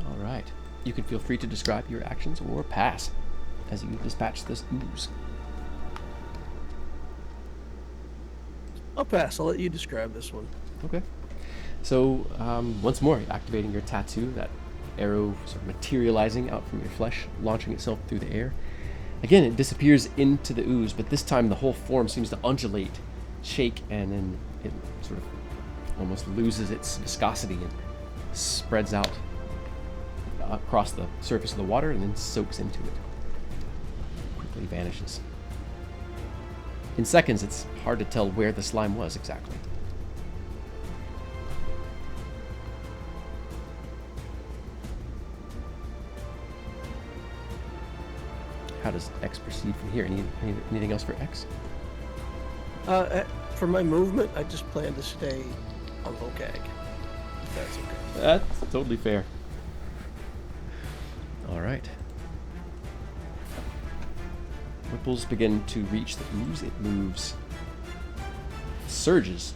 Speaker 7: All right. You can feel free to describe your actions or pass as you dispatch this ooze.
Speaker 5: I'll pass. I'll let you describe this one.
Speaker 7: Okay. So once more, activating your tattoo, that arrow sort of materializing out from your flesh, launching itself through the air. Again, it disappears into the ooze, but this time the whole form seems to undulate, shake, and then it sort of almost loses its viscosity and spreads out across the surface of the water and then soaks into it. Quickly vanishes. In seconds, it's hard to tell where the slime was exactly. How does X proceed from here? Anything else for X?
Speaker 5: For my movement, I just plan to stay on Lokag. If that's okay.
Speaker 7: That's totally fair. All right. Ripples begin to reach the ooze. It moves, surges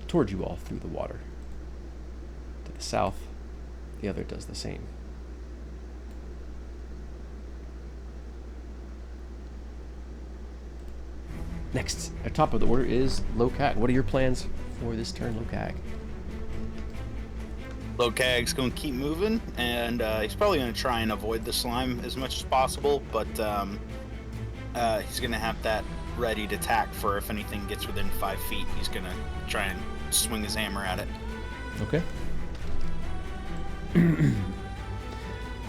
Speaker 7: toward you all through the water. To the south, the other does the same. Next, at top of the order is Lokag. What are your plans for this turn, Lokag?
Speaker 6: Lokag's going to keep moving, and he's probably going to try and avoid the slime as much as possible, but he's going to have that ready to attack for if anything gets within 5 feet. He's going to try and swing his hammer at it.
Speaker 7: Okay.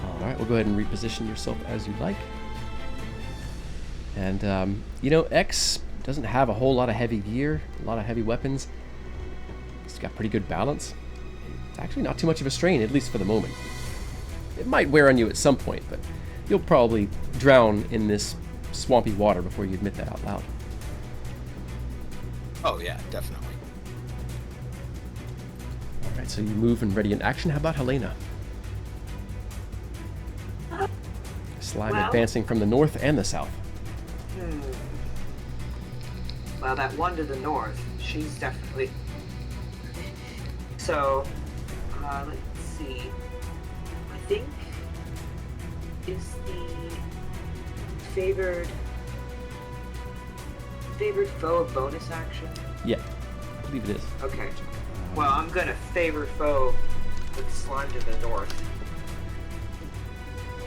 Speaker 7: All right, we'll go ahead and reposition yourself as you like. And, X doesn't have a whole lot of heavy gear, a lot of heavy weapons. He's got pretty good balance. It's actually not too much of a strain, at least for the moment. It might wear on you at some point, but you'll probably drown in this swampy water before you admit that out loud.
Speaker 6: Oh, yeah, definitely.
Speaker 7: All right, so you move and ready in action. How about Helena? Slime advancing from the north and the south.
Speaker 3: Well, that one to the north, she's definitely... So, let's see. I think is the favored foe a bonus action?
Speaker 7: Yeah, I believe it is.
Speaker 3: Okay. Well, I'm gonna favor foe with slime to the north,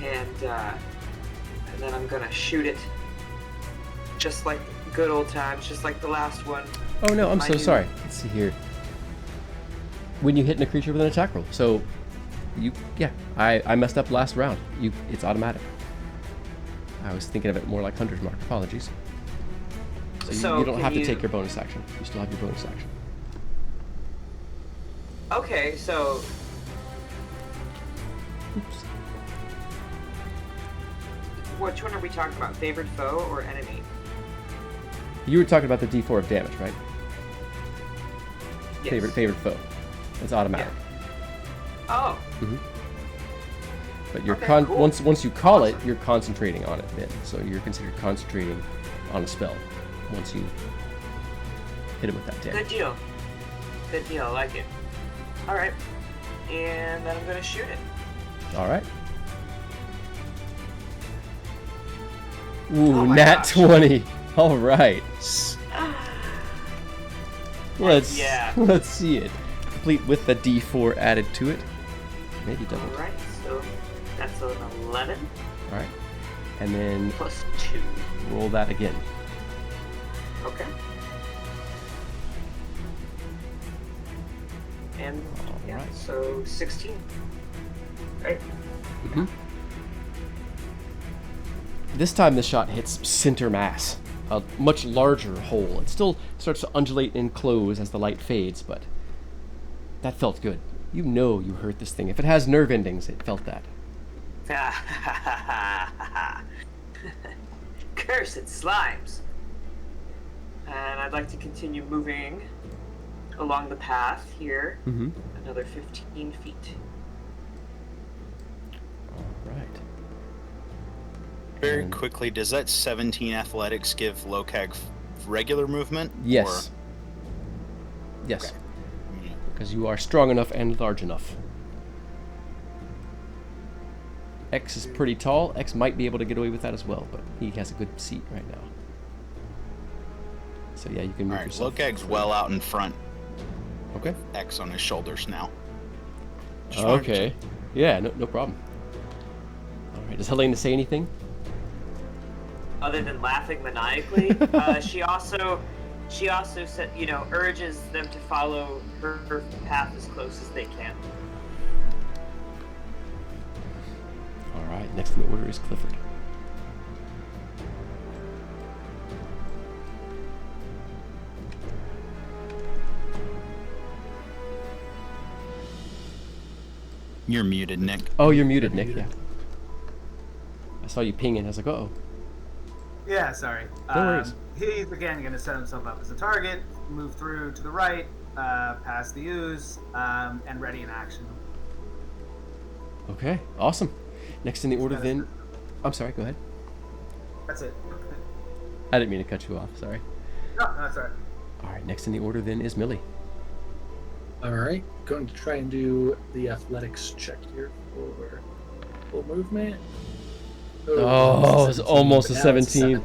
Speaker 3: and then I'm gonna shoot it, just like good old times, just like the last one.
Speaker 7: Oh no, I'm so sorry. Let's see here. When you hit a creature with an attack roll, so I messed up last round. It's automatic. I was thinking of it more like Hunter's Mark. Apologies. So you don't have to take your bonus action. You still have your bonus action.
Speaker 3: Okay, so
Speaker 7: Oops.
Speaker 3: which one are we talking about? Favored foe or enemy?
Speaker 7: You were talking about the D4 of damage, right?
Speaker 3: Yes.
Speaker 7: Favorite foe. It's automatic.
Speaker 3: Oh.
Speaker 7: Mm-hmm. But you're
Speaker 3: Okay, cool.
Speaker 7: once you call
Speaker 3: Awesome.
Speaker 7: it, you're concentrating on it then. So you're considered concentrating on a spell once you hit it with that damage.
Speaker 3: Good deal. Good deal. I like it. All right. And then I'm gonna shoot it.
Speaker 7: All right. Ooh,
Speaker 3: Oh my
Speaker 7: nat
Speaker 3: gosh.
Speaker 7: 20. All right. Let's
Speaker 3: yeah.
Speaker 7: let's see it. Complete with the D4 added to it. Maybe double.
Speaker 3: All right. So that's an 11
Speaker 7: All right. And then
Speaker 3: plus 2.
Speaker 7: roll that again.
Speaker 3: Okay. And yeah,
Speaker 7: Alright.
Speaker 3: so 16. Right.
Speaker 7: Mm-hmm. This time the shot hits center mass, a much larger hole. It still starts to undulate and close as the light fades, but that felt good. You know you hurt this thing. If it has nerve endings, it felt that.
Speaker 3: Cursed slimes. And I'd like to continue moving along the path here.
Speaker 7: Mm-hmm.
Speaker 3: Another 15 feet.
Speaker 7: All right.
Speaker 6: Very
Speaker 7: And-
Speaker 6: quickly, does that 17 athletics give Lokag regular movement?
Speaker 7: Yes. Yes.
Speaker 6: Okay.
Speaker 7: Because you are strong enough and large enough. X is pretty tall. X might be able to get away with that as well, but he has a good seat right now. So yeah, you can move
Speaker 6: All right,
Speaker 7: yourself.
Speaker 6: Lokag's well out in front.
Speaker 1: Okay.
Speaker 6: X on his shoulders now.
Speaker 1: Okay. Yeah, no problem. All right. Does Helena say anything?
Speaker 3: Other than laughing maniacally, she also said, urges them to follow her path as close as they can.
Speaker 1: All right. Next in the order is Clifford.
Speaker 6: You're muted, Nick.
Speaker 1: Oh, you're muted, Nick. Yeah. I saw you pinging. I was like, oh.
Speaker 2: Yeah, sorry.
Speaker 1: No worries.
Speaker 2: He's again going to set himself up as a target, move through to the right, past the ooze, and ready in action.
Speaker 1: Okay. Awesome. Next in the order then. I'm sorry. Go ahead.
Speaker 2: That's it.
Speaker 1: I didn't mean to cut you off. Sorry.
Speaker 2: No, that's all right.
Speaker 1: All right. Next in the order then is Millie.
Speaker 4: All right, going to try and do the athletics check here for full movement.
Speaker 1: Oh, it's almost a
Speaker 4: But now it's
Speaker 1: 17.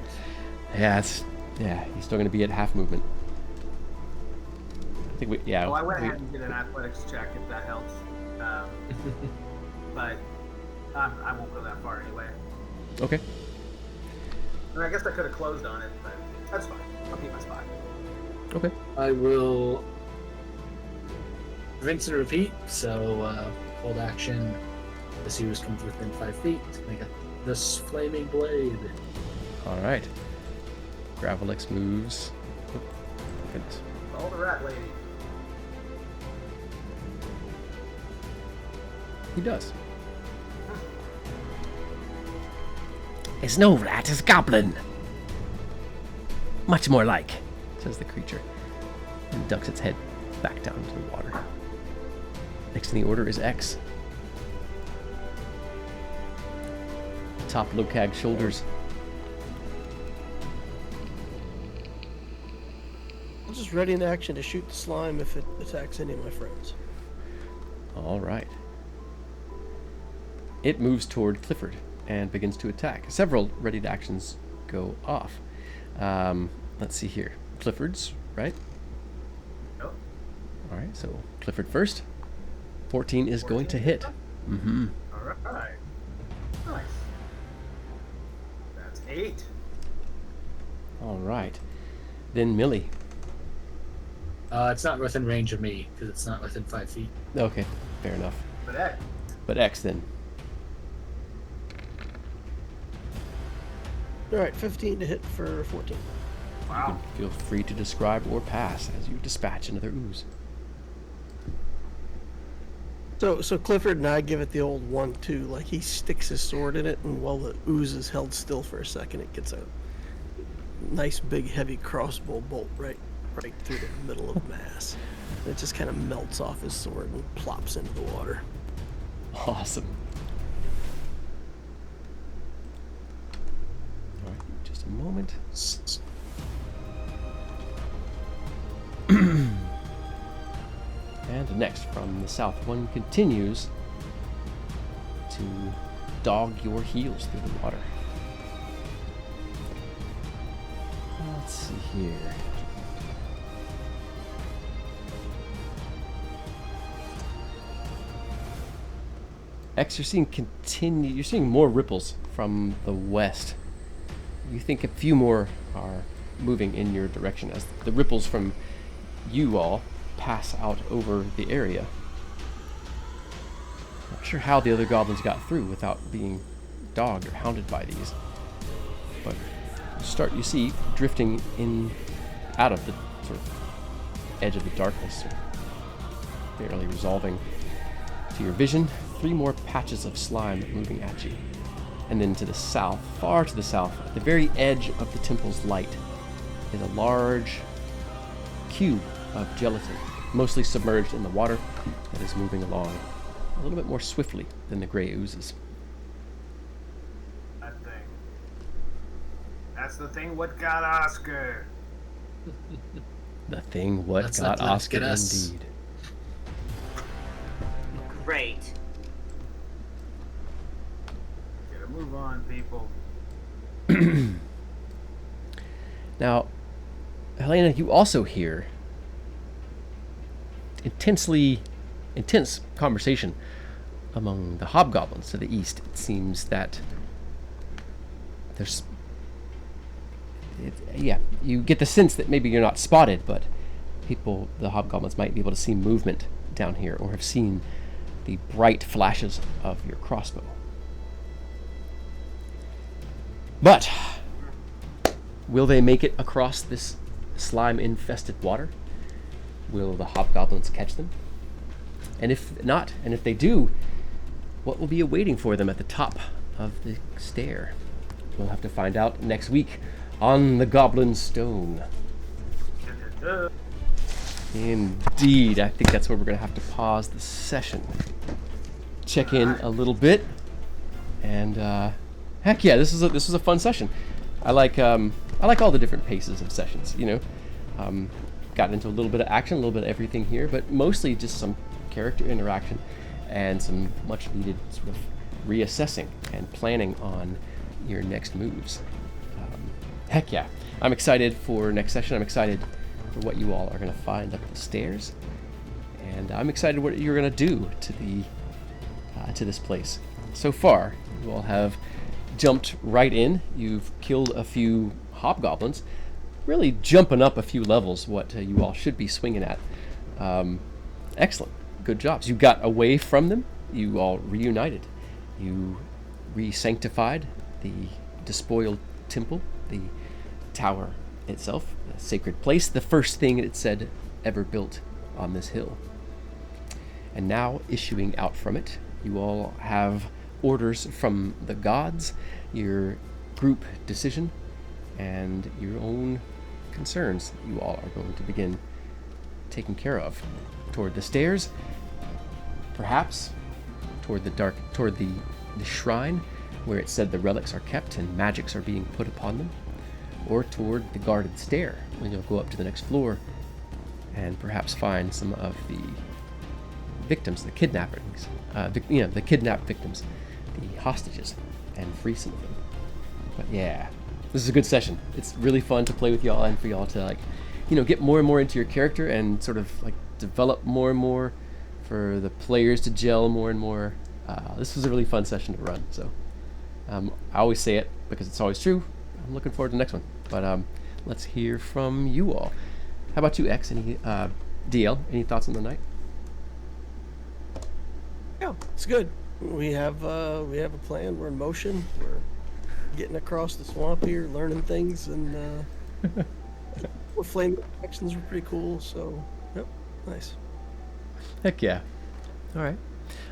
Speaker 1: Yeah, he's still going to be at half movement. I think
Speaker 2: Well, I went ahead and did an athletics check if that helps. But I won't go that far anyway.
Speaker 1: Okay.
Speaker 2: I mean, I guess I could have closed on it, but that's fine. I'll keep my spot.
Speaker 1: Okay.
Speaker 4: I will rinse and repeat. So hold action. This ooze comes within 5 feet. I got this flaming blade.
Speaker 1: All right. Gravelix moves. Oh, goodness.
Speaker 2: All the rat lady.
Speaker 1: He does.
Speaker 7: It's no rat, it's goblin. Much more like, says the creature,
Speaker 1: And ducks its head back down to the water. Next in the order is X. Top Lokag's shoulders.
Speaker 5: I'm just ready in action to shoot the slime if it attacks any of my friends.
Speaker 1: All right. It moves toward Clifford and begins to attack. Several ready actions go off. Let's see here. Clifford's, right?
Speaker 2: Nope.
Speaker 1: All right, so Clifford first. 14 is going to hit. Mm-hmm.
Speaker 2: All right. Nice. That's 8.
Speaker 1: All right. Then Millie.
Speaker 4: It's not within range of me because it's not within 5 feet.
Speaker 1: Okay, fair enough.
Speaker 2: But hey,
Speaker 1: But X then.
Speaker 5: All right, 15 to hit for 14.
Speaker 2: wow.
Speaker 1: Feel free to describe or pass as you dispatch another ooze.
Speaker 5: So Clifford and I give it the old 1-2, like he sticks his sword in it, and while the ooze is held still for a second, it gets a nice big heavy crossbow bolt right through the middle of mass. And it just kind of melts off his sword and plops into the water.
Speaker 1: Awesome. All right, just a moment. And next, from the south, one continues to dog your heels through the water. Let's see here. X, you're seeing more ripples from the west. You think a few more are moving in your direction as the ripples from you all pass out over the area. Not sure how the other goblins got through without being dogged or hounded by these. But you see drifting in out of the sort of edge of the darkness, barely resolving to your vision, 3 more patches of slime moving at you. And then to the south, far to the south, at the very edge of the temple's light, is a large cube of gelatin, mostly submerged in the water, that is moving along a little bit more swiftly than the gray oozes.
Speaker 2: That thing. That's the thing what got Oscar.
Speaker 1: The thing what
Speaker 4: That's
Speaker 1: got
Speaker 4: not gonna
Speaker 1: Oscar
Speaker 4: get us.
Speaker 1: indeed.
Speaker 3: Great.
Speaker 2: Gotta move on, people.
Speaker 1: Now, Helena, you also hear
Speaker 7: intense conversation among the hobgoblins to the east. It seems that you get the sense that maybe you're not spotted, but the hobgoblins might be able to see movement down here, or have seen the bright flashes of your crossbow. But will they make it across this slime-infested water? Will the hobgoblins catch them? And if not, and if they do, what will be awaiting for them at the top of the stair? We'll have to find out next week on the Goblin Stone. Indeed. I think that's where we're going to have to pause the session. Check in a little bit. And heck yeah, this was a fun session. I like all the different paces of sessions, you know. Got into a little bit of action, a little bit of everything here, but mostly just some character interaction and some much needed sort of reassessing and planning on your next moves. Heck yeah. I'm excited for next session. I'm excited for what you all are going to find up the stairs. And I'm excited what you're going to do to this place. So far, you all have jumped right in. You've killed a few hobgoblins, really jumping up a few levels what you all should be swinging at. Excellent. Good jobs. You got away from them. You all reunited. You re-sanctified the despoiled temple, the tower itself, a sacred place, the first thing it said ever built on this hill. And now, issuing out from it, you all have orders from the gods, your group decision, and your own concerns you all are going to begin taking care of. Toward the stairs, perhaps toward the shrine where it said the relics are kept and magics are being put upon them, or toward the guarded stair when you'll go up to the next floor and perhaps find some of the victims, the kidnappings, the kidnapped victims, the hostages, and free some of them. But yeah, this is a good session. It's really fun to play with y'all and for y'all to get more and more into your character and sort of develop more and more, for the players to gel more and more. This was a really fun session to run. So I always say it because it's always true. I'm looking forward to the next one. But let's hear from you all. How about you, X? Any DL? Any thoughts on the night?
Speaker 5: Yeah, it's good. We have a plan. We're in motion. We're getting across the swamp here, learning things, and the flame actions were pretty cool. So, yep, nice.
Speaker 7: Heck yeah. All right.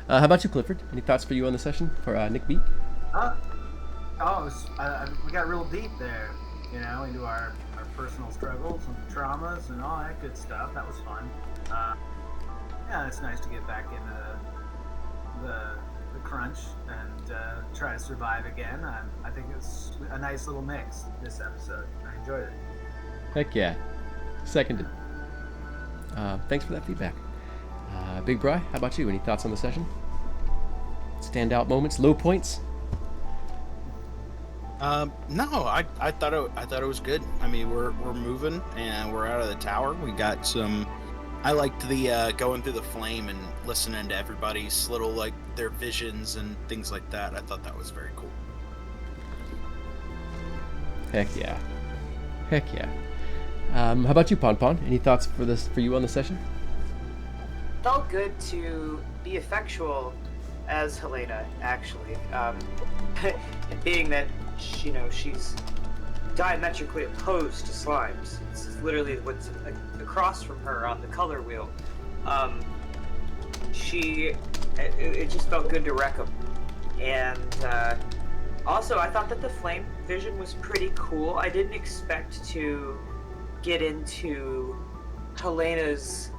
Speaker 7: How about you, Clifford? Any thoughts for you on the session for Nick Beat?
Speaker 2: We got real deep there, into our personal struggles and traumas and all that good stuff. That was fun. Yeah, it's nice to get back into the crunch and try to survive again. I think it's a nice little mix this episode. I enjoyed it.
Speaker 7: Heck yeah. Seconded. Thanks for that feedback. Big Bri, how about you? Any thoughts on the session? Standout moments, low points?
Speaker 6: No, I thought it was good. I mean, we're moving and we're out of the tower. We got some. I liked the going through the flame and listening to everybody's little their visions and things like that. I thought that was very cool.
Speaker 7: Heck yeah. Heck yeah. How about you, Pon Pon? Any thoughts for you on the session?
Speaker 3: Felt good to be effectual as Helena, actually. And being that she's diametrically opposed to slimes. It's literally what's across from her on the color wheel. It just felt good to wreck them. And also, I thought that the flame vision was pretty cool. I didn't expect to get into Helena's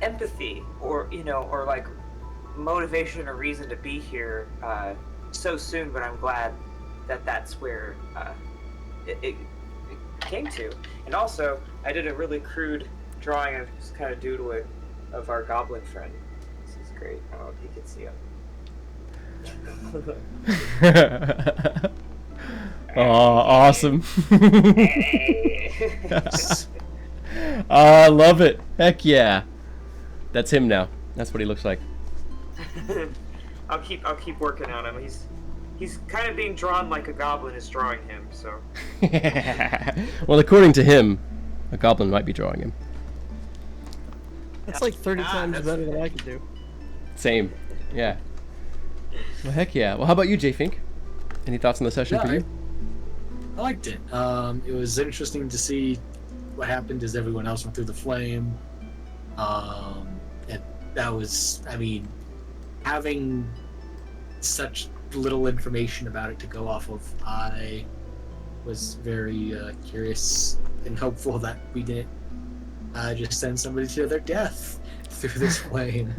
Speaker 3: empathy or motivation or reason to be here so soon, but I'm glad that that's where it came to. And also, I did a really crude drawing of just kind of doodling of our goblin friend. This is great. I don't know if you can see him.
Speaker 7: Oh, awesome. I love it. Heck yeah. That's him now. That's what he looks like.
Speaker 3: I'll keep working on him. He's kind of being drawn like a goblin is drawing him. So.
Speaker 7: Well, according to him, a goblin might be drawing him.
Speaker 5: That's like 30 times better than I could do.
Speaker 7: Same. Yeah. Well, heck yeah. Well, how about you, J Fink? Any thoughts on the session for you?
Speaker 4: I liked it. It was interesting to see what happened as everyone else went through the flame. And that was, I mean, having such little information about it to go off of, I was very curious and hopeful that we didn't just send somebody to their death through this flame.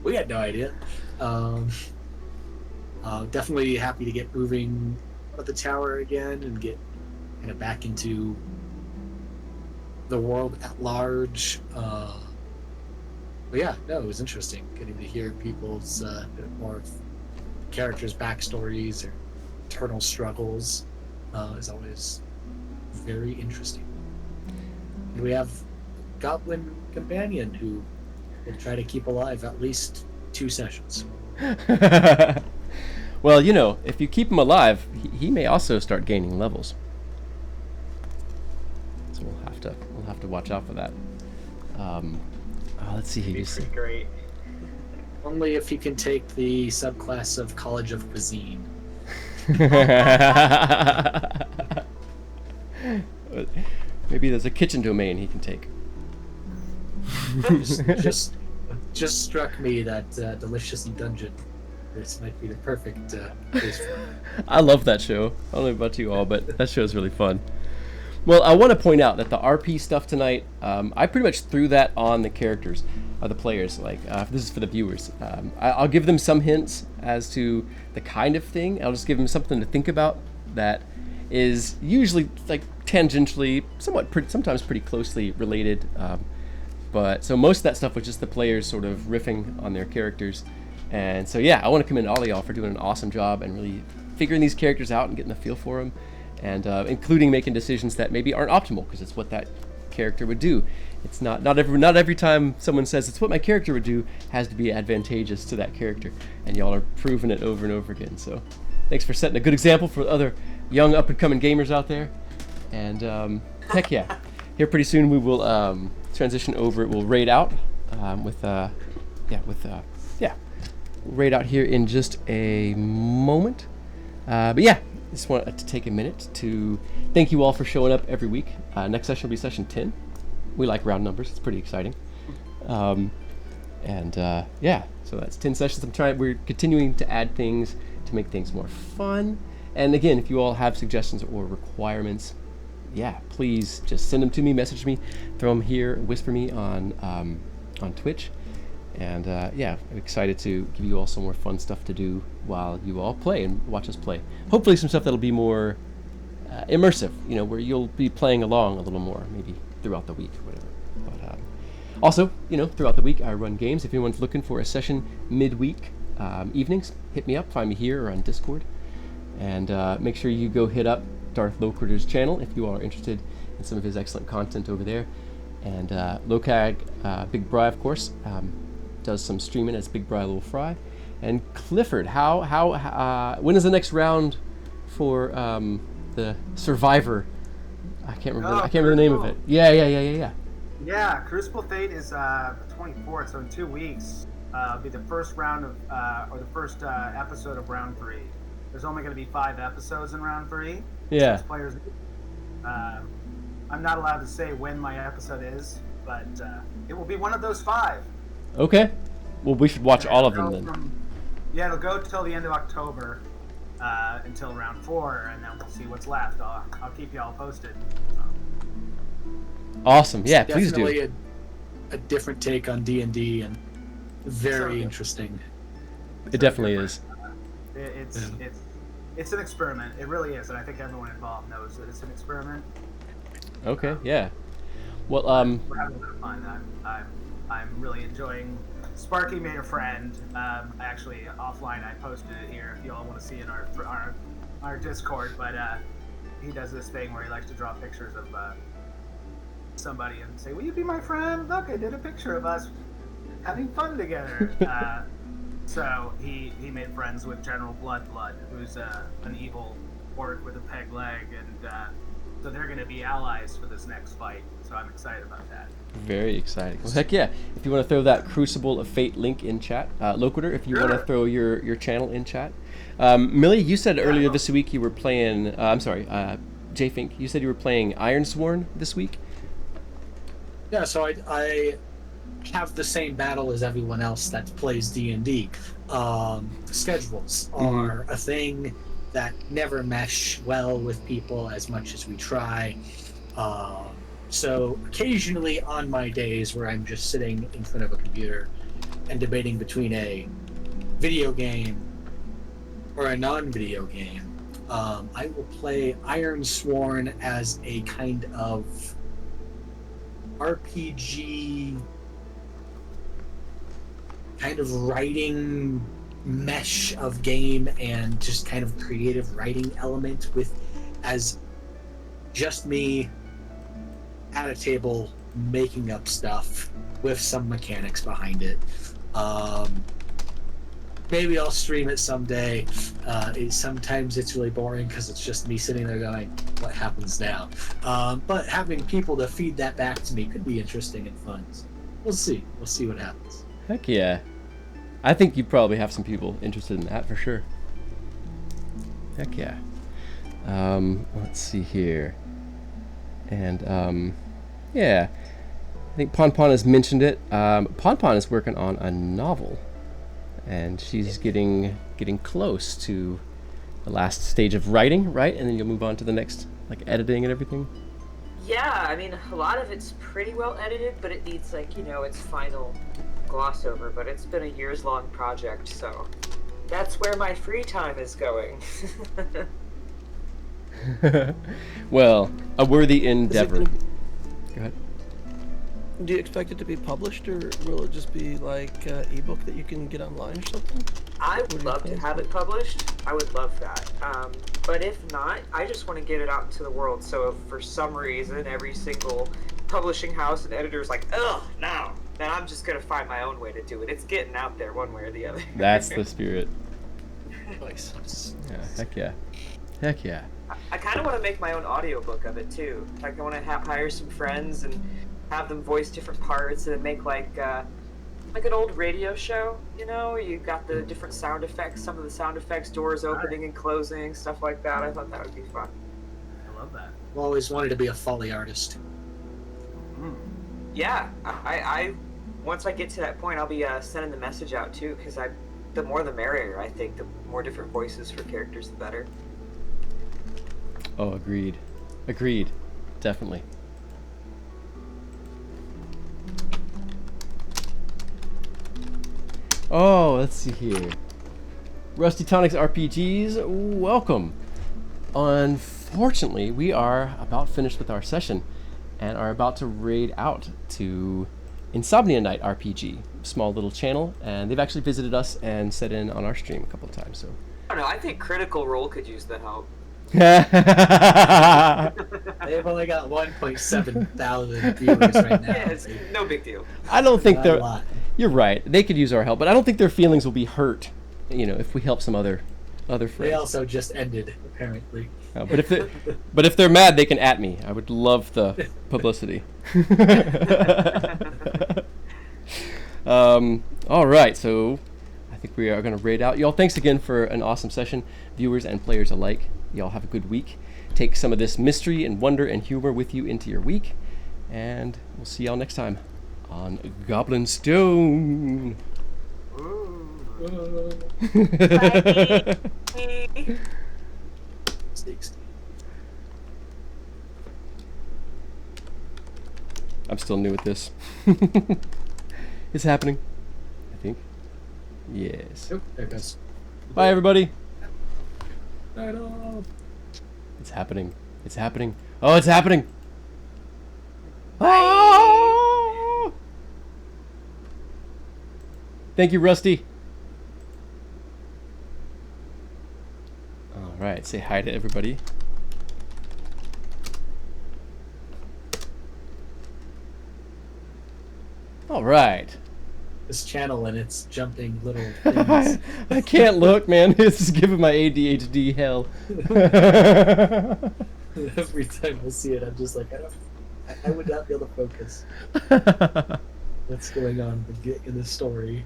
Speaker 4: We had no idea. Definitely happy to get moving at the tower again and get kind of back into the world at large. But yeah, no, it was interesting getting to hear people's more characters' backstories or internal struggles. Is always very interesting. And we have Goblin companion who will try to keep alive at least 2 sessions.
Speaker 7: Well, you know, if you keep him alive, he may also start gaining levels. So we'll have to watch out for that. Let's see here.
Speaker 3: Pretty great.
Speaker 4: Only if you can take the subclass of College of Cuisine.
Speaker 7: Maybe there's a kitchen domain he can take.
Speaker 4: just struck me that Delicious in Dungeon. This might be the perfect place for it.
Speaker 7: I love that show. I don't know about you all, but that show is really fun. Well, I want to point out that the RP stuff tonight, I pretty much threw that on the characters, the players. Like, this is for the viewers. I'll give them some hints as to the kind of thing. I'll just give them something to think about that is usually like tangentially, sometimes pretty closely related. But so most of that stuff was just the players sort of riffing on their characters. And so yeah, I want to commend all of y'all for doing an awesome job and really figuring these characters out and getting a feel for them, and including making decisions that maybe aren't optimal because it's what that character would do. It's not every time someone says it's what my character would do has to be advantageous to that character, and y'all are proving it over and over again. So thanks for setting a good example for other young up and coming gamers out there. And heck yeah, here pretty soon we will transition over. We'll raid out We'll raid out here in just a moment. But yeah, just want to take a minute to thank you all for showing up every week. Next session will be session 10. We like round numbers. It's pretty exciting. So that's 10 sessions. We're continuing to add things to make things more fun. And again, if you all have suggestions or requirements, yeah, please just send them to me, message me, throw them here, whisper me on Twitch. And I'm excited to give you all some more fun stuff to do while you all play and watch us play. Hopefully some stuff that'll be more immersive, where you'll be playing along a little more, maybe throughout the week or whatever. But also, throughout the week I run games. If anyone's looking for a session midweek evenings, hit me up, find me here or on Discord. And make sure you go hit up Darth Lowcritter's channel if you are interested in some of his excellent content over there. And Locag, Big Bri, of course, does some streaming as Big Bri Little Fry. And Clifford, when is the next round for the Survivor? I can't remember the name of it. Yeah.
Speaker 2: Yeah, Crucible Fate is the 24th, so in 2 weeks it'll be the first round of or the first episode of round 3. There's only going to be 5 episodes in round 3.
Speaker 7: Yeah.
Speaker 2: 6 players. I'm not allowed to say when my episode is, but it will be one of those 5.
Speaker 7: Okay. Well, we should watch all of them then.
Speaker 2: It'll go till the end of October, until round 4, and then we'll see what's left. I'll keep you all posted.
Speaker 7: Awesome. Yeah, please do.
Speaker 4: Definitely a different take on D&D and very interesting.
Speaker 7: It definitely is.
Speaker 2: It's an experiment. It really is, and I think everyone involved knows that it's an experiment.
Speaker 7: Okay. Yeah. Well,
Speaker 2: we're having a lot of fun. I'm really enjoying. Sparky made a friend. Actually, offline, I posted it here if you all want to see it in our Discord. But he does this thing where he likes to draw pictures of somebody and say, "Will you be my friend? Look, I did a picture of us having fun together. So he made friends with General Blood, who's an evil orc with a peg leg, and so they're going to be allies for this next fight. So I'm excited about that.
Speaker 7: Very exciting. Well, heck yeah. If you want to throw that Crucible of Fate link in chat. Loquitur, if you want to throw your channel in chat. Millie, you said earlier this week you were playing... J-Fink, you said you were playing Ironsworn this week?
Speaker 4: Yeah, so I have the same battle as everyone else that plays D&D. Schedules are a thing that never mesh well with people as much as we try. So occasionally on my days where I'm just sitting in front of a computer and debating between a video game or a non-video game, I will play Ironsworn as a kind of RPG kind of writing mesh of game and just kind of creative writing element with as just me at a table making up stuff with some mechanics behind it. Maybe I'll stream it someday. Sometimes it's really boring because it's just me sitting there going, what happens now? But having people to feed that back to me could be interesting and fun. So we'll see. We'll see what happens.
Speaker 7: Heck yeah. I think you probably have some people interested in that for sure. Heck yeah. Let's see here. And yeah, I think Pon has mentioned it. Pon is working on a novel, and she's getting close to the last stage of writing, right? And then you'll move on to the next, like editing and everything.
Speaker 3: Yeah, I mean, a lot of it's pretty well edited, but it needs, like, its final gloss over. But it's been a years-long project, so that's where my free time is going.
Speaker 7: Well, a worthy endeavor. Go ahead.
Speaker 5: Do you expect it to be published, or will it just be like an ebook that you can get online or something?
Speaker 3: I would love to have it published. I would love that. But if not, I just want to get it out into the world. So if for some reason every single publishing house and editor is like, ugh, no, then I'm just going to find my own way to do it. It's getting out there one way or the other.
Speaker 7: That's the spirit.
Speaker 4: Nice.
Speaker 7: Yeah, heck yeah. Heck yeah.
Speaker 3: I kind of want to make my own audiobook of it too. Like, I want to hire some friends and have them voice different parts and make like an old radio show, you got the different sound effects, some of the sound effects, doors opening and closing, stuff like that. I thought that would be fun.
Speaker 2: I love that.
Speaker 4: I've always wanted to be a Foley artist.
Speaker 3: Yeah, I once I get to that point, I'll be sending the message out too, because the more the merrier. I think the more different voices for characters, the better.
Speaker 7: Oh, agreed. Definitely. Oh, let's see here. Rusty Tonic's RPGs, welcome. Unfortunately, we are about finished with our session and are about to raid out to Insomnia Night RPG, small little channel, and they've actually visited us and set in on our stream a couple of times. So
Speaker 3: I don't know. I think Critical Role could use the help.
Speaker 4: They've only got 1.7 thousand viewers right now.
Speaker 3: Yeah, it's no big deal.
Speaker 7: I don't think
Speaker 4: Not
Speaker 7: they're.
Speaker 4: a lot.
Speaker 7: You're right. They could use our help, but I don't think their feelings will be hurt. If we help some other friends.
Speaker 4: They also just ended, apparently.
Speaker 7: But if they're mad, they can at me. I would love the publicity. All right, so I think we are going to raid out. Y'all, thanks again for an awesome session, viewers and players alike. Y'all have a good week. Take some of this mystery and wonder and humor with you into your week, and we'll see y'all next time on Goblin Stone.
Speaker 3: Bye.
Speaker 7: I'm still new at this. It's happening, I think. Yes.
Speaker 4: Oh, there it goes.
Speaker 7: Bye, everybody.
Speaker 4: Right on.
Speaker 7: It's happening. It's happening. Oh, it's happening. Ah! Thank you, Rusty. All right, say hi to everybody. All right.
Speaker 4: this channel and it's jumping little things.
Speaker 7: I can't look, man. This is giving my ADHD hell.
Speaker 4: Every time I see it, I'm just like, I would not be able to focus. What's going on in the story?